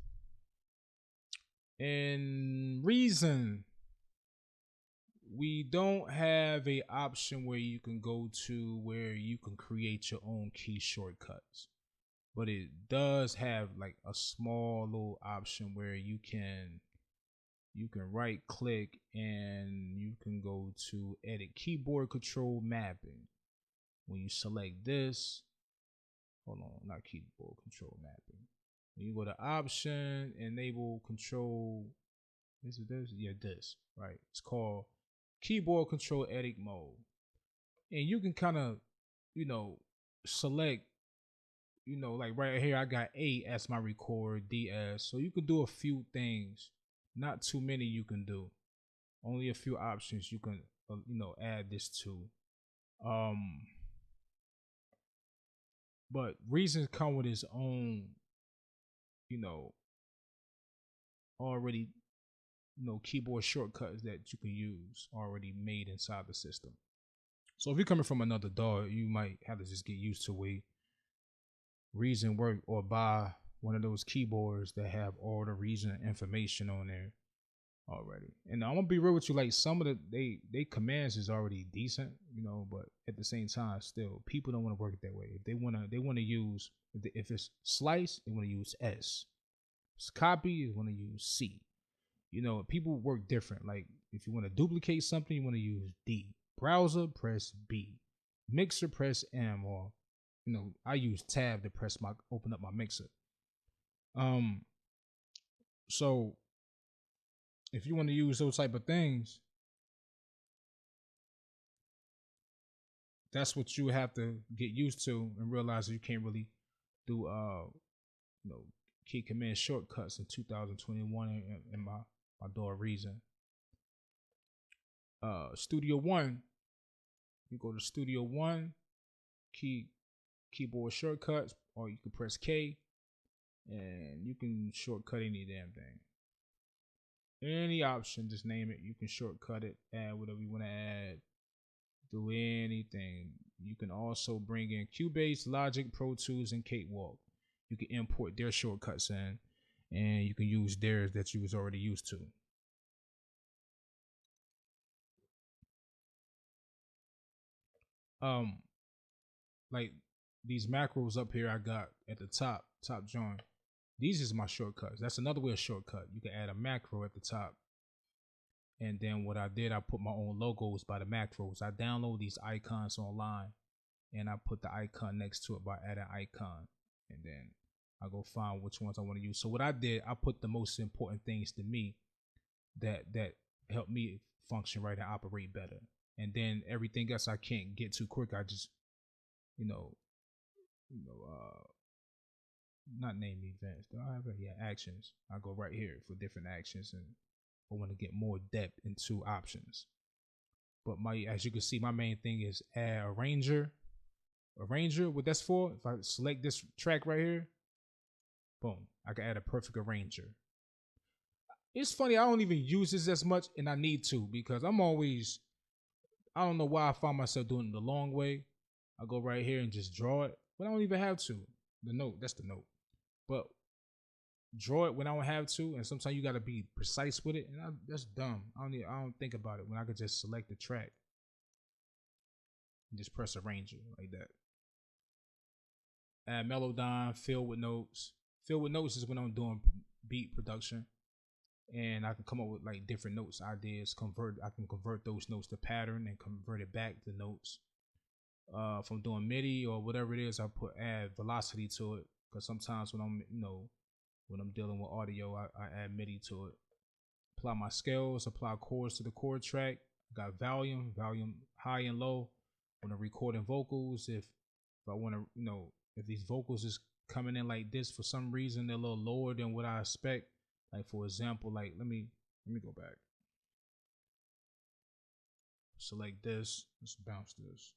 And reason we don't have a option where you can go to where you can create your own key shortcuts. But it does have like a small little option where you can right click and you can go to edit keyboard control mapping. When you select this, hold on, not keyboard control mapping. When you go to option, enable control, is it this? Yeah, this, right? It's called keyboard control edit mode. And you can kind of, select, like right here, I got A as my record, D as. So you can do a few things, not too many you can do. Only a few options you can, add this to. But reasons come with its own, already, keyboard shortcuts that you can use already made inside the system. So if you're coming from another DAW, you might have to just get used to a Reason work or buy one of those keyboards that have all the Reason information on there already. And I'm gonna be real with you, like some of they commands is already decent, but at the same time, still people don't want to work it that way. If they wanna use if it's slice, they want to use S. If it's copy, they want to use C. People work different. Like if you want to duplicate something, you want to use D. Browser, press B. Mixer, press M. Or I use tab to open up my mixer. So if you want to use those type of things, that's what you have to get used to and realize that you can't really do key command shortcuts in 2021 in my DAW Reason. Studio One, you go to Studio One, keyboard shortcuts, or you can press K and you can shortcut any damn thing. Any option, just name it. You can shortcut it, add whatever you want to add, do anything. You can also bring in Cubase, Logic, Pro Tools, and Cakewalk. You can import their shortcuts in, and you can use theirs that you was already used to. Like these macros up here I got at the top joint. These is my shortcuts. That's another way of shortcut. You can add a macro at the top. And then what I did, I put my own logos by the macros. I download these icons online and I put the icon next to it by adding icon. And then I go find which ones I want to use. So what I did, I put the most important things to me that help me function right and operate better. And then everything else I can't get too quick. I just, not name events. Do I have it? Yeah, actions. I go right here for different actions, and I want to get more depth into options. But as you can see, my main thing is add arranger. Arranger, what that's for? If I select this track right here, boom, I can add a perfect arranger. It's funny, I don't even use this as much, and I need to because I don't know why I find myself doing it the long way. I go right here and just draw it, but I don't even have to. The note, that's the note. But draw it when I don't have to, and sometimes you got to be precise with it, and that's dumb. I don't think about it when I could just select the track and just press arranger like that. Add Melodyne, fill with notes. Fill with notes is when I'm doing beat production, and I can come up with like different notes ideas. I can convert those notes to pattern and convert it back to notes. If I'm doing MIDI or whatever it is, I add velocity to it, because sometimes when I'm dealing with audio, I add MIDI to it. Apply my scales, apply chords to the chord track. Got volume high and low. When I'm recording vocals, if I want to, if these vocals is coming in like this for some reason, they're a little lower than what I expect. Like for example, like let me go back. Select this. Let's bounce this.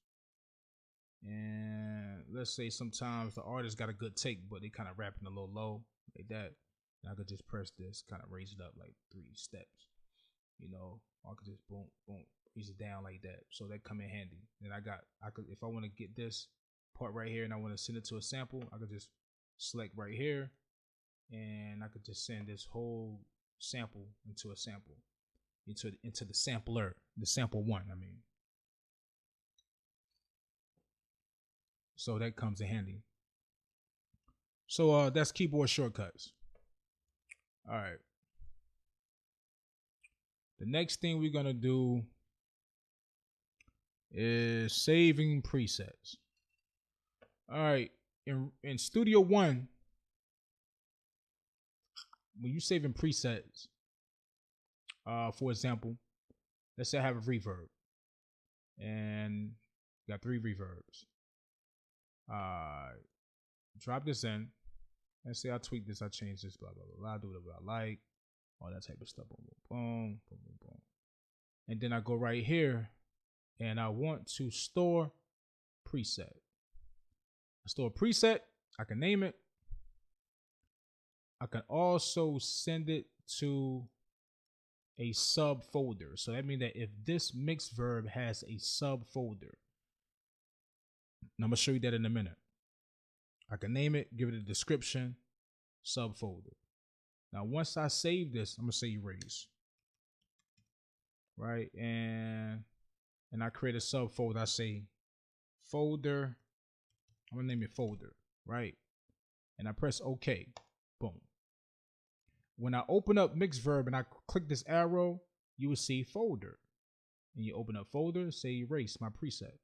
And let's say sometimes the artist got a good take, but they kind of rapping a little low like that. And I could just press this, kind of raise it up like 3 steps. I could just boom, boom. Ease it down like that. So that come in handy. Then I could, if I want to get this part right here and I want to send it to a sample, I could just select right here and I could just send this whole sample into a sample, into the sampler, the sample one, I mean. So that comes in handy. So that's keyboard shortcuts. All right. The next thing we're gonna do is saving presets. All right, in Studio One, when you saving presets, for example, let's say I have a reverb and got 3 reverbs. Drop this in. Let's say I tweak this, I change this, blah blah blah. I do whatever I like, all that type of stuff. Boom, boom, boom, boom, boom. And then I go right here, and I want to store preset. I store a preset. I can name it. I can also send it to a subfolder. So that means that if this mix verb has a subfolder, and I'm gonna show you that in a minute. I can name it, give it a description, subfolder. Now, once I save this, I'm gonna say erase, right? And I create a subfolder. I say folder. I'm gonna name it folder, right? And I press OK. Boom. When I open up Mixverb and I click this arrow, you will see folder. And you open up folder, say erase my preset.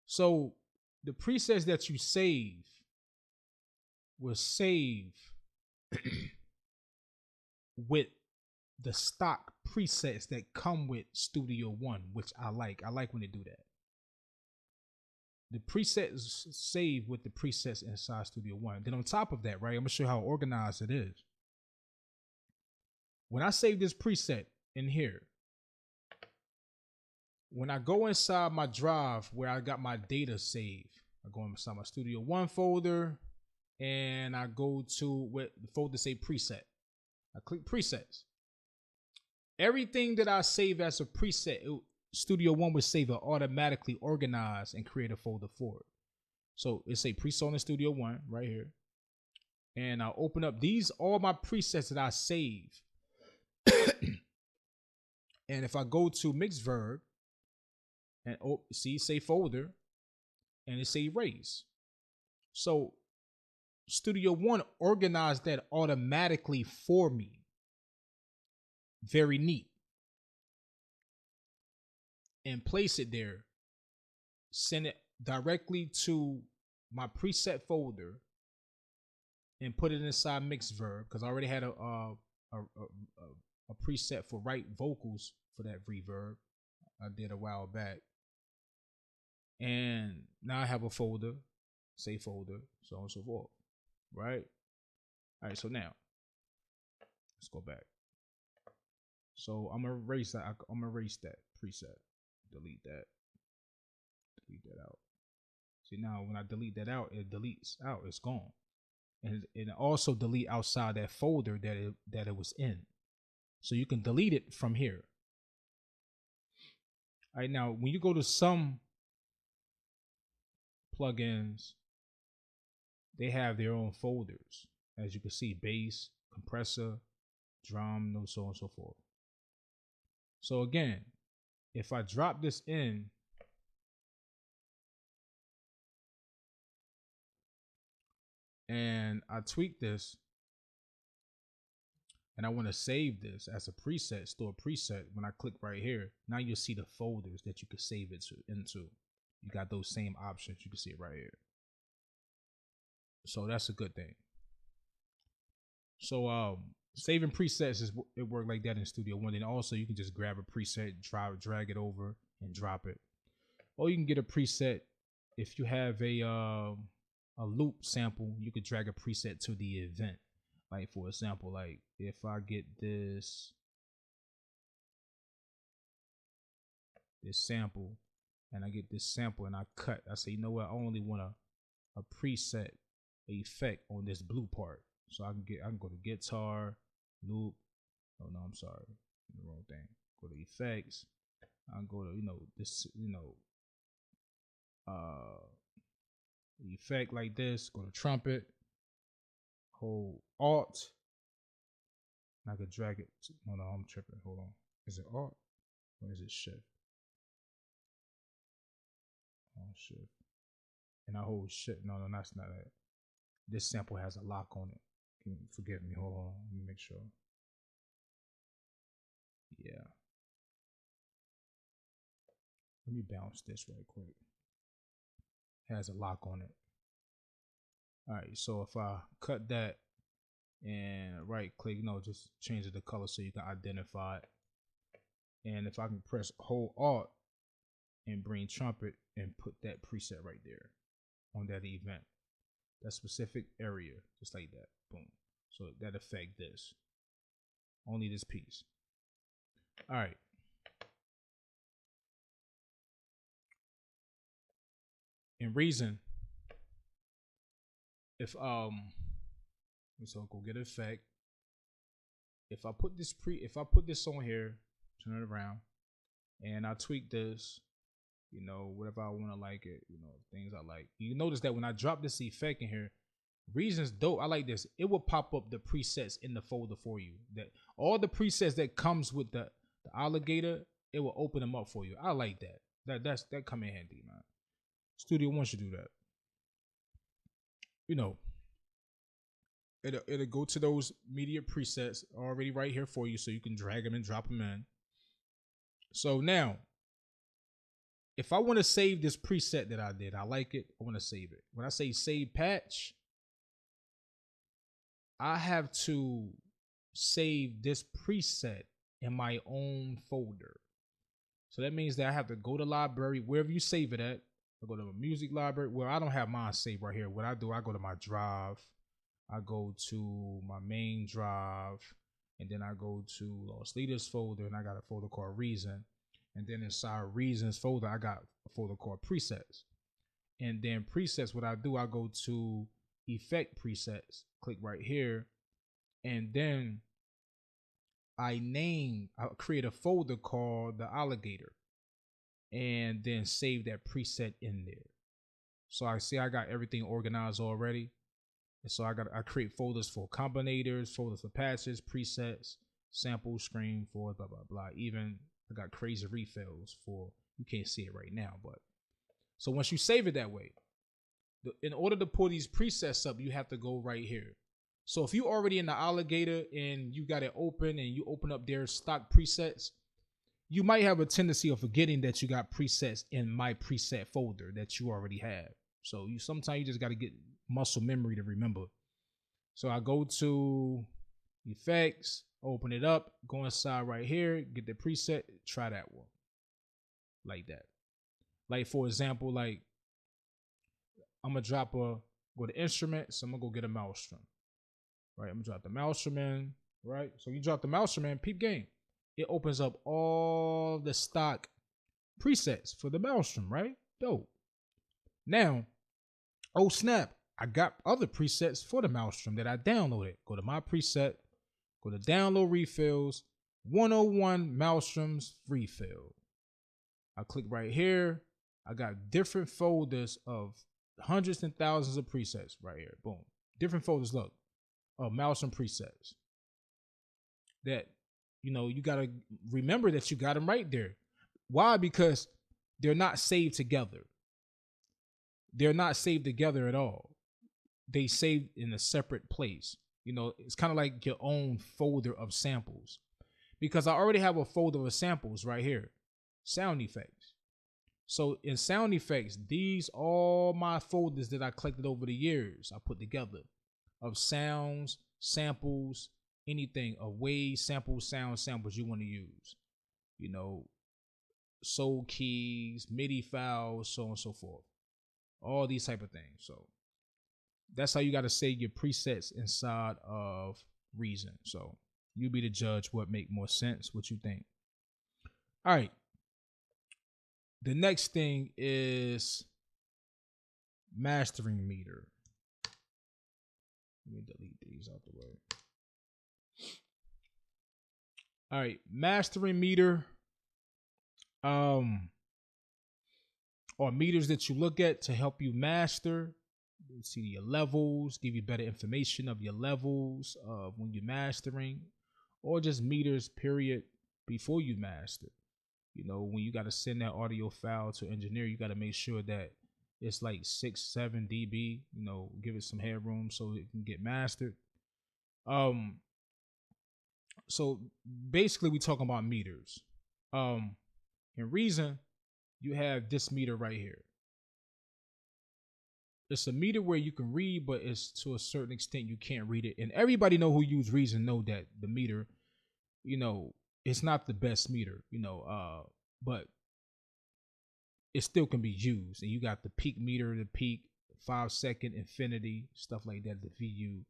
So the presets that you save will save with the stock presets that come with Studio One, which I like. I like when they do that. The presets save with the presets inside Studio One. Then on top of that, right, I'm gonna show you how organized it is. When I save this preset in here, when I go inside my drive where I got my data saved, I go inside my Studio One folder and I go to what the folder say preset. I click presets. Everything that I save as a preset, Studio One would save it automatically organized and create a folder for it. So it's a preset in Studio One right here. And I'll open up these, all my presets that I save. And if I go to Mixverb and see, say folder, and it say erase. So Studio One organized that automatically for me. Very neat. And place it there. Send it directly to my preset folder and put it inside Mixverb because I already had a preset for right vocals for that reverb. I did a while back. And now I have a folder, say folder, so on and so forth. Right? All right, so now let's go back. So I'm gonna erase that. I'm gonna erase that preset. Delete that. Delete that out. See, now when I delete that out, it deletes out. It's gone. And it also delete outside that folder that it was in. So you can delete it from here. All right, now when you go to some plugins, they have their own folders. As you can see, bass, compressor, drum, so on and so forth. So again, if I drop this in, and I tweak this, and I want to save this as a preset, store preset, when I click right here, now you'll see the folders that you can save it into. You got those same options. You can see it right here. So that's a good thing. So saving presets it worked like that in Studio One. And also you can just grab a preset, drag it over and drop it. Or you can get a preset if you have a loop sample, you could drag a preset to the event. Like for example, like if I get this sample and I get this sample and I cut, I say, you know what, I only want a preset effect on this blue part. So I can go to guitar, loop. Oh no, I'm sorry, the wrong thing. Go to effects, I'll go to, this, effect like this, go to trumpet, hold Alt, and I could drag it. No, I'm tripping. Hold on. Is it Alt or is it Shift? Oh, Shift. And I hold Shift. No, that's not it. This sample has a lock on it. Forgive me. Hold on. Let me make sure. Yeah. Let me bounce this right quick. It has a lock on it. All right. So if I cut that and right click, just change the color so you can identify it. And if I can press hold Alt and bring trumpet and put that preset right there on that event, that specific area, just like that. Boom. So that affect this. Only this piece. All right. In Reason, if so go get effect. If I put this on here, turn it around, and I tweak this, whatever I want to like it, things I like. You notice that when I drop this effect in here, Reason's dope. I like this. It will pop up the presets in the folder for you. That all the presets that comes with the alligator, it will open them up for you. I like that. That come in handy, man. Studio wants you to do that. It'll go to those media presets already right here for you, so you can drag them and drop them in. So now, if I want to save this preset that I did, I like it, I want to save it. When I say save patch, I have to save this preset in my own folder. So that means that I have to go to library, wherever you save it at. I go to a music library. Well, I don't have mine saved right here. What I do, I go to my drive. I go to my main drive, and then I go to Lost Leaders folder, and I got a folder called Reason. And then inside Reasons folder, I got a folder called Presets. And then presets, what I do, I go to Effect Presets, click right here, and then I create a folder called the Alligator, and then save that preset in there. So I see I got everything organized already. And so I create folders for combinators, folders for patches, presets, sample, screen for blah, blah, blah. Even I got crazy refills for, you can't see it right now, but. So once you save it that way, in order to pull these presets up, you have to go right here. So if you already in the alligator and you got it open and you open up their stock presets, you might have a tendency of forgetting that you got presets in my preset folder that you already have. So sometimes you just got to get muscle memory to remember. So I go to effects, open it up, go inside right here, get the preset, try that one. Like that. Like for example, like I'm gonna go to instruments, I'm gonna go get a maelstrom. Right, I'm gonna drop the maelstrom in, right? So you drop the maelstrom in, peep game. It opens up all the stock presets for the maelstrom, right? Dope. Now, oh snap, I got other presets for the maelstrom that I downloaded. Go to my preset, go to download refills, 101 maelstroms refill. I click right here. I got different folders of hundreds and thousands of presets right here. Boom. Different folders, look, of maelstrom presets. That, you got to remember that you got them right there. Why? Because they're not saved together. They're not saved together at all. They saved in a separate place. It's kind of like your own folder of samples. Because I already have a folder of samples right here. Sound effects. So in sound effects, these all my folders that I collected over the years, I put together of sounds, samples, anything of waves, samples, sound samples you want to use. Soul keys, MIDI files, so on and so forth. All these type of things. So that's how you got to save your presets inside of Reason. So you be the judge what make more sense, what you think. All right. The next thing is mastering meter. Let me delete these out the way. All right, mastering meter. um or meters that you look at to help you master. See your levels, give you better information of your levels of when you're mastering, or just meters period before you master. You know, when you got to send that audio file to engineer, you got to make sure that it's like 6-7 dB. You know, give it some headroom so it can get mastered. Um, so basically, we talking about meters. In Reason, you have this meter right here. It's a meter where you can read, but it's to a certain extent you can't read it. And everybody know who use Reason know that the meter, you know, it's not the best meter, but it still can be used. And you got the peak meter, the peak, 5-second, infinity, stuff like that, the VU.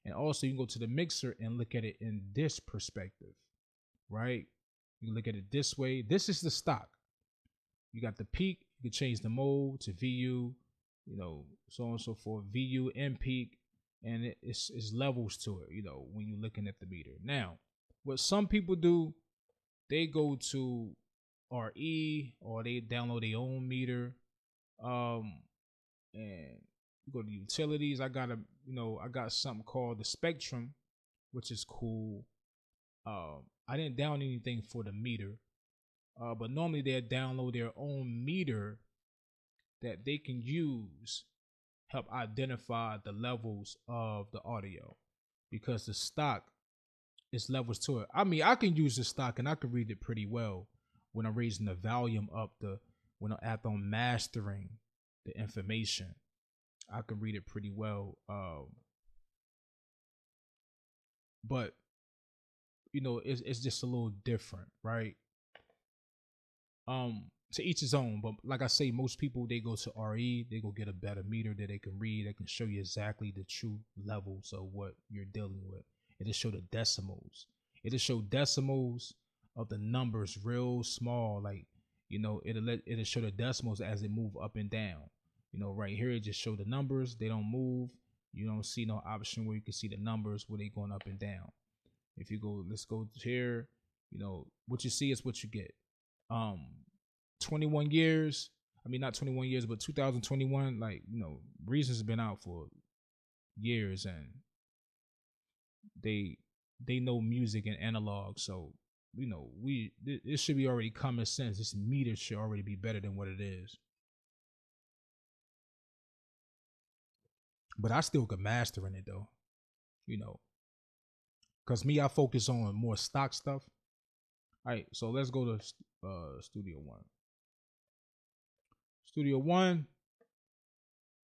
And also you can go to the mixer and look at it in this perspective, right? You can look at it this way. This is the stock. You got the peak, you can change the mode to VU, so on and so forth, VU and peak, and it's levels to it, when you're looking at the meter. Now, what some people do, they go to RE or they download their own meter, and you go to utilities. I got something called the Spectrum, which is cool. I didn't download anything for the meter, but normally they download their own meter that they can use, help identify the levels of the audio, because the stock is levels to it. I mean, I can use the stock and I can read it pretty well when I'm raising the volume up, after I'm mastering the information. I can read it pretty well. But it's just a little different, right? To each his own. But like I say, most people, they go to RE, they go get a better meter that they can read, that can show you exactly the true levels of what you're dealing with. It'll show the decimals. It'll show decimals of the numbers real small. Like, it'll show the decimals as they move up and down. Right here it just show the numbers, they don't move. You don't see no option where you can see the numbers where they going up and down. If you go, let's go here, what you see is what you get. 21 years, I mean, not 21 years, but 2021, like, Reason's been out for years, and they know music and analog. So, it should be already common sense. This meter should already be better than what it is. But I still could master in it though, because me, I focus on more stock stuff. All right, so let's go to Studio One. Studio One,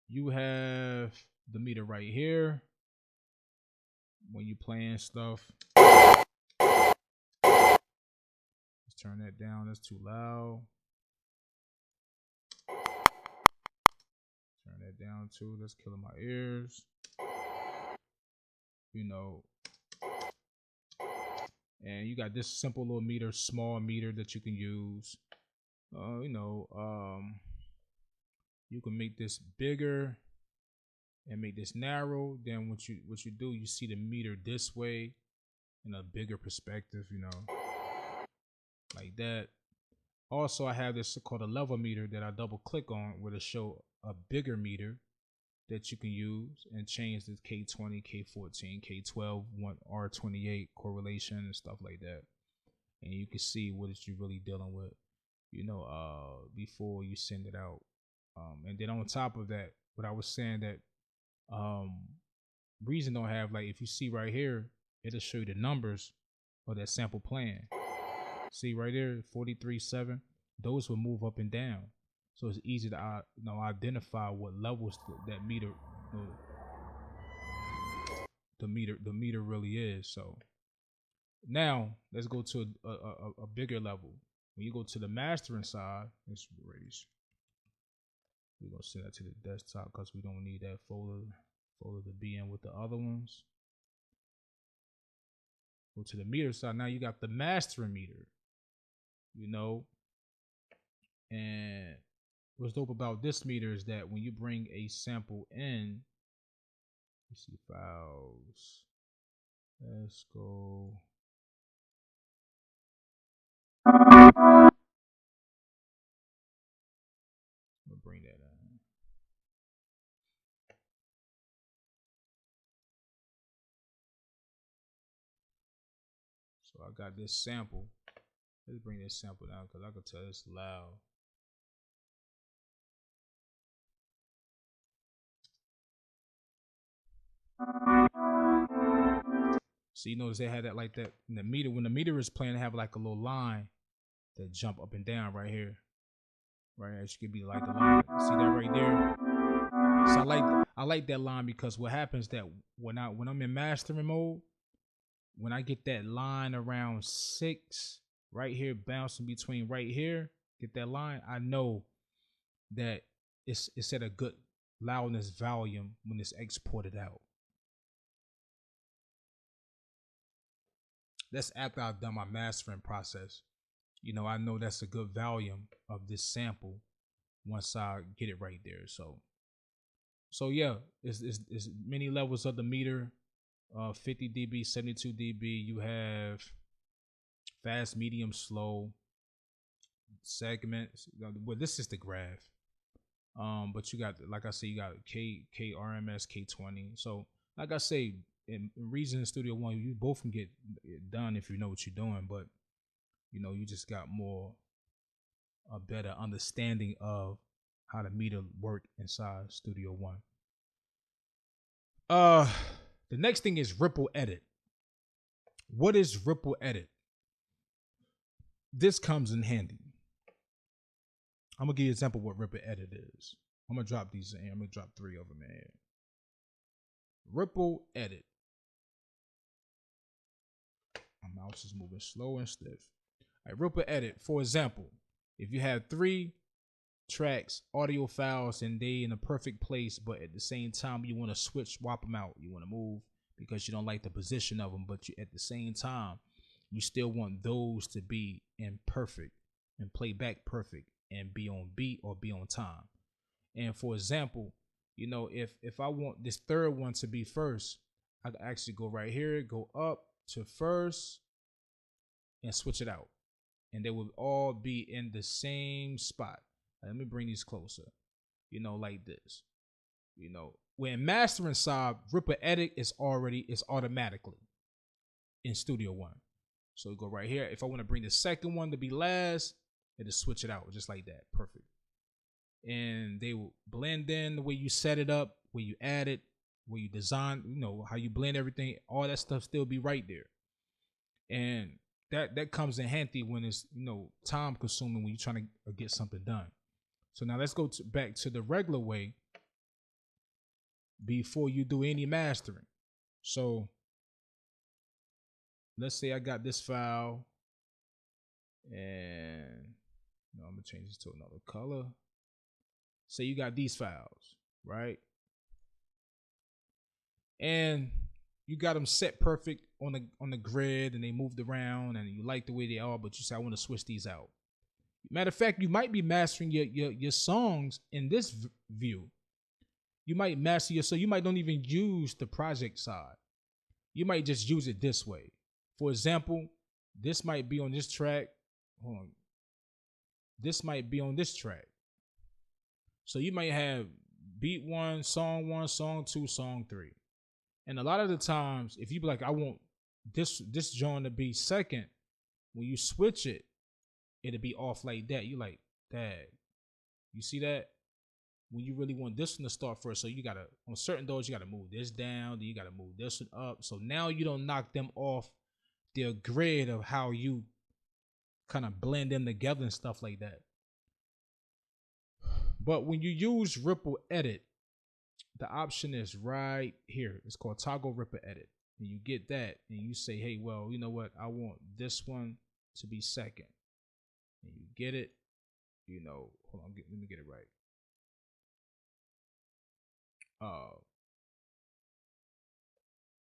you have the meter right here. When you playing stuff, let's turn that down. That's too loud. Turn that down too. That's killing my ears. And you got this simple little meter, small meter that you can use. You can make this bigger and make this narrow. Then what you do, you see the meter this way in a bigger perspective, like that. Also, I have this called a level meter that I double click on, where to show a bigger meter that you can use and change the K20, K14, K12, R28 correlation and stuff like that. And you can see what you're really dealing with, before you send it out. And then on top of that, what I was saying that Reason don't have, like, if you see right here, it'll show you the numbers of that sample plan. See right there, 43.7. Those will move up and down, so it's easy to identify what levels that meter, the meter really is. So now let's go to a bigger level. When you go to the mastering side, let's raise. We're gonna send that to the desktop because we don't need that folder to be in with the other ones. Go to the meter side. Now you got the mastering meter. And what's dope about this meter is that when you bring a sample in, you see files. Let's go. bring that in. So I got this sample. Let's bring this sample down because I can tell it's loud. So you notice they had that like that in the meter. When the meter is playing, they have like a little line that jump up and down right here. Right here, it should be like the line. See that right there? So I like that line because what happens that when I'm in mastering mode, when I get that line around 6 right here, bouncing between right here, get that line, I know that it's at a good loudness volume when it's exported out. That's after I've done my mastering process. You know, I know that's a good volume of this sample once I get it right there. So yeah, it's many levels of the meter. 50 dB, 72 dB. You have fast, medium, slow segments. Well, this is the graph. But you got, like I say, you got KRMS, K20. So like I say, in Reason Studio One, you both can get it done if you know what you're doing, but you know, you just got a better understanding of how the meter work inside Studio One. The next thing is Ripple Edit. What is Ripple Edit? This comes in handy. I'm gonna give you an example of what Ripple Edit is. I'm gonna drop these in. I'm gonna drop 3 of them in here. Ripple Edit. My mouse is moving slow and stiff. All right, Ripple Edit. For example, if you have 3 tracks, audio files, and they in a perfect place, but at the same time you want to swap them out. You want to move because you don't like the position of them, but you, at the same time, you still want those to be in perfect and play back perfect and be on beat or be on time. And for example, you know, if I want this third one to be first, I can actually go right here, go up to first and switch it out. And they will all be in the same spot. Let me bring these closer, you know, like this. You know, when mastering side, Ripple Edit is automatically in Studio One. So go right here. If I want to bring the second one to be last, and just switch it out just like that. Perfect. And they will blend in the way you set it up, where you add it, where you design, you know, how you blend everything, all that stuff still be right there. And that comes in handy when it's, you know, time consuming when you're trying to get something done. So now let's go back to the regular way before you do any mastering. So let's say I got this file and no, I'm gonna change this to another color. Say you got these files, right? And you got them set perfect on the grid and they moved around and you like the way they are, but you say I want to switch these out. Matter of fact, you might be mastering your songs in this view. You might master your song. You might don't even use the project side. You might just use it this way. For example, this might be on this track. Hold on. This might be on this track. So you might have beat 1, song 2, song 3. And a lot of the times, if you be like, I want this joint to be second, when you switch it, it'll be off like that. You like, dang. You see that? When you really want this one to start first, so you gotta, on certain doors, you gotta move this down, then you gotta move this one up. So now you don't knock them off their grid of how you kind of blend them together and stuff like that. But when you use Ripple Edit, the option is right here. It's called Toggle Ripple Edit. And you get that and you say, hey, well, you know what? I want this one to be second. And you get it. You know, hold on, let me get it right.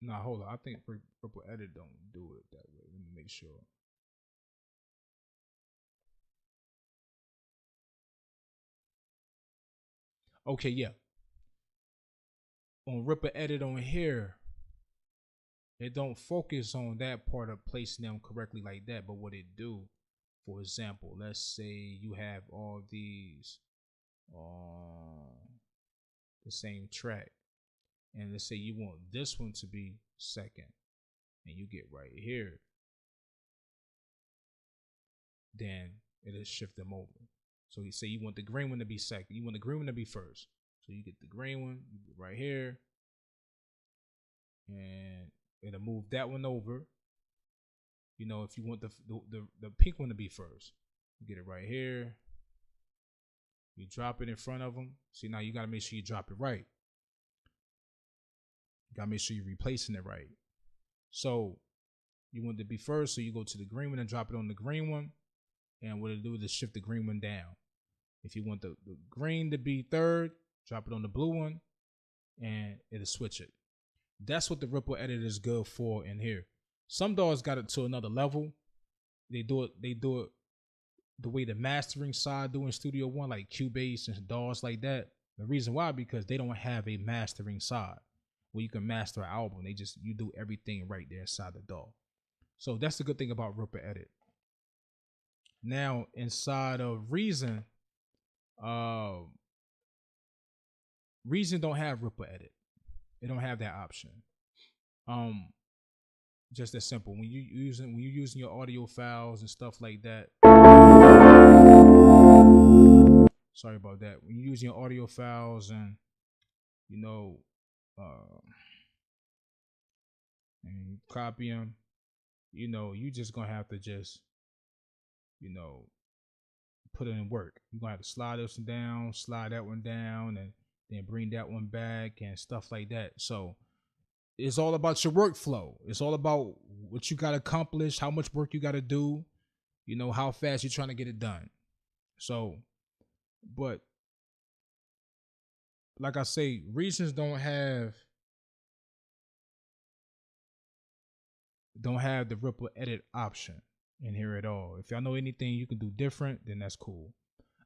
Nah, hold on. I think Ripple Edit don't do it that way. Let me make sure. Okay, yeah. On Ripple Edit on here, it don't focus on that part of placing them correctly like that. But what it do, for example, let's say you have all these on the same track. And let's say you want this one to be second, and you get right here, then it'll shift them over. So you say you want the green one to be second, you want the green one to be first. So you get the green one, you get right here, and it'll move that one over. You know, if you want the pink one to be first, you get it right here. You drop it in front of them. See, now you gotta make sure you drop it right. You gotta make sure you're replacing it right. So you want it to be first, so you go to the green one and drop it on the green one. And what it'll do is shift the green one down. If you want the green to be third, drop it on the blue one, and it'll switch it. That's what the ripple editor is good for in here. Some DAWs got it to another level. They do it the way the mastering side do in Studio One, like Cubase and DAWs like that. The reason why, because they don't have a mastering side where you can master an album. You do everything right there inside the DAW. So that's the good thing about Ripple Edit. Now inside of Reason, Reason don't have Ripple Edit. They don't have that option. Just that simple. When you're using your audio files and stuff like that. Sorry about that. When you're using your audio files and you know, and you copy them, you know, you just gonna have to just, you know, put it in work. You're gonna have to slide this one down, slide that one down, and then bring that one back and stuff like that. So it's all about your workflow. It's all about what you got to accomplish, how much work you got to do, you know, how fast you're trying to get it done. So, but like I say, Reasons don't have the Ripple Edit option in here at all. If y'all know anything you can do different, then that's cool.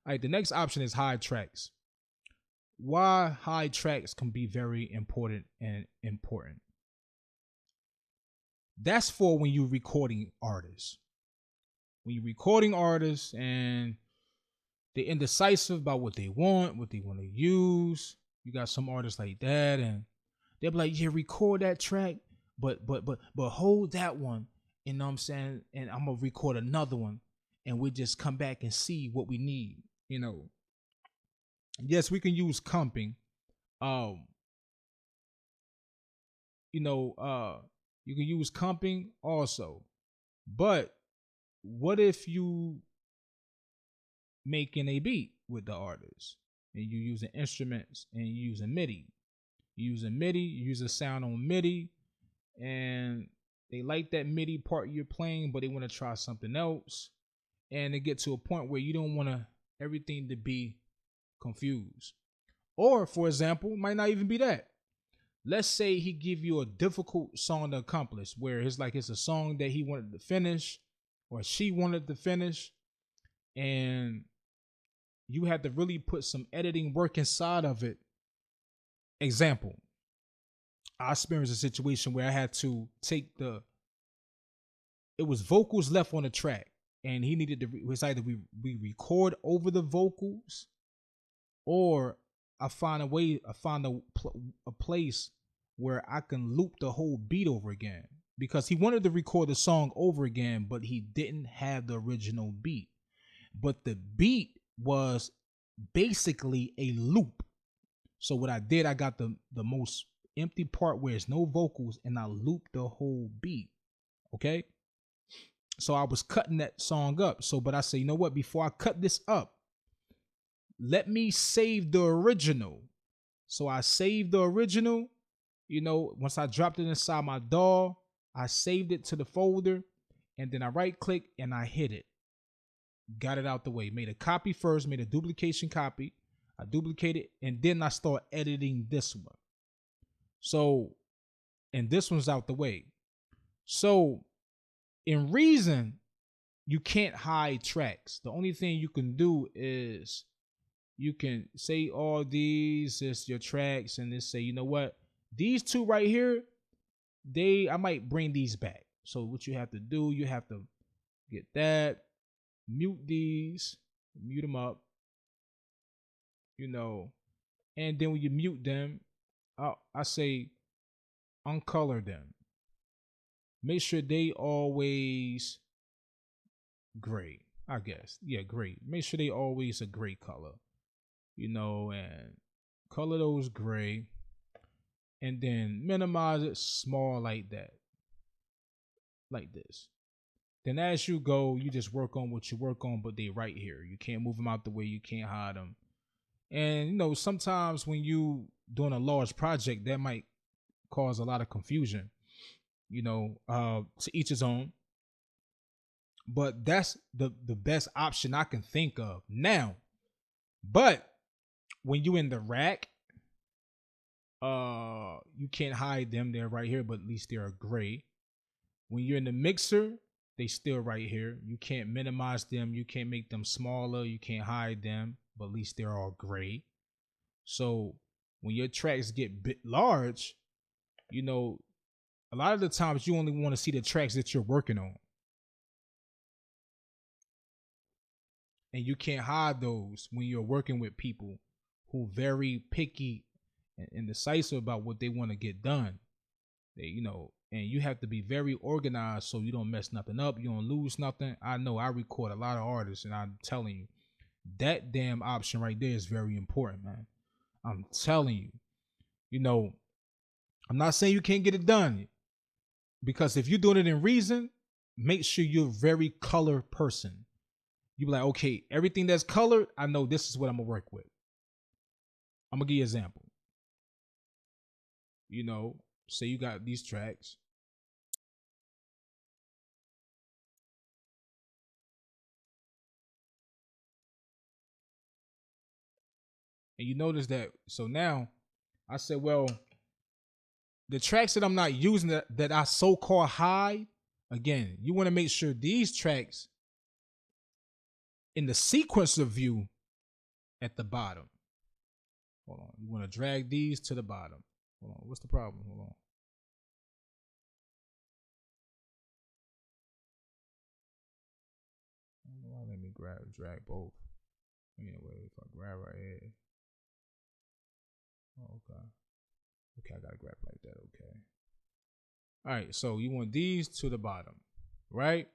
All right, the next option is hide tracks. Why hide tracks can be very important. That's for when you're recording artists. When you're recording artists and they're indecisive about what they want to use. You got some artists like that, and they'll be like, yeah, record that track, but hold that one, you know what I'm saying? And I'm gonna record another one, and we just come back and see what we need, you know. Yes, we can use comping. You can use comping also. But what if you making a beat with the artist and you using instruments and you using MIDI? You use a sound on MIDI, and they like that MIDI part you're playing, but they want to try something else. And they get to a point where you don't want everything to be confused. Or, for example, might not even be that. Let's say he give you a difficult song to accomplish, where it's a song that he wanted to finish or she wanted to finish, and you had to really put some editing work inside of it. Example, I experienced a situation where I had to take it was vocals left on the track, and he needed to, it was either we record over the vocals, or I find a place where I can loop the whole beat over again, because he wanted to record the song over again, but he didn't have the original beat. But the beat was basically a loop. So what I did, I got the most empty part where there's no vocals, and I looped the whole beat. Okay? So I was cutting that song up. But I say, you know what? Before I cut this up, let me save the original. So I saved the original. You know, once I dropped it inside my DAW, I saved it to the folder, and then I right click and I hit it. Got it out the way. Made a copy first, made a duplication copy. I duplicated, and then I start editing this one. So, and this one's out the way. So, in Reason, you can't hide tracks. The only thing you can do is you can say all these is your tracks, and then say, you know what? These two right here, I might bring these back. So what you have to do, you have to get that, mute these, mute them up, you know, and then when you mute them, I say uncolor them. Make sure they always gray, I guess. Yeah, gray. Make sure they always a gray color, and color those gray, and then minimize it small like that, like this. Then as you go, you just work on what you work on, but they right here. You can't move them out the way. You can't hide them. And sometimes when you doing a large project, that might cause a lot of confusion. To each his own. But that's the best option I can think of now. But when you in the rack, you can't hide them. They're right here, but at least they're gray. When you're in the mixer, they still right here. You can't minimize them. You can't make them smaller. You can't hide them, but at least they're all gray. So when your tracks get bit large, a lot of the times you only want to see the tracks that you're working on. And you can't hide those when you're working with people who very picky and decisive about what they want to get done. And you have to be very organized so you don't mess nothing up. You don't lose nothing. I know I record a lot of artists, and I'm telling you, that damn option right there is very important, man. I'm telling you, I'm not saying you can't get it done, because if you're doing it in reason, make sure you're a very color person. You be like, okay, everything that's colored, I know this is what I'm gonna work with. I'm gonna give you an example. Say you got these tracks. And you notice that, so now I said, well, the tracks that I'm not using that I so-called hide, again, you want to make sure these tracks in the sequencer view at the bottom. Hold on. You want to drag these to the bottom. Hold on. What's the problem? Hold on. Let me drag both. Anyway, if I grab right here. Oh, okay. Okay, I gotta grab like that. Okay. All right, so you want these to the bottom, right?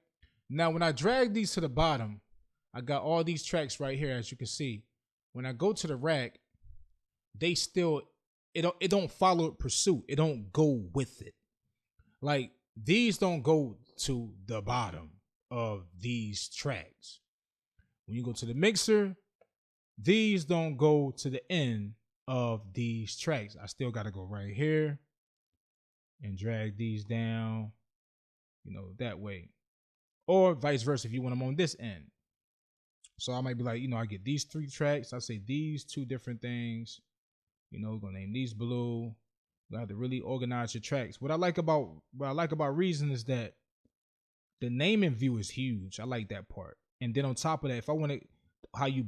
Now, when I drag these to the bottom, I got all these tracks right here, as you can see. When I go to the rack, they still, it don't follow pursuit. It don't go with it. Like, these don't go to the bottom of these tracks. When you go to the mixer, these don't go to the end of these tracks. I still got to go right here and drag these down, that way. Or vice versa if you want them on this end. So I might be like, I get these 3 tracks. I say these 2 different things. Gonna name these blue. You have to really organize your tracks. What I like about Reason is that the naming view is huge. I like that part. And then on top of that, if I want to, how you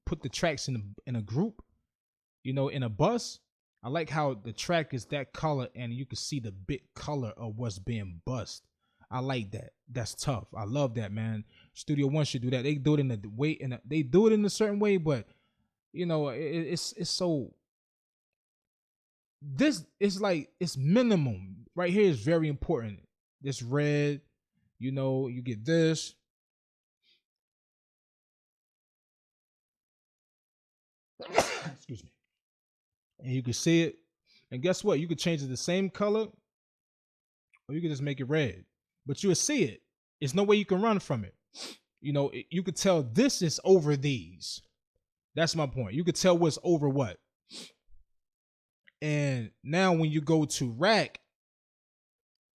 put the tracks in a group, in a bus, I like how the track is that color and you can see the bit color of what's being bussed. I like that. That's tough. I love that, man. Studio One should do that. They do it in a way, they do it in a certain way, but it's so. This is like, it's minimum. Right here is very important. This red, you get this. Excuse me. And you can see it. And guess what? You could change it the same color, or you could just make it red. But you'll see it. There's no way you can run from it. You could tell this is over these. That's my point. You could tell what's over what. And now when you go to rack,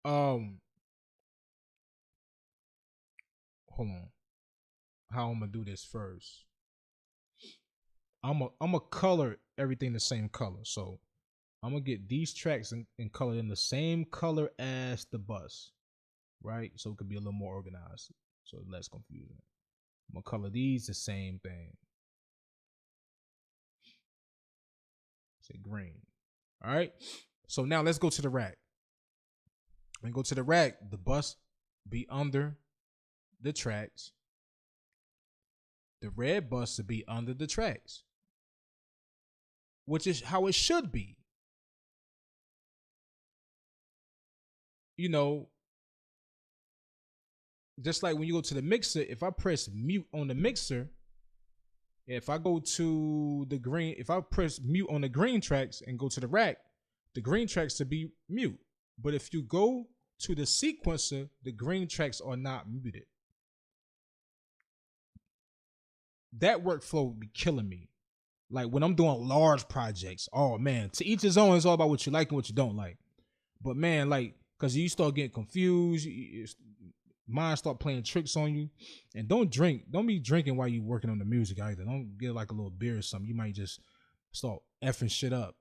hold on. How I'm gonna do this first. I'm a color everything the same color. So I'm gonna get these tracks and color in the same color as the bus, right? So it could be a little more organized, so less confusing. I'm gonna color these the same thing. Say green. All right. So now let's go to the rack. When you go to the rack, the bus be under the tracks. The red bus to be under the tracks. which is how it should be. You know, just like when you go to the mixer, if I press mute on the mixer, if I go to the green, if I press mute on the green tracks and go to the rack, the green tracks to be mute. But if you go to the sequencer, the green tracks are not muted. That workflow would be killing me. Like when I'm doing large projects, oh man, to each his own. It's all about what you like and what you don't like. But man, like, cause you start getting confused, mind start playing tricks on you. And don't be drinking while you working on the music either. Don't get like a little beer or something. You might just start effing shit up.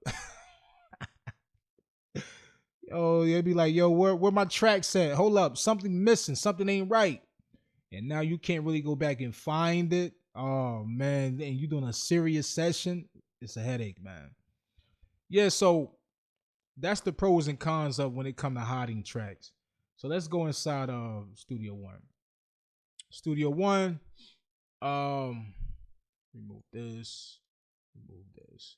Oh, they'll be like, yo, where my tracks at? Hold up, something missing, something ain't right. And now you can't really go back and find it. Oh man, and you doing a serious session, it's a headache, man. Yeah, so that's the pros and cons of when it comes to hiding tracks. So let's go inside of Studio One. Studio One, remove this, remove this.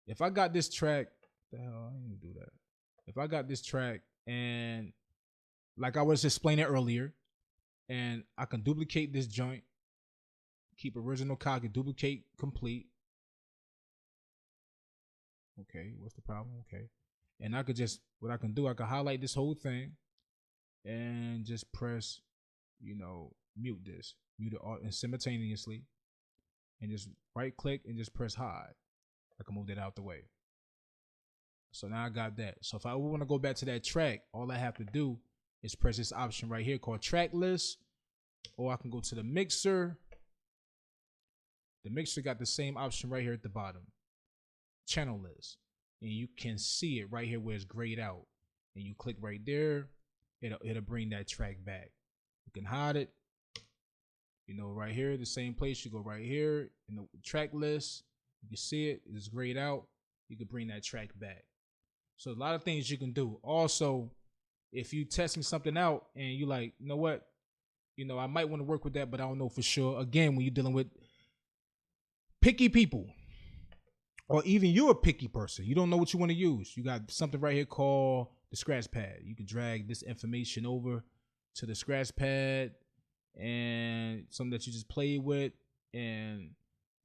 If I got this track, the hell, I didn't do that. If I got this track and like I was explaining earlier, and I can duplicate this joint, keep original copy, duplicate complete. Okay, what's the problem? Okay. And I could just, what I can do, I can highlight this whole thing and just press, mute this, mute it all and simultaneously, and just right click and just press hide. I can move that out the way. So now I got that. So if I want to go back to that track, all I have to do is press this option right here called track list, or I can go to the mixer. The mixer got the same option right here at the bottom, channel list, and you can see it right here where it's grayed out. And you click right there, it'll bring that track back. You can hide it, right here, the same place. You go right here in the track list. You can see it, it's grayed out. You can bring that track back. So a lot of things you can do. Also, if you testing something out and you like, you know what, I might want to work with that, but I don't know for sure. Again, when you're dealing with picky people, or even you're a picky person, you don't know what you want to use. You got something right here called the scratch pad. You can drag this information over to the scratch pad and something that you just played with. And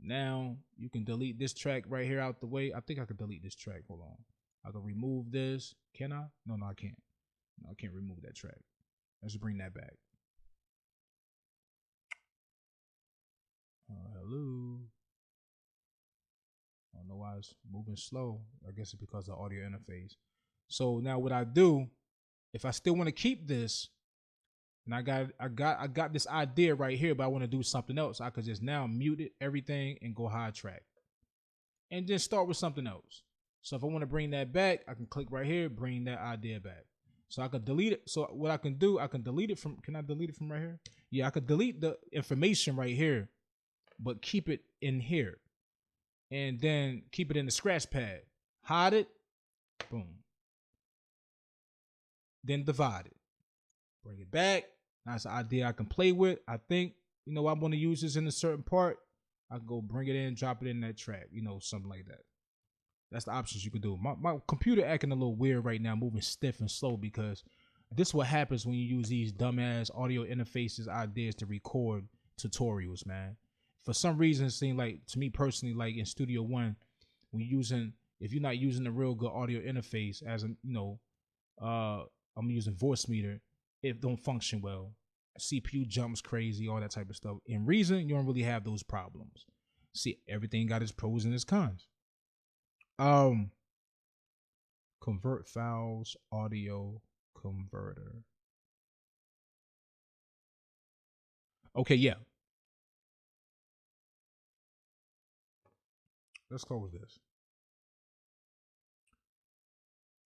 now you can delete this track right here out the way. I think I could delete this track. Hold on. I can remove this. Can I? No, I can't. No, I can't remove that track. Let's bring that back. Hello. I don't know why it's moving slow. I guess it's because of the audio interface. So now what I do, if I still want to keep this, and I got this idea right here, but I want to do something else, I could just now mute it, everything, and go hide track. And then start with something else. So if I want to bring that back, I can click right here, bring that idea back. So I could delete it. So what I can do, I can delete it from, can I delete it from right here? Yeah, I could delete the information right here, but keep it in here. And then keep it in the scratch pad. Hide it. Boom. Then divide it. Bring it back. That's an idea I can play with. I think, I want to use this in a certain part. I can go bring it in, drop it in that track, something like that. That's the options you can do. My computer acting a little weird right now, moving stiff and slow, because this is what happens when you use these dumbass audio interfaces ideas to record tutorials, man. For some reason, it seems like, to me personally, like in Studio One, if you're not using a real good audio interface, as in, I'm using voice meter, it don't function well. CPU jumps crazy, all that type of stuff. In Reason, you don't really have those problems. See, everything got its pros and its cons. Convert files, audio converter. Okay, yeah. Let's close this.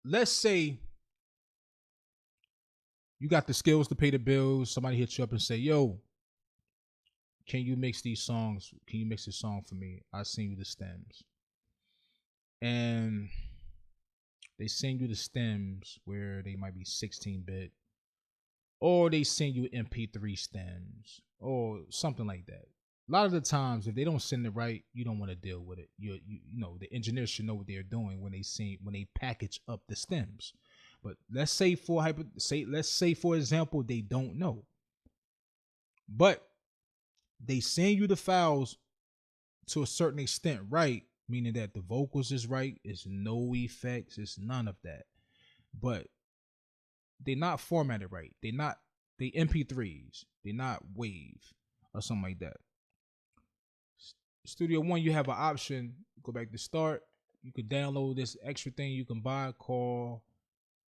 Let's say you got the skills to pay the bills. Somebody hits you up and say, yo, can you mix these songs? Can you mix this song for me? I send you the stems. And they send you the stems where they might be 16-bit. Or they send you MP3 stems. Or something like that. a lot of the times, if they don't send it right, you don't want to deal with it. You know, the engineers should know what they're doing when they package up the stems. But let's say for example, they don't know, but they send you the files to a certain extent right, meaning that the vocals is right, it's no effects, it's none of that. But they're not formatted right. They MP3s. They're not wave or something like that. Studio One, you have an option. Go back to start. You could download this extra thing you can buy called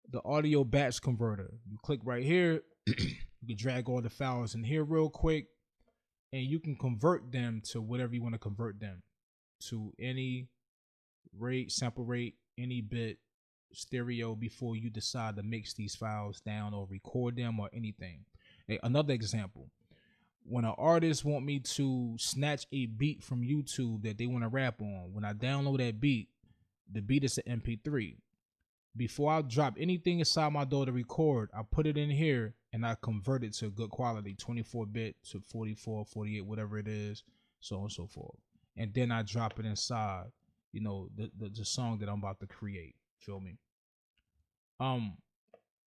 the audio batch converter. You click right here. You can drag all the files in here real quick, and you can convert them to whatever you want to convert them to, any rate, sample rate, any bit, stereo, before you decide to mix these files down or record them or anything. Another example, when an artist want me to snatch a beat from YouTube that they want to rap on, when I download that beat, the beat is an MP3. Before I drop anything inside my door to record, I put it in here and I convert it to good quality, 24-bit to 44, 48, whatever it is, so on and so forth. And then I drop it inside, you know, the song that I'm about to create. Feel me?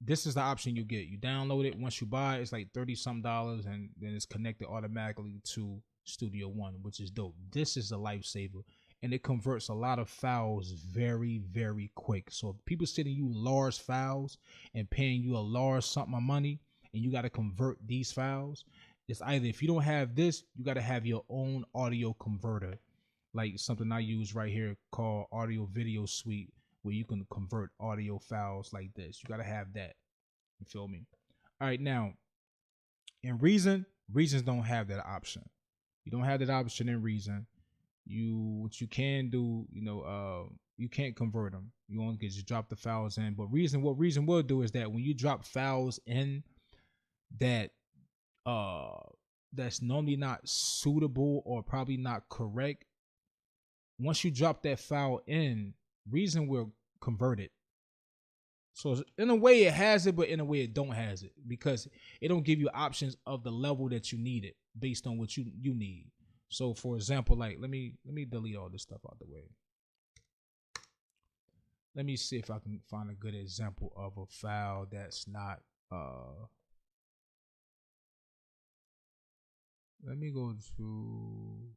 This is the option you get. You download it. Once you buy it, it's like $30-something, and then it's connected automatically to Studio One, which is dope. This is a lifesaver, and it converts a lot of files very, very quick. So if people sending you large files and paying you a large something of money, and you got to convert these files, it's either, if you don't have this, you got to have your own audio converter, like something I use right here called Audio Video Suite, where you can convert audio files like this. You got to have that. You feel me? All right, now, in Reasons don't have that option. You don't have that option in Reason. What you can do, you can't convert them. You only can just drop the files in. But what Reason will do is that when you drop files in that that's normally not suitable or probably not correct, once you drop that file in, Reason will convert it. So in a way it has it, but in a way it don't has it, because it don't give you options of the level that you need it based on what you need. So for example, like let me delete all this stuff out the way. Let me see if I can find a good example of a file that's not let me go to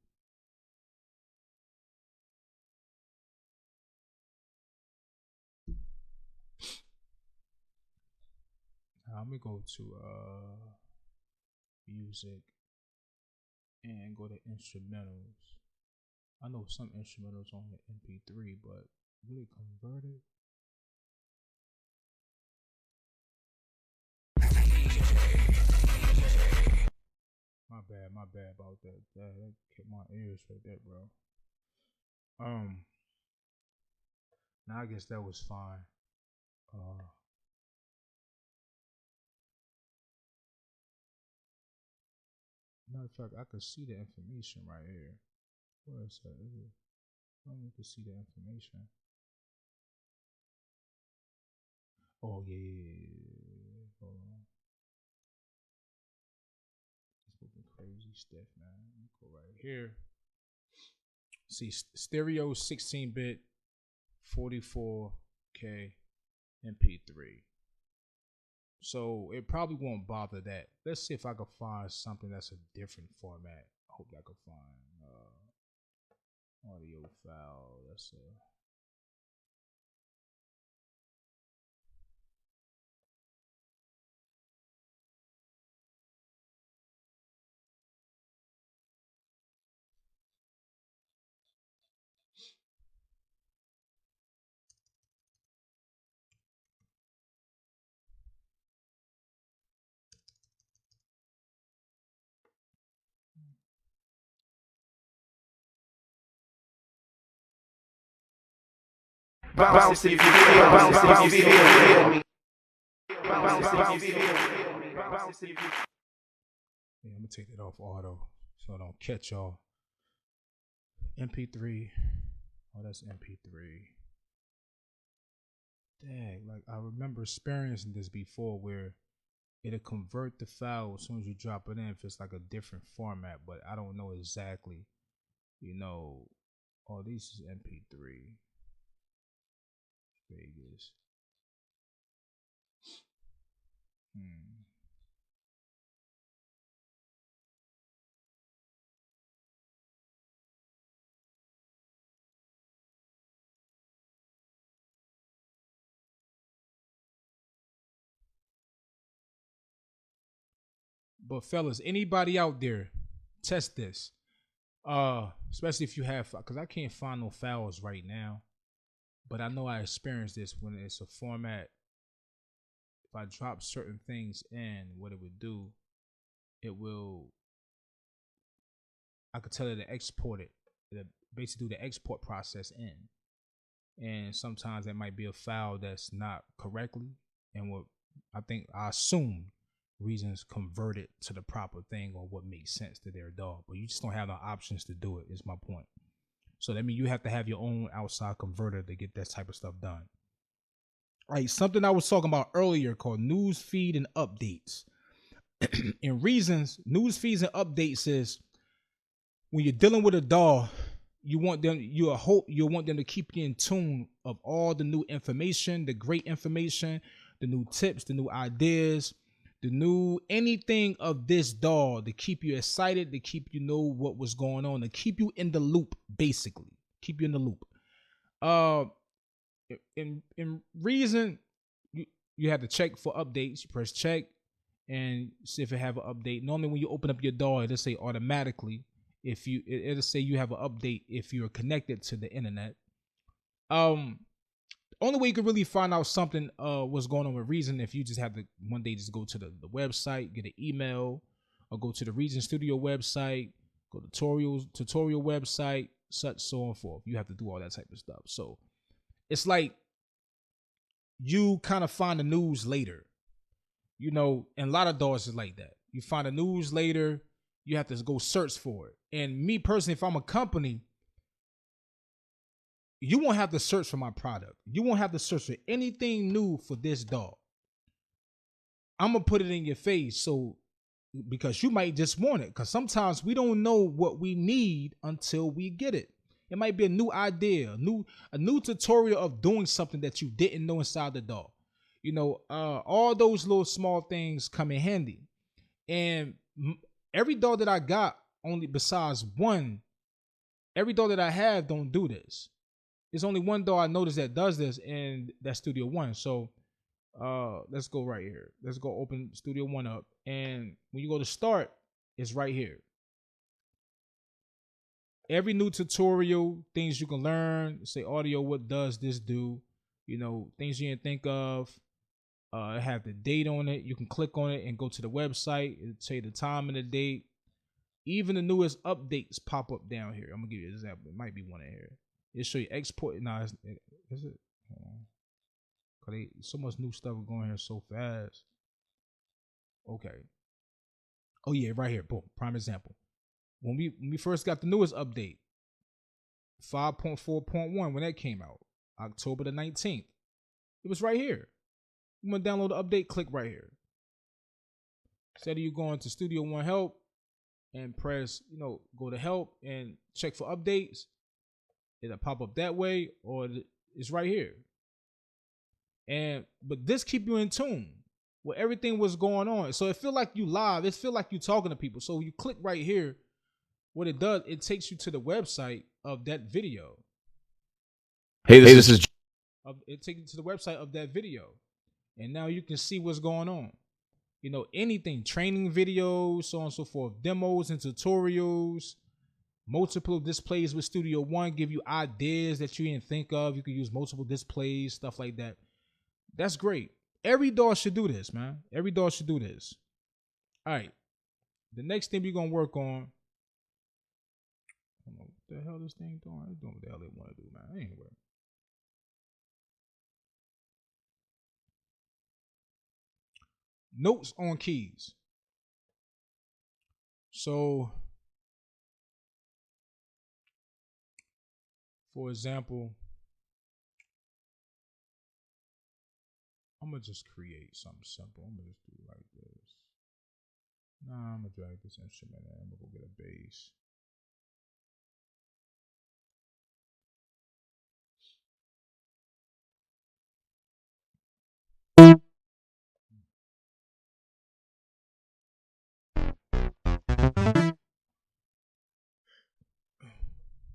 let me go to music and go to instrumentals. I know some instrumentals on the MP3, but really convert it. My bad about that. That kept my ears right there, bro. Now I guess that was fine. Matter of fact, I could see the information right here. Where is that? I need to see the information. Oh yeah. Hold on. It's looking crazy stuff, man. Let me go right here. See, stereo 16-bit 44K MP3. So it probably won't bother that. Let's see if I can find something that's a different format. I hope I can find audio file. That's Bounce if you feel, bounce if you feel me. Bounce if you feel me. Bounce if you feel me. Yeah, I'm gonna take it off auto so I don't catch y'all. MP3. Oh, that's MP3. Dang, like I remember experiencing this before where it'll convert the file as soon as you drop it in if it's like a different format, but I don't know exactly, you know. Oh, these is MP3. Vegas. Hmm. But fellas, anybody out there, test this. Especially if you have, because I can't find no files right now. But I know I experienced this when it's a format. If I drop certain things in, what it would do, it will. I could tell it to export it. It basically do the export process in, and sometimes that might be a file that's not correctly, and what I assume reasons convert it to the proper thing or what makes sense to their dog, but you just don't have the options to do it. Is my point. So that means you have to have your own outside converter to get that type of stuff done. Right, something I was talking about earlier called news feed and updates. And reasons news feeds and updates is when you're dealing with a dog, you want them you want them to keep you in tune of all the new information, the great information, the new tips, the new ideas, the new anything of this dog to keep you excited, to keep you know what was going on, to keep you in the loop, basically. Keep you in the loop. Uh in reason, you you have to check for updates. You press check and see if it have an update. Normally when you open up your door, it'll say automatically if it'll say you have an update if you're connected to the internet. um Only way you could really find out something what's going on with reason if you just have to one day just go to the website, get an email, or go to the Reason Studio website, go to tutorial website, such so on forth. You have to do all that type of stuff. So it's like you kind of find the news later, you know, and a lot of dogs is like that. You find the news later, you have to go search for it. And me personally, if I'm a company, you won't have to search for my product. You won't have to search for anything new for this dog. I'm gonna put it in your face, so because you might just want it. Because sometimes we don't know what we need until we get it. It might be a new idea, a new tutorial of doing something that you didn't know inside the dog. You know, all those little small things come in handy. And every dog that I got, only besides one, every dog that I have don't do this. There's only one dog I noticed that does this, and that's Studio One. So let's go right here. Let's go open Studio One up. And when you go to start, it's right here. Every new tutorial, things you can learn, say audio, what does this do? You know, things you didn't think of. Have the date on it. You can click on it and go to the website. It'll tell you the time and the date. Even the newest updates pop up down here. I'm gonna give you an example. It might be one in here. It'll show you export. Nah, is it? Cause so much new stuff going here so fast. Okay. Oh yeah, right here. Boom. Prime example. When we first got the newest update, 5.4.1, when that came out, October the 19th, it was right here. You want to download the update? Click right here. Instead of you going to Studio One Help and press, you know, go to Help and check for updates, it'll pop up that way, or it's right here. And but this keep you in tune with everything was going on. So it feel like you live. It feel like you talking to people. So you click right here. What it does, it takes you to the website of that video. Hey, this is It takes you to the website of that video, and now you can see what's going on. You know, anything, training videos, so on and so forth, demos and tutorials, multiple displays with Studio One give you ideas that you didn't think of. You can use multiple displays, stuff like that. That's great. Every dog should do this, man. Every dog should do this. All right. The next thing we're gonna work on. I don't know what the hell this thing doing. It's doing what the hell they want to do, man. Anyway. Notes on keys. So, for example, I'm gonna just create something simple. I'm gonna just do like this. Nah, I'm gonna drag this instrument in. I'm gonna go get a bass.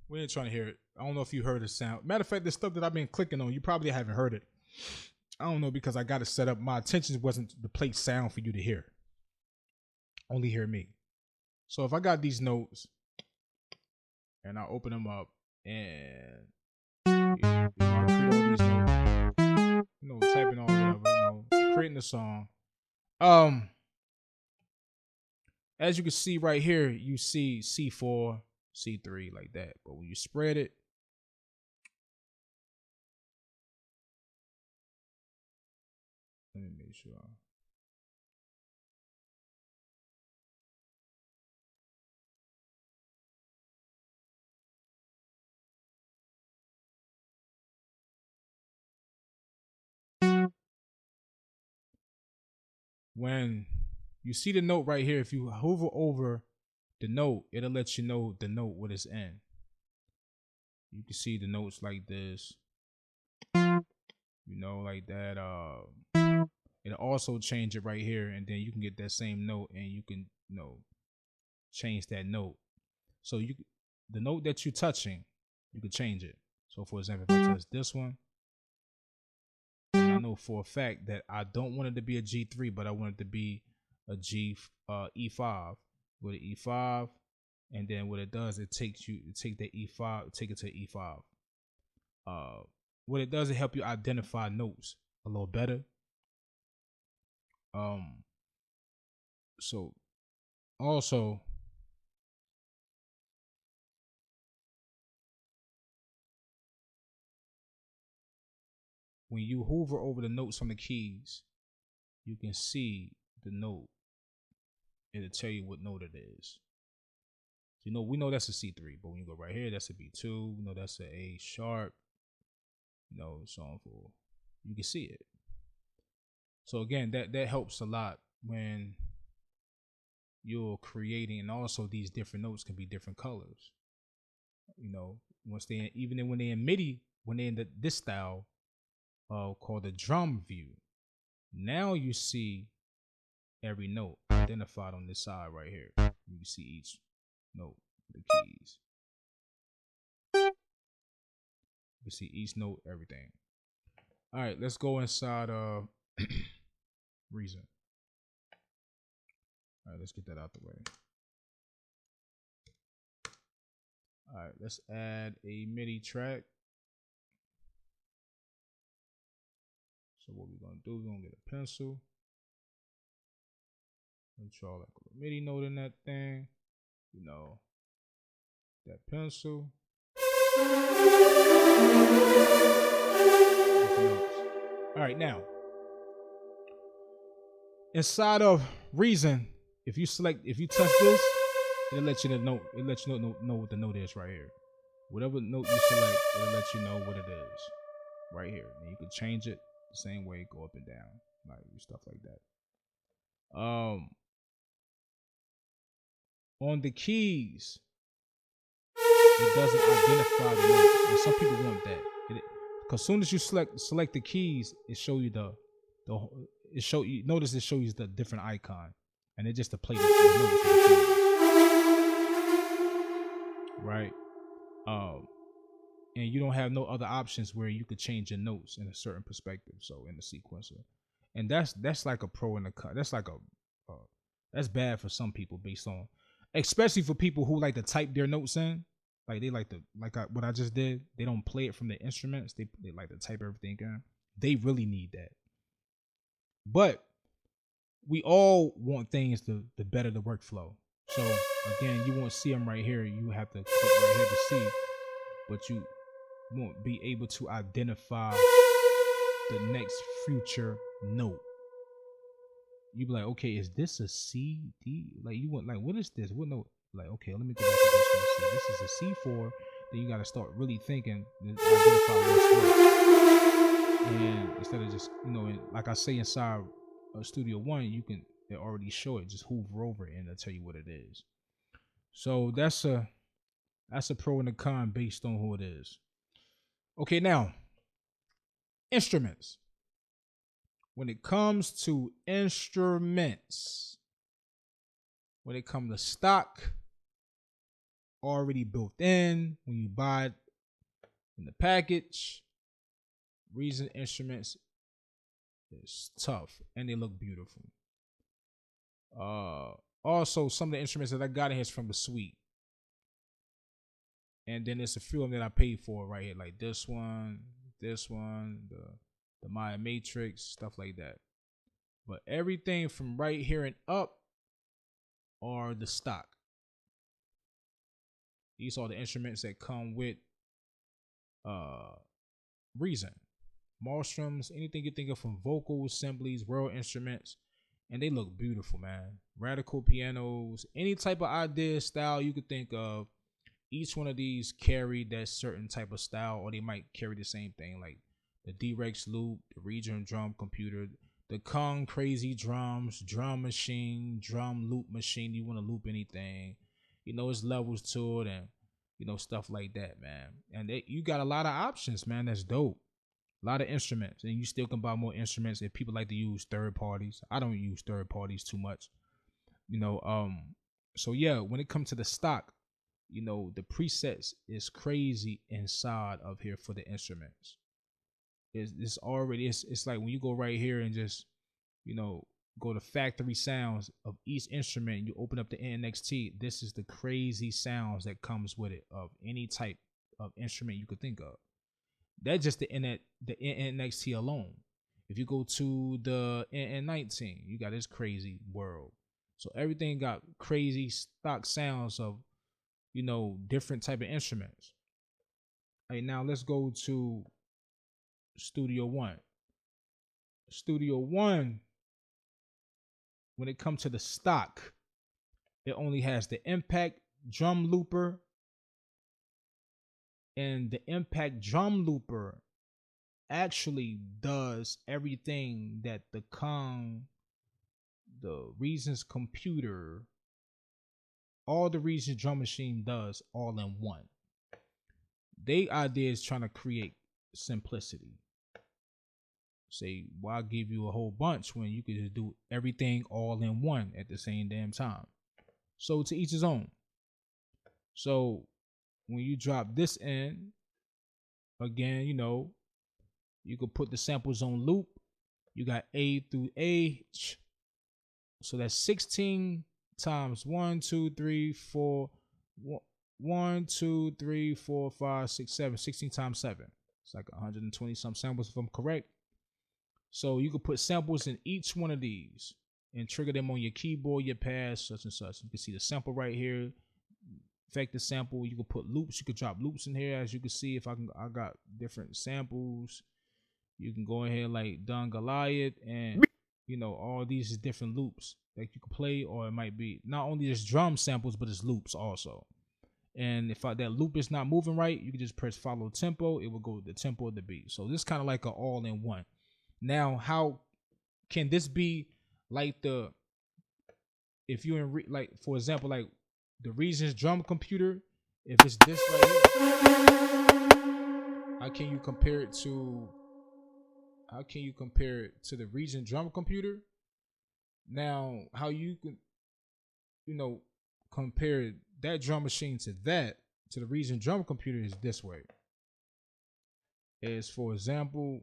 We ain't trying to hear it. I don't know if you heard the sound. Matter of fact, the stuff that I've been clicking on, you probably haven't heard it. I don't know because I got it set up. My intention wasn't to play sound for you to hear. Only hear me. So if I got these notes and I open them up and I create all these notes, typing on whatever, creating the song. As you can see right here, you see C4, C3 like that. But when you spread it, let me make sure. When you see the note right here, if you hover over the note, it'll let you know the note what it's in. You can see the notes like this, like that. It'll also change it right here, and then you can get that same note, and you can, change that note. So the note that you're touching, you can change it. So for example, if I touch this one, and I know for a fact that I don't want it to be a G3, but I want it to be a E5. With an E5, and then what it does, it take that E5, take it to E5. What it does, it help you identify notes a little better. So also, when you hover over the notes on the keys, you can see the note. It'll tell you what note it is. So, we know that's a C3, but when you go right here, that's a B2. We know that's a A sharp. So on forth. You can see it. So again, that helps a lot when you're creating, and also these different notes can be different colors. Once when they're in MIDI, when they're in this style, called the drum view. Now you see every note identified on this side right here. You can see each note, the keys. You can see each note, everything. All right, let's go inside Reason. All right, let's get that out the way. All right, let's add a MIDI track. So what we're gonna do, we're gonna get a pencil. And draw like a MIDI note in that thing. That pencil. All right, now inside of Reason, if you touch this, it'll let you know. It'll let you know what the note is right here. Whatever note you select, it'll let you know what it is right here. And you can change it the same way, go up and down, like stuff like that. On the keys, it doesn't identify the note, and some people want that. Because as soon as you select the keys, it show you notice it shows you the different icon, and it's just to play the notes of the keys. Right? And you don't have no other options where you could change your notes in a certain perspective. So in the sequencer, and that's like a pro and a con. That's like that's bad for some people, based on, especially for people who like to type their notes in. Like they like to, what I just did. They don't play it from the instruments. They like to type everything in. They really need that. But we all want things to better the workflow. So again, you won't see them right here. You have to click right here to see, but you won't be able to identify the next future note. You be like, okay, is this a C, D? Like you want, like, what is this? What note? Like, okay, let me go back to this one. See, this is a C4. Then you got to start really thinking to identify what's what. And instead of just, like I say inside Studio One, you can they already show it. Just hover over it and they'll tell you what it is. So that's a pro and a con based on who it is. Okay, now instruments. When it comes to instruments, when it comes to stock, already built in, when you buy it in the package, Reason instruments is tough and they look beautiful. Also, some of the instruments that I got in here is from the suite. And then there's a few of them that I paid for right here, like this one, the Maya Matrix, stuff like that. But everything from right here and up are the stock. These are the instruments that come with Reason. Marstroms, anything you think of from vocal assemblies, world instruments, and they look beautiful, man. Radical pianos, any type of idea, style you could think of. Each one of these carry that certain type of style, or they might carry the same thing, like the D-Rex loop, the region drum computer, the Kong crazy drums, drum machine, drum loop machine. You want to loop anything, it's levels to it, and stuff like that, man. And you got a lot of options, man. That's dope. A lot of instruments, and you still can buy more instruments if people like to use third parties. I don't use third parties too much, So yeah, when it comes to the stock, the presets is crazy inside of here for the instruments. It's already it's like when you go right here and just go to factory sounds of each instrument, you open up the NXT. This is the crazy sounds that comes with it of any type of instrument you could think of. That's just the NXT alone. If you go to the N19, you got this crazy world. So everything got crazy stock sounds of different type of instruments. Hey, now let's go to Studio One. Studio One, when it comes to the stock, it only has the impact drum looper, and the impact drum looper actually does everything that the Reason's computer, all the Reason's drum machine does all in one. They idea is trying to create simplicity. Say, why give you a whole bunch when you could just do everything all in one at the same damn time? So to each his own. So when you drop this in, again, you could put the samples on loop. You got A through H. So that's 16 times 1, 2, 3, 4. 1, 2, 3, 4, 5, 6, 7. 16 times 7. It's like 120 some samples if I'm correct. So you could put samples in each one of these and trigger them on your keyboard, your pad, such and such. You can see the sample right here. Affect the sample. You can put loops. You could drop loops in here. As you can see, I got different samples. You can go ahead like Don Goliath, and all these is different loops that you can play, or it might be not only just drum samples, but it's loops also. And if that loop is not moving right, you can just press follow tempo. It will go with the tempo of the beat. So this is kind of like an all-in-one. Now, how can this be like if you like, for example, like the Reason's drum computer, if it's this right here, how can you compare it to the Reason drum computer? Now, how you can compare that drum machine to the Reason drum computer is this way. Is, for example,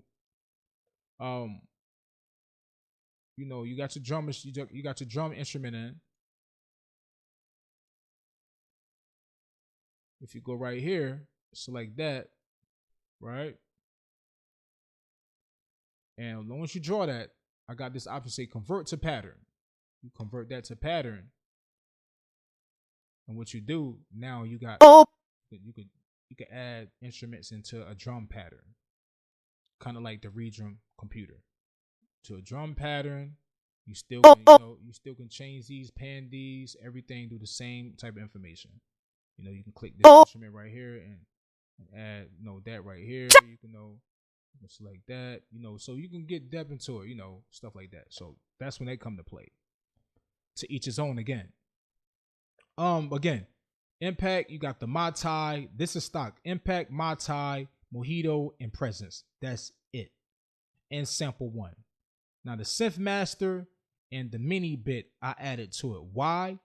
you got your drum, you got your drum instrument in. If you go right here, select that, right? And as long as you draw that, I got this option say convert to pattern. You convert that to pattern. And what you do now, you got you could add instruments into a drum pattern. Kind of like the Redrum computer. To a drum pattern, you still can change these, pan these, everything, do the same type of information. You can click this instrument right here and add that right here. You can Select that, so you can get depth into it, stuff like that. So that's when they come to play. To each his own again. Again, Impact, you got the Mai Tai. This is stock. Impact, Mai Tai, Mojito, and Presence. That's it. And sample one. Now the Synth Master and the mini bit I added to it. Why?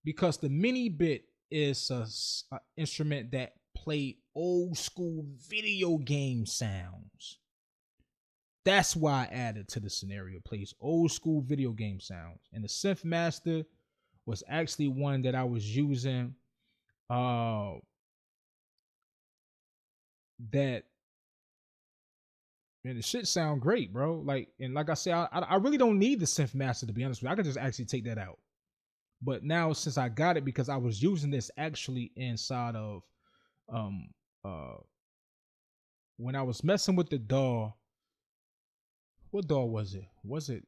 Because the mini bit is a instrument that play old school video game sounds. That's why I added to the scenario. It plays old school video game sounds. And the Synth Master was actually one that I was using that, man, the shit sound great, bro. Like I said, I really don't need the Synth Master, to be honest with you. I could just actually take that out. But now, since I got it, because I was using this actually inside of when I was messing with the DAW. What DAW was it?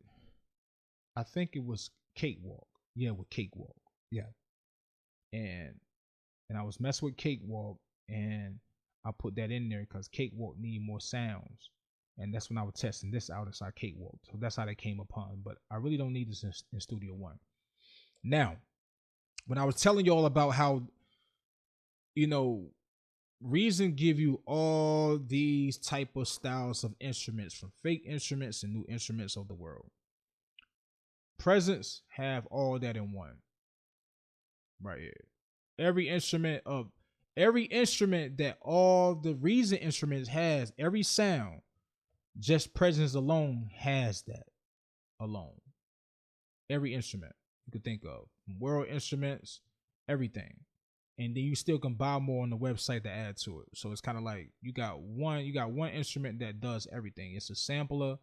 I think it was Cakewalk. Yeah, with Cakewalk. Yeah. And I was messing with Cakewalk, and I put that in there because Cakewalk need more sounds. And that's when I was testing this out inside Cakewalk. So that's how they came upon. But I really don't need this in Studio One. Now, when I was telling y'all about how, Reason give you all these type of styles of instruments, from fake instruments and new instruments of the world. Presence have all that in one. Right here. Every instrument that all the Reason instruments has, every sound, just Presence alone has that alone. Every instrument you could think of, world instruments, everything. And then you still can buy more on the website to add to it. So it's kind of like you got one instrument that does everything. It's a sampler,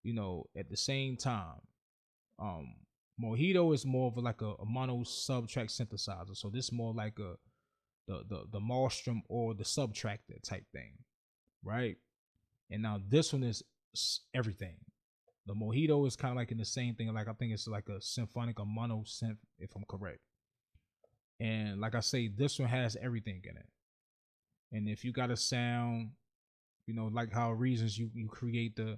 at the same time. Mojito is more of like a mono subtract synthesizer. So this is more like the Maelstrom or the Subtractor type thing, right? And now this one is everything. The Mojito is kind of like in the same thing. Like I think it's like a symphonic or mono synth, if I'm correct. And like I say, this one has everything in it. And if you got a sound, like how Reasons you create the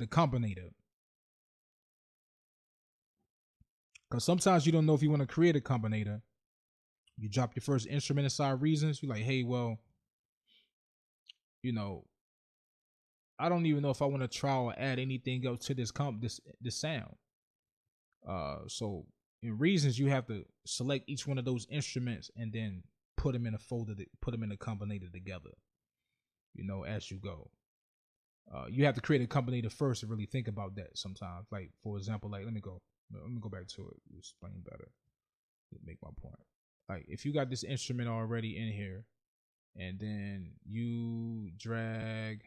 Combinator. Because sometimes you don't know if you want to create a Combinator. You drop your first instrument inside Reasons. You're like, hey, well, I don't even know if I want to try or add anything else to this sound. So in Reasons, you have to select each one of those instruments and then put them in a folder, put them in a Combinator together, as you go. You have to create a Combinator first to really think about that sometimes. Like, for example, like, let me go back to it to explain better, to make my point. Like, if you got this instrument already in here, and then you drag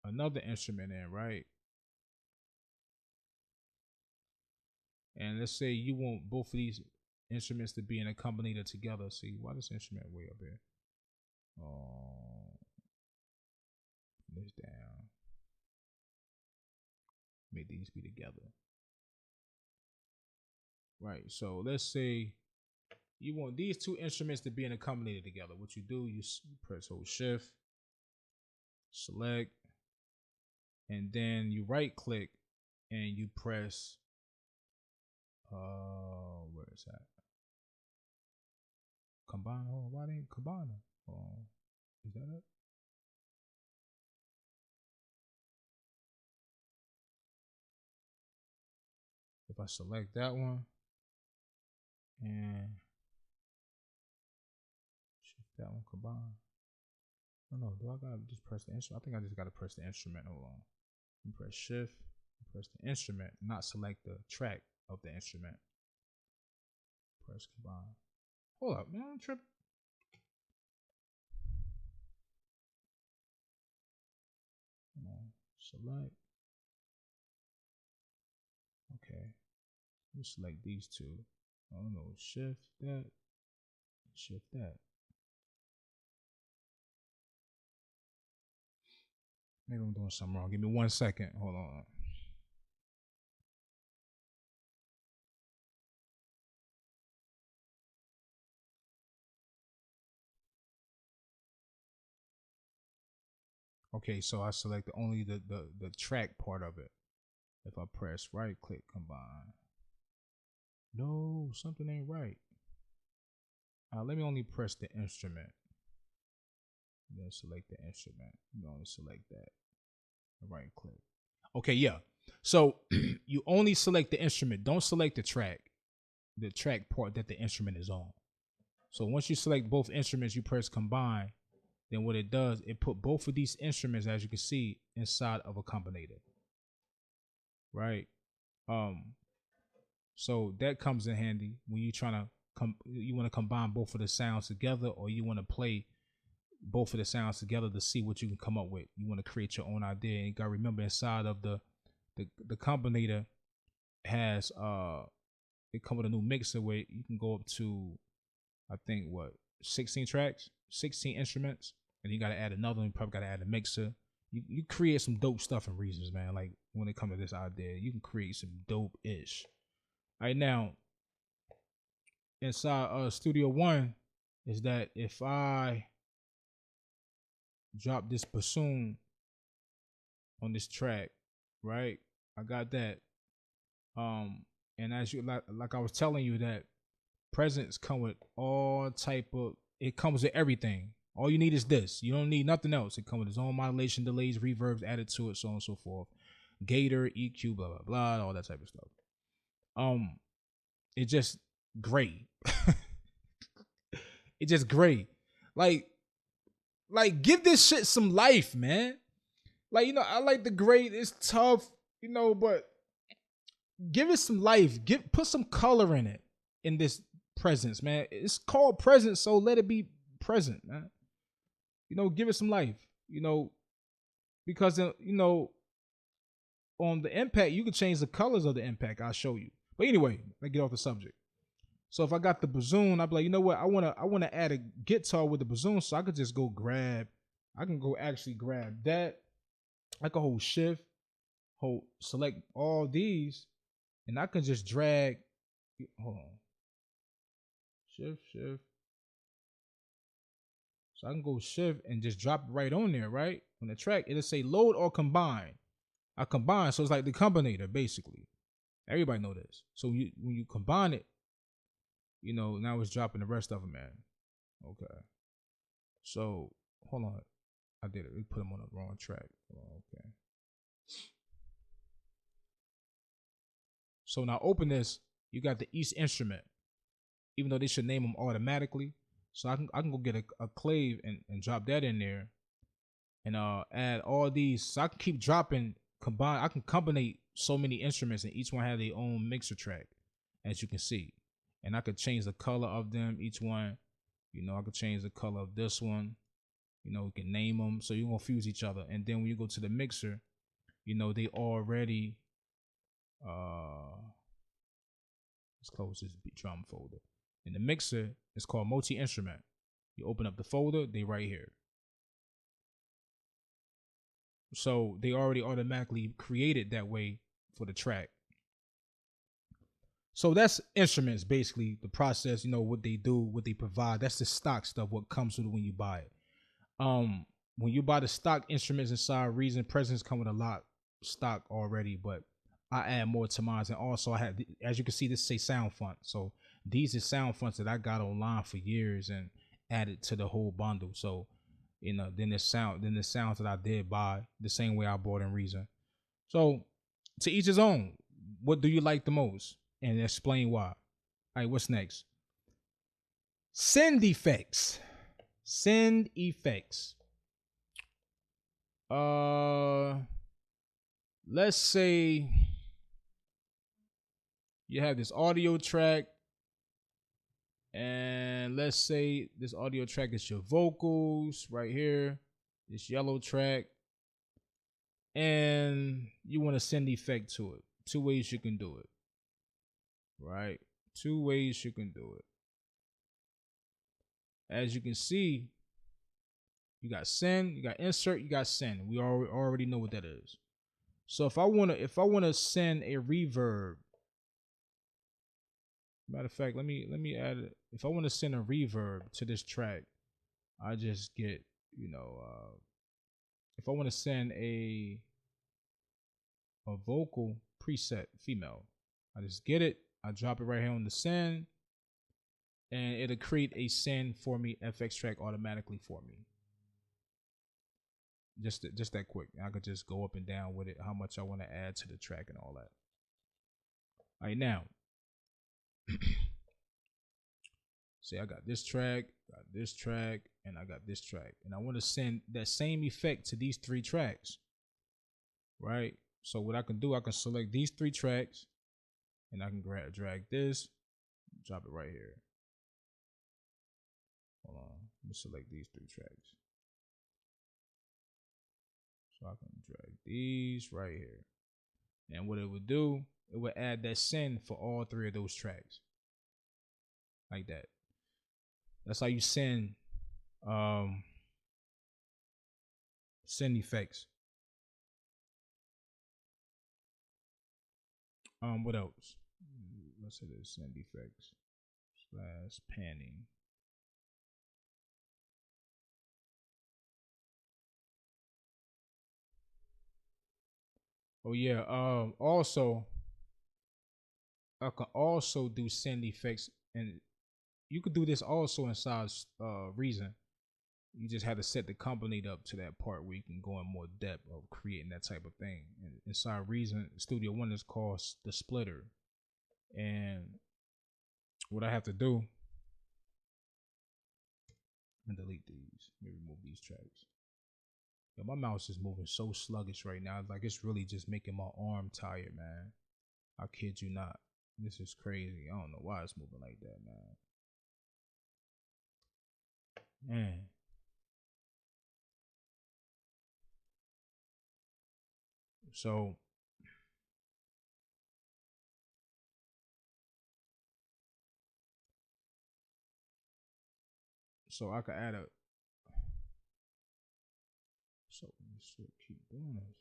another instrument in, right? And let's say you want both of these instruments to be in a Combinator together. See, why this instrument way up here? This down. Make these be together. Right. So let's say you want these two instruments to be in a Combinator together. What you do, you press hold Shift, select, and then you right click and you press where is that? Combine. Oh, why didn't combine? Oh, is that it? If I select that one and shift that one, combine. Oh no, do I gotta just press the instrument? I think I just gotta press the instrument. Hold on. You press shift, press the instrument, not select the track of the instrument. Press combine. Hold up, man, I'm tripping. Come on, select. Okay, we select these two. I don't know, shift that, shift that. Maybe I'm doing something wrong. Give me 1 second. Hold on. Okay, so I select only the track part of it. If I press right click combine. No, something ain't right. Let me only press the instrument. Then select the instrument. You only select that. Right click. Okay, yeah. So you only select the instrument. Don't select the track part that the instrument is on. So once you select both instruments, you press combine. Then what it does, it put both of these instruments, as you can see, inside of a combinator. Right. So that comes in handy when you're trying to you want to combine both of the sounds together, or you want to play both of the sounds together to see what you can come up with. You want to create your own idea. And you gotta remember, inside of the combinator has it come with a new mixer where you can go up to, I think, what, 16 tracks, 16 instruments, and you gotta add another one. You probably gotta add a mixer. You create some dope stuff in Reasons, man. Like when it comes to this idea, you can create some dope ish. All right, now inside Studio One is that if I drop this bassoon on this track, right? I got that. And as you like I was telling you, that presents come with all type of, it comes with everything. All you need is this. You don't need nothing else. It comes with its own modulation, delays, reverbs added to it, so on and so forth. Gator, EQ, blah blah blah, all that type of stuff. It's just great. It's just great. Like give this shit some life, man. Like, I like the great. It's tough, but give it some life. Put some color in it, in this presence, man. It's called presence, so let it be present, man. Give it some life. Because on the impact, you can change the colors of the impact. I'll show you. But anyway, let's get off the subject. So if I got the bassoon, I'll be like, you know what? I wanna add a guitar with the bassoon, so I could just go grab. I can go actually grab that. I can hold shift, select all these, and I can just drag. Hold on. Shift. So I can go shift and just drop it right on there, right? On the track, it'll say load or combine. I combine, so it's like the combinator, basically. Everybody know this. So when you combine it, now it's dropping the rest of them, man. Okay. So hold on. I did it. We put them on the wrong track. Okay. So now open this. You got the each instrument, even though they should name them automatically. So I can go get a clave and drop that in there, and add all these. So I can keep dropping, combine. I can combine so many instruments, and each one have their own mixer track, as you can see. And I could change the color of them. Each one, I could change the color of this one. You can name them, so you won't fuse each other. And then when you go to the mixer, they already. Let's close this drum folder. In the mixer, it's called multi-instrument. You open up the folder, they right here. So they already automatically created that way for the track. So that's instruments, basically the process. What they do, what they provide. That's the stock stuff. What comes with it when you buy it. When you buy the stock instruments inside Reason, Presence come with a lot stock already, but I add more to mine. And also I had, as you can see, this say sound font. So these are sound fonts that I got online for years and added to the whole bundle. So, then the sounds that I did buy the same way I bought in Reason. So to each his own. What do you like the most? And explain why. All right, what's next? Send effects. Send effects. Let's say you have this audio track, and let's say this audio track is your vocals right here, this yellow track, and you want to send effect to it. Two ways you can do it, right? Two ways you can do it. As you can see, you got send, you got insert, you got send. We already know what that is. So if I wanna send a reverb, matter of fact, let me add it. If I want to send a reverb to this track, I just get if I want to send a vocal preset female, I just get it, I drop it right here on the send, and it'll create a send for me, FX track automatically for me. Just that quick. I could just go up and down with it, how much I want to add to the track and all that. All right, now, see, I got this track, and I got this track, and I want to send that same effect to these 3 tracks, right? So what I can do, I can select these 3 tracks, and I can drag this, drop it right here. Hold on, let me select these 3 tracks. So I can drag these right here. And what it would do, it would add that send for all 3 of those tracks. Like that. That's how you send effects. What else? Let's say this, send effects / panning. Oh yeah, also I can also do send effects, and you could do this also inside Reason. You just have to set the Combinator up to that part where you can go in more depth of creating that type of thing. And inside Reason, Studio One is called the splitter. And what I have to do, and delete these, let me remove these tracks. Yo, my mouse is moving so sluggish right now. Like, it's really just making my arm tired, man. I kid you not. This is crazy. I don't know why it's moving like that, man. Man. So I could add a, so this shit keep doing this.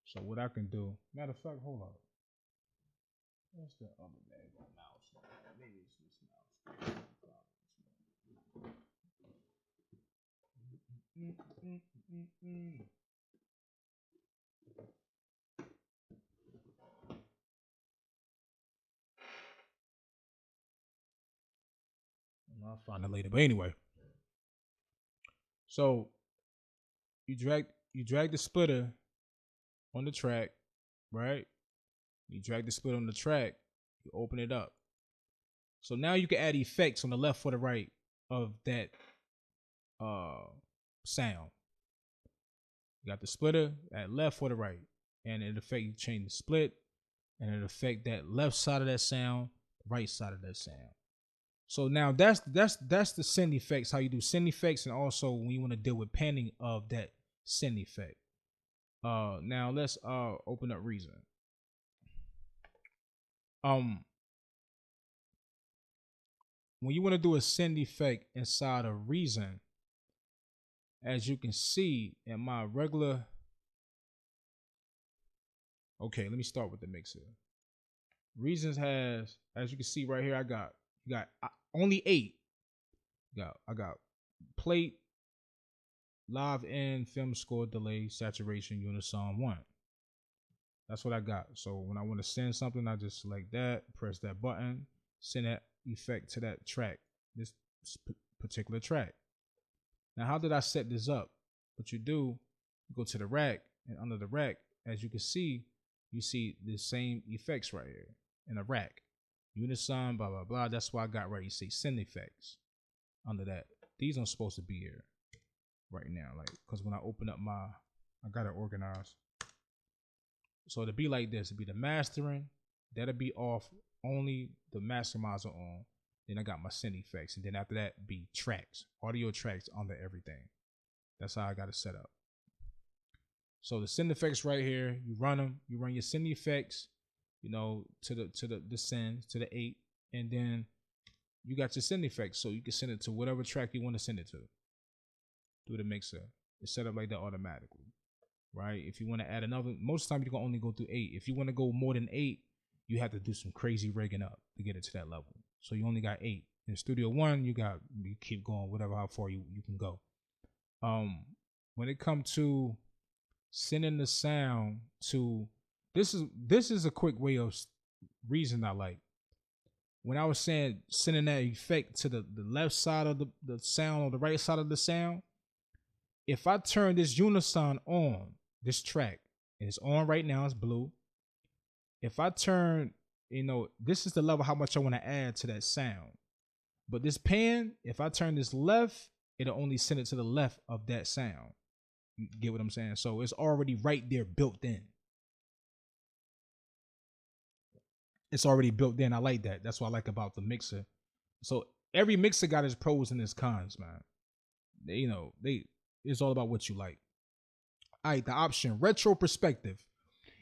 So what I can do, matter of fact, hold up. What's the other bag on mouse? Maybe it's this mouse. I'll find it later. But anyway, so you drag the splitter on the track, right? You drag the splitter on the track, you open it up. So now you can add effects on the left or the right of that sound. You got the splitter at left or the right, and it affect you change the split, and it affect that left side of that sound, right side of that sound. So now that's the send effects, how you do send effects, and also when you want to deal with panning of that send effect. Now let's open up Reason. When you want to do a send effect inside of Reason, as you can see in my regular, okay, let me start with the mixer. Reasons has, as you can see right here, I got only 8. I got plate, live in, film score, delay, saturation, unison 1. That's what I got. So when I want to send something, I just select that, press that button, send that effect to that track, this particular track. Now, how did I set this up? What you do, you go to the rack, and under the rack, as you can see, you see the same effects right here in a rack. Unison, blah, blah, blah. That's why I got right. You see send effects under that. These aren't supposed to be here right now, like, because when I open up I got it organized. So to be like this, it'd be the mastering, that'll be off, only the maximizer on. Then I got my send effects, and then after that be tracks, audio tracks under everything. That's how I got it set up. So the send effects right here, you run them, you run your send effects, you know, to the send, to the 8, and then you got your send effects, so you can send it to whatever track you want to send it to through the mixer. It's set up like that automatically, right? If you want to add another, most of the time you can only go through 8. If you want to go more than 8, you have to do some crazy rigging up to get it to that level. So you only got 8. In Studio One, you keep going, whatever, how far you can go. when it comes to sending the sound to, this is a quick way of reason I like. When I was saying sending that effect to the left side of the sound or the right side of the sound, if I turn this unison on, this track, and it's on right now, it's blue. If I turn, this is the level how much I want to add to that sound. But this pan, if I turn this left, it'll only send it to the left of that sound. You get what I'm saying? So it's already right there built in. It's already built in. I like that. That's what I like about the mixer. So every mixer got its pros and its cons, man. It's all about what you like. All right, the option, retro perspective.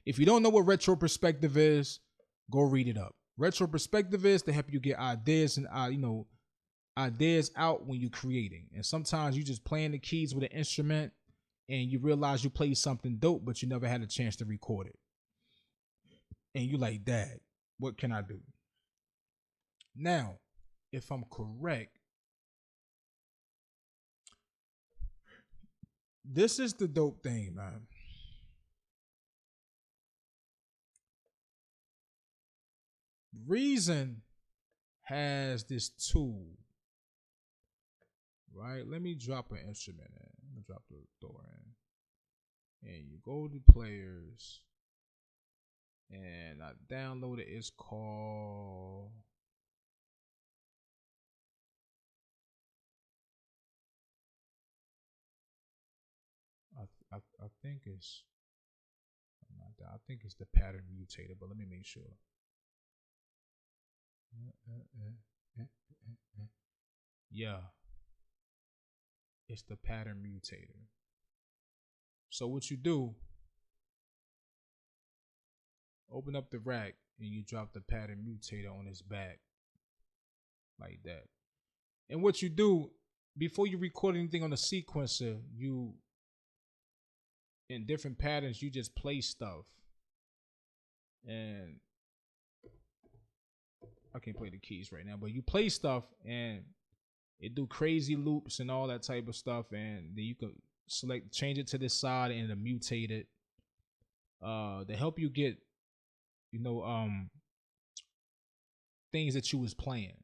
If you don't know what retro perspective is, go read it up. Retro perspective is to help you get ideas and ideas out when you're creating. And sometimes you just playing the keys with an instrument and you realize you played something dope, but you never had a chance to record it. And you like, Dad, what can I do? Now, if I'm correct, this is the dope thing, man. Reason has this tool, right? Let me drop an instrument in. Let me drop the door in. And you go to players. And I downloaded it. It's called I think it's I think it's the pattern mutator, but let me make sure. Yeah, it's the pattern mutator. So what you do, open up the rack and you drop the pattern mutator on its back like that. And what you do, before you record anything on the sequencer, you, in different patterns, you just play stuff. And I can't play the keys right now, but you play stuff and it do crazy loops and all that type of stuff. And then you can change it to this side and it'll mutate it. To help you get, things that you was playing.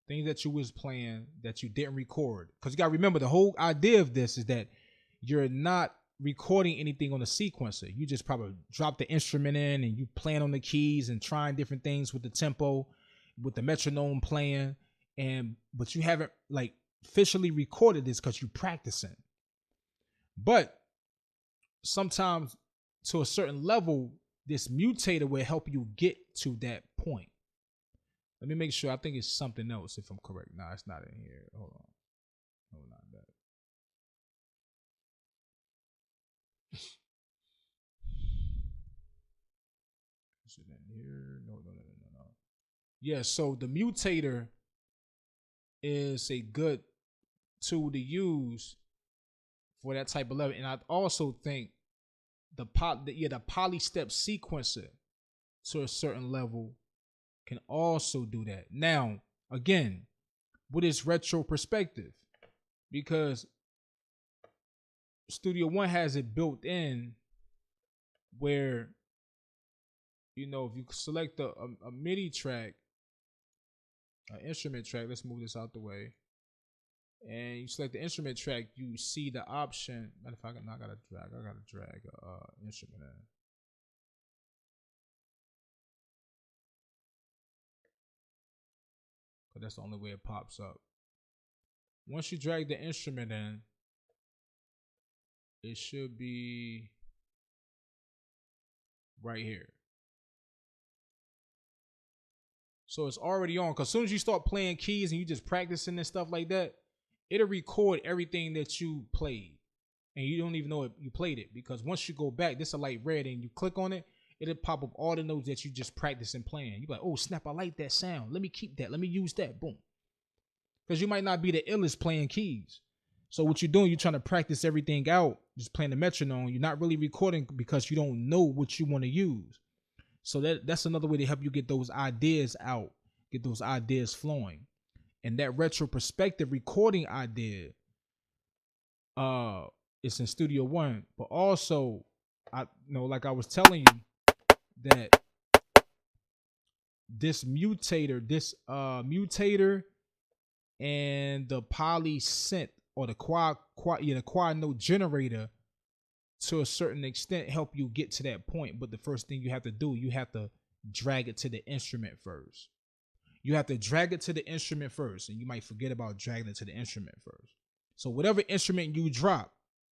Things that you was playing that you didn't record. Because you got to remember, the whole idea of this is that you're not recording anything on the sequencer. You just probably drop the instrument in and you playing on the keys and trying different things with the tempo, with the metronome playing, but you haven't like officially recorded this because you're practicing. But sometimes to a certain level, this mutator will help you get to that point. Let me make sure. I think it's something else if I'm correct. No, it's not in here. Hold on. That. Is it in here? No. Yeah, so the mutator is a good tool to use for that type of level. And I also think the polystep sequencer to a certain level can also do that. Now, again, what is retro perspective? Because Studio One has it built in where, if you select a MIDI track, an instrument track, let's move this out the way, and you select the instrument track, you see the option. Matter of fact, I gotta drag instrument in. Because that's the only way it pops up. Once you drag the instrument in, it should be right here. So it's already on. Because as soon as you start playing keys and you just practicing and stuff like that, it'll record everything that you played. And you don't even know if you played it. Because once you go back, this is light red and you click on it, it'll pop up all the notes that you just practiced and playing. You're like, oh snap, I like that sound. Let me keep that. Let me use that. Boom. Because you might not be the illest playing keys. So what you're doing, you're trying to practice everything out, just playing the metronome. You're not really recording because you don't know what you want to use. So that's another way to help you get those ideas out, get those ideas flowing. And that retro perspective recording idea, it's in Studio One, but also I know, like I was telling you, that this mutator and the poly synth or the quad note generator to a certain extent help you get to that point. But the first thing you have to do, you have to drag it to the instrument first. You have to drag it to the instrument first, and you might forget about dragging it to the instrument first. So whatever instrument you drop,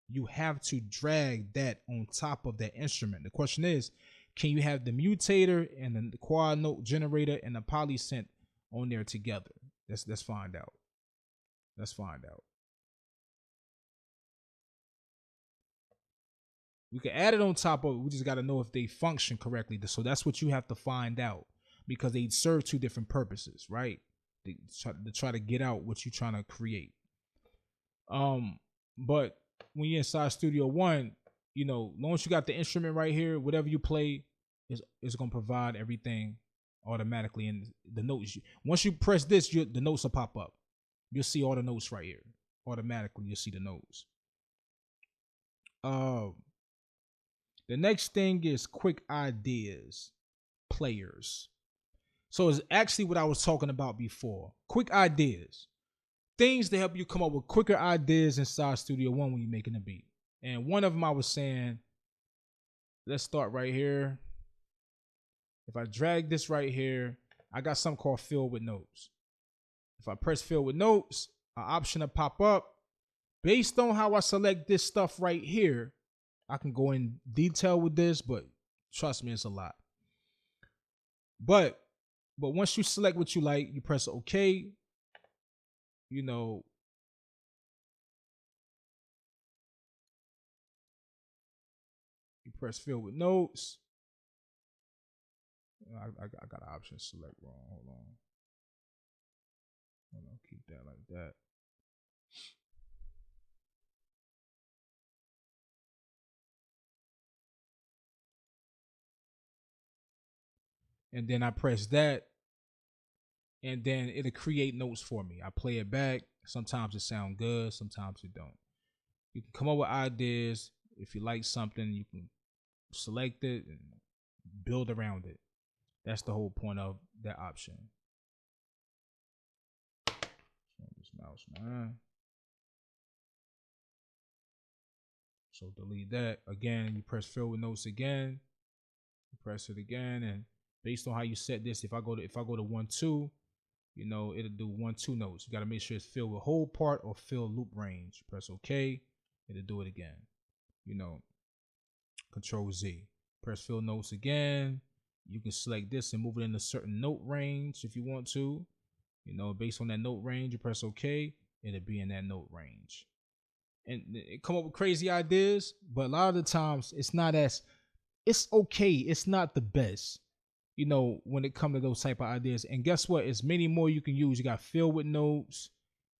you have to drag that on top of that instrument. The question is, can you have the mutator and the quad note generator and the poly synth on there together? Let's find out. Let's find out. We can add it on top of it. We just got to know if they function correctly. So that's what you have to find out, because they serve two different purposes, right? They try to get out what you're trying to create. But when you're inside Studio One, you know, as long as you got the instrument right here, whatever you play is gonna provide everything automatically. And the notes, once you press this, the notes will pop up. You'll see all the notes right here automatically. You'll see the notes. The next thing is quick ideas, players. So it's actually what I was talking about before. Quick ideas. Things to help you come up with quicker ideas inside Studio One when you're making a beat. And one of them I was saying, let's start right here. If I drag this right here, I got something called fill with notes. If I press fill with notes, an option will pop up. Based on how I select this stuff right here, I can go in detail with this, but trust me, it's a lot. But once you select what you like, you press OK. You know, you press fill with notes. I got an option select wrong. Hold on, keep that like that. And then I press that, and then it'll create notes for me. I play it back. Sometimes it sounds good, sometimes it don't. You can come up with ideas. If you like something, you can select it and build around it. That's the whole point of that option. This mouse, man. So delete that. Again, you press fill with notes again. You press it again, and based on how you set this, if I go to 1-2, you know, it'll do 1-2 notes. You got to make sure it's filled with whole part or fill loop range. Press OK, it'll do it again. You know, Control Z. Press fill notes again. You can select this and move it in a certain note range if you want to. You know, based on that note range, you press OK, it'll be in that note range. And it come up with crazy ideas, but a lot of the times it's okay. It's not the best, you know, when it comes to those type of ideas. And guess what? It's many more you can use. You got fill with notes.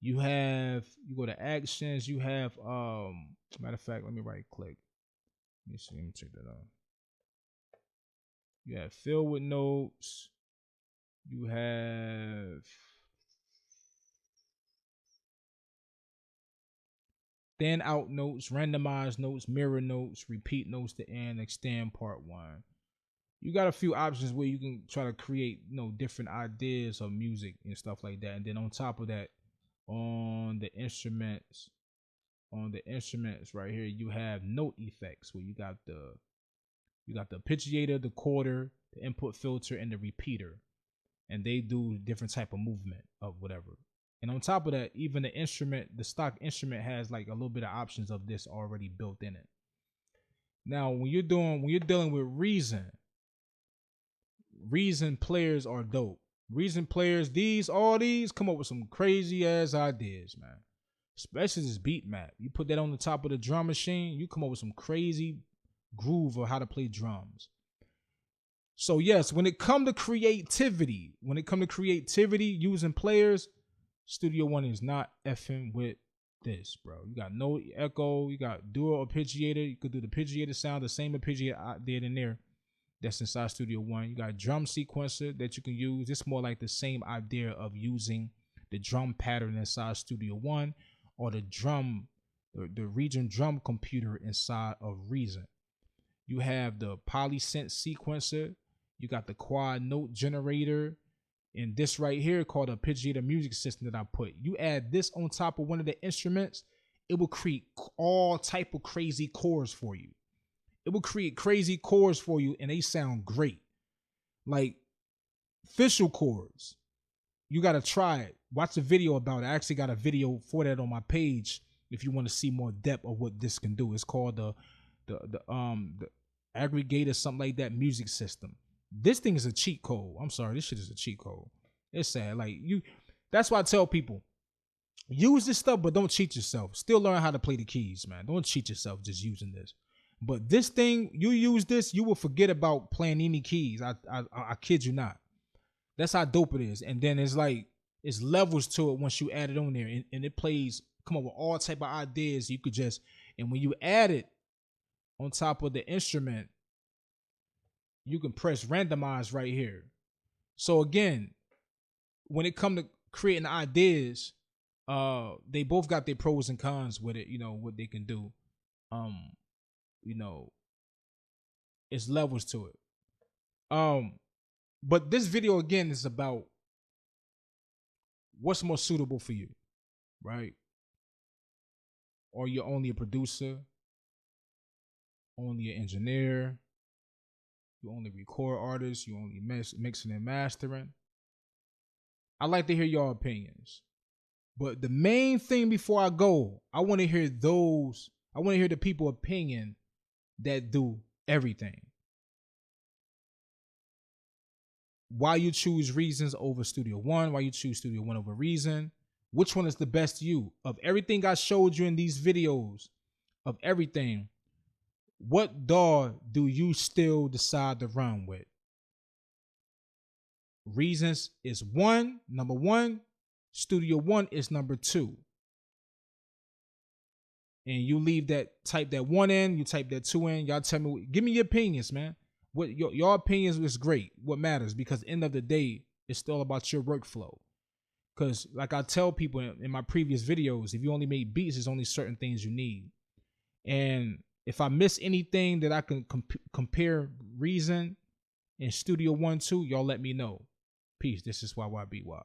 You go to actions. You have, matter of fact, let me right click. Let me see. Let me check that out. You have fill with notes. You have thin out notes, randomized notes, mirror notes, repeat notes to end, extend part 1. You got a few options where you can try to create, you know, different ideas of music and stuff like that. And then on top of that, on the instruments right here, you have note effects where you got the arpeggiator, the quarter, the input filter, and the repeater. And they do different type of movement of whatever. And on top of that, even the stock instrument has like a little bit of options of this already built in it. Now, when you're dealing with Reason players are dope. Reason players, all these come up with some crazy ass ideas, man. Especially this beat map. You put that on the top of the drum machine, you come up with some crazy groove of how to play drums. So yes, when it come to creativity using players, Studio One is not effing with this, bro. You got no echo, you got dual arpeggiator. You could do the arpeggiator sound, the same arpeggiator I did in there. That's inside Studio One. You got drum sequencer that you can use. It's more like the same idea of using the drum pattern inside Studio One, or the drum the Region drum computer inside of Reason. You have the polysynth sequencer. You got the quad note generator. And this right here called a arpeggiator music system that I put. You add this on top of one of the instruments, it will create all type of crazy chords for you. It will create crazy chords for you, and they sound great. Like official chords. You got to try it. Watch a video about it. I actually got a video for that on my page if you want to see more depth of what this can do. It's called the aggregator, something like that, music system. This thing is a cheat code. I'm sorry, this shit is a cheat code. It's sad. Like that's why I tell people, use this stuff, but don't cheat yourself. Still learn how to play the keys, man. Don't cheat yourself just using this. But this thing, you use this, you will forget about playing any keys. I kid you not. That's how dope it is. And then it's like, it's levels to it once you add it on there, and it plays, come up with all type of ideas. You could just, and when you add it on top of the instrument, you can press randomize right here. So again, when it comes to creating ideas, they both got their pros and cons with it, what they can do. It's levels to it. But this video again is about what's more suitable for you, right? Or you're only a producer, only an engineer, you only record artists, you only mixing and mastering. I like to hear your opinions. But the main thing before I go, I want to hear the people opinion that do everything. Why you choose Reasons over Studio One, why you choose Studio One over Reason. Which one is the best to you? Of everything I showed you in these videos, of everything, what DAW do you still decide to run with? Reasons is number one. Studio One is number two. And you type that one in, you type that two in. Y'all tell me, give me your opinions, man. What your opinions is great. What matters, because at the end of the day, it's still about your workflow. Because like I tell people in my previous videos, if you only make beats, there's only certain things you need. And if I miss anything that I can compare Reason and Studio One to, y'all let me know. Peace. This is YYBY.